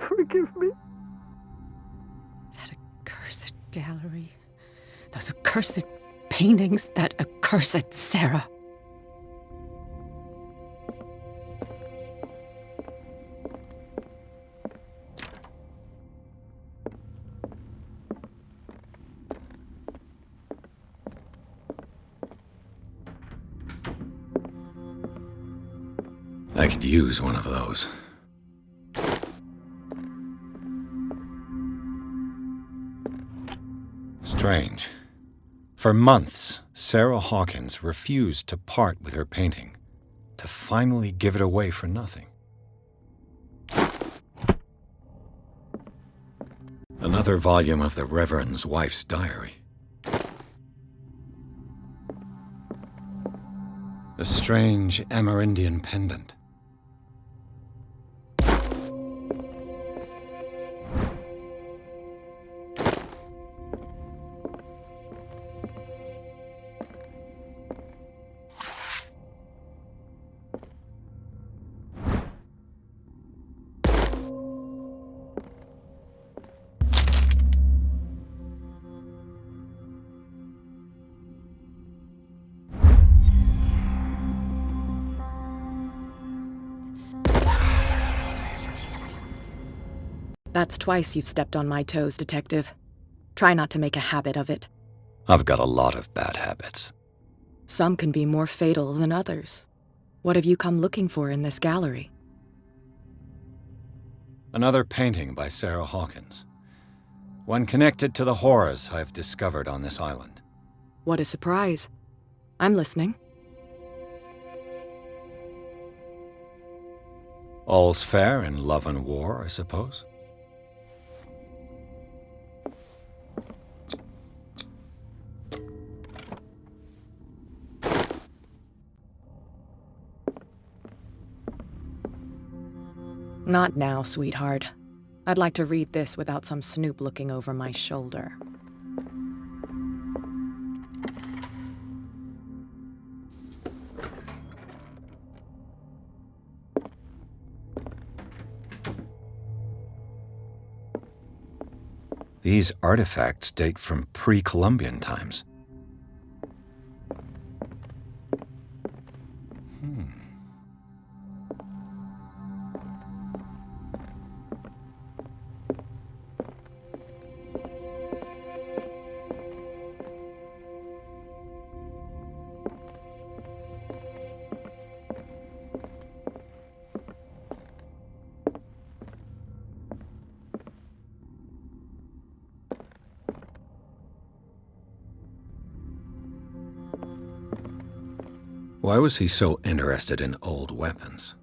Forgive me. That accursed gallery. Those accursed paintings. That accursed Sarah. I could use one of those. Strange. For months, Sarah Hawkins refused to part with her painting, to finally give it away for nothing. Another volume of the Reverend's wife's diary. A strange Amerindian pendant. That's twice you've stepped on my toes, Detective. Try not to make a habit of it. I've got a lot of bad habits. Some can be more fatal than others. What have you come looking for in this gallery? Another painting by Sarah Hawkins. One connected to the horrors I've discovered on this island. What a surprise. I'm listening. All's fair in love and war, I suppose. Not now, sweetheart. I'd like to read this without some snoop looking over my shoulder. These artifacts date from pre-Columbian times. Why was he so interested in old weapons?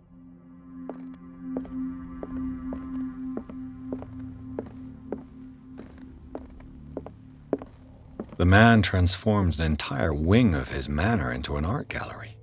The man transformed an entire wing of his manor into an art gallery.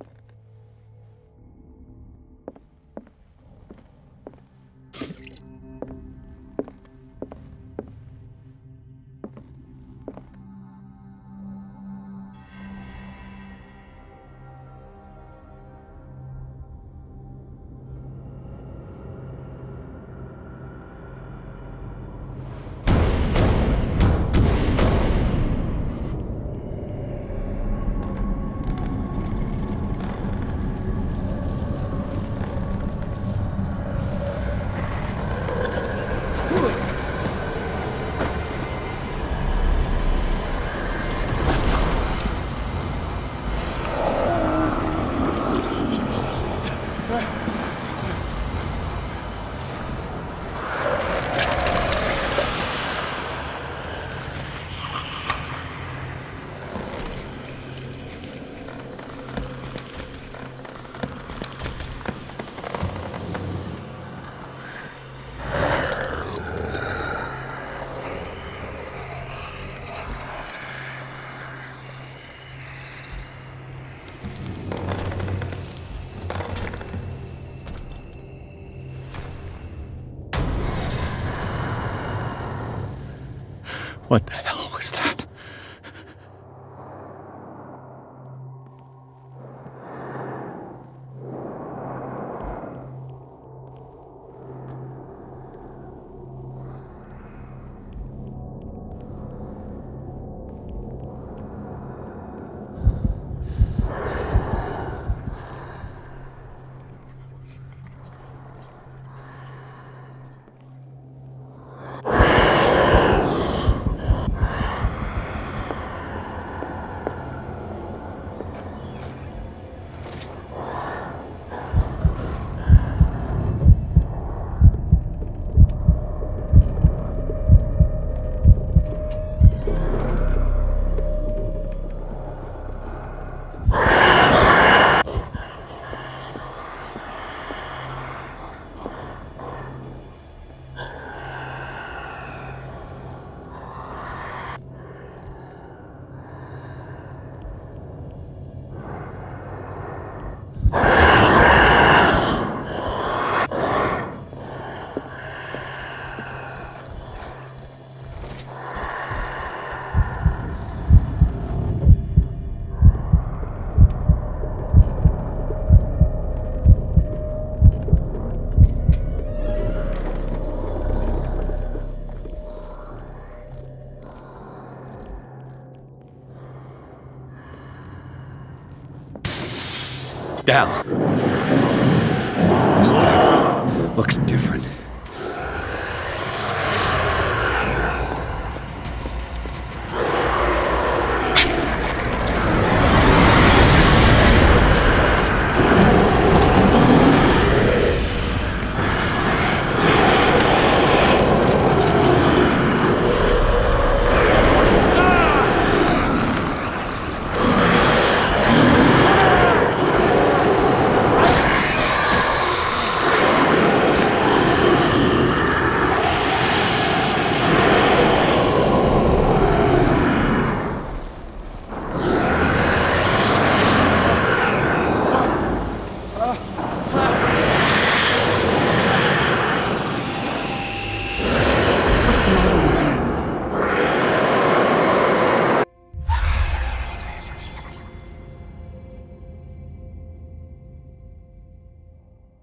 What the hell was that? Down. This dagger looks different.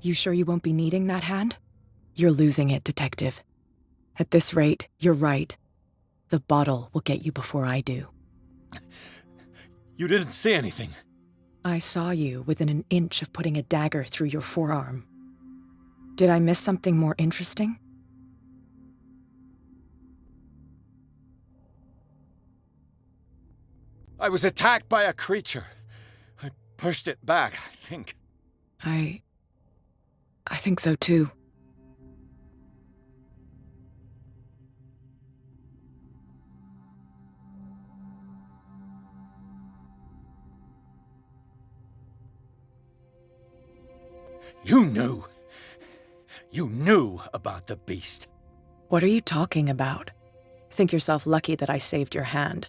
You sure you won't be needing that hand? You're losing it, Detective. At this rate, you're right. The bottle will get you before I do. You didn't see anything. I saw you within an inch of putting a dagger through your forearm. Did I miss something more interesting? I was attacked by a creature. I pushed it back, I think. I think so too. You knew. You knew about the beast. What are you talking about? Think yourself lucky that I saved your hand,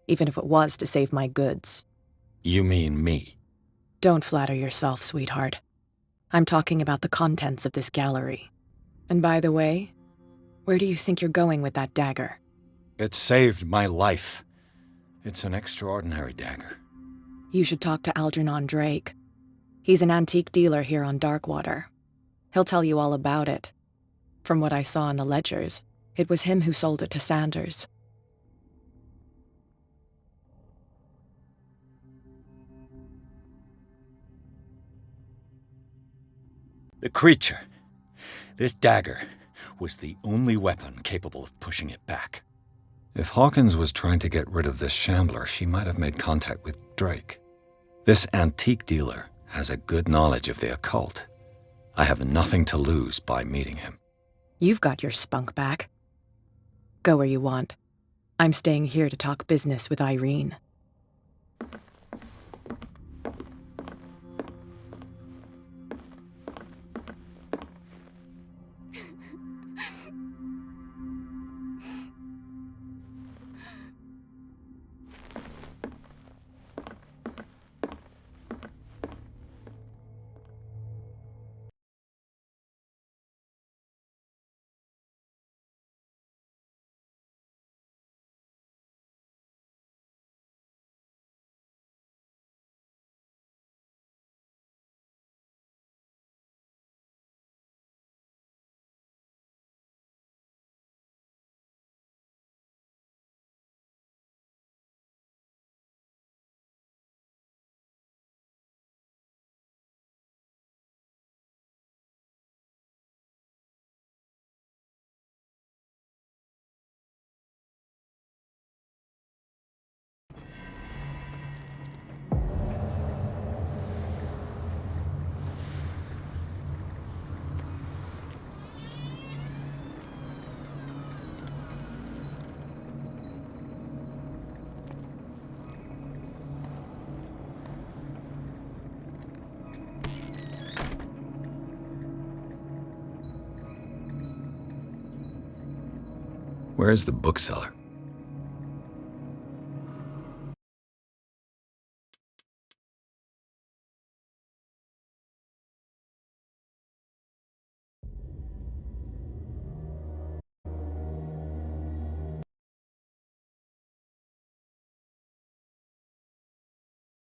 even if it was to save my goods. You mean me? Don't flatter yourself, sweetheart. I'm talking about the contents of this gallery. And by the way, where do you think you're going with that dagger? It saved my life. It's an extraordinary dagger. You should talk to Algernon Drake. He's an antique dealer here on Darkwater. He'll tell you all about it. From what I saw in the ledgers, it was him who sold it to Sanders. The creature, this dagger, was the only weapon capable of pushing it back. If Hawkins was trying to get rid of this shambler, she might have made contact with Drake. This antique dealer has a good knowledge of the occult. I have nothing to lose by meeting him. You've got your spunk back. Go where you want. I'm staying here to talk business with Irene. Where is the bookseller?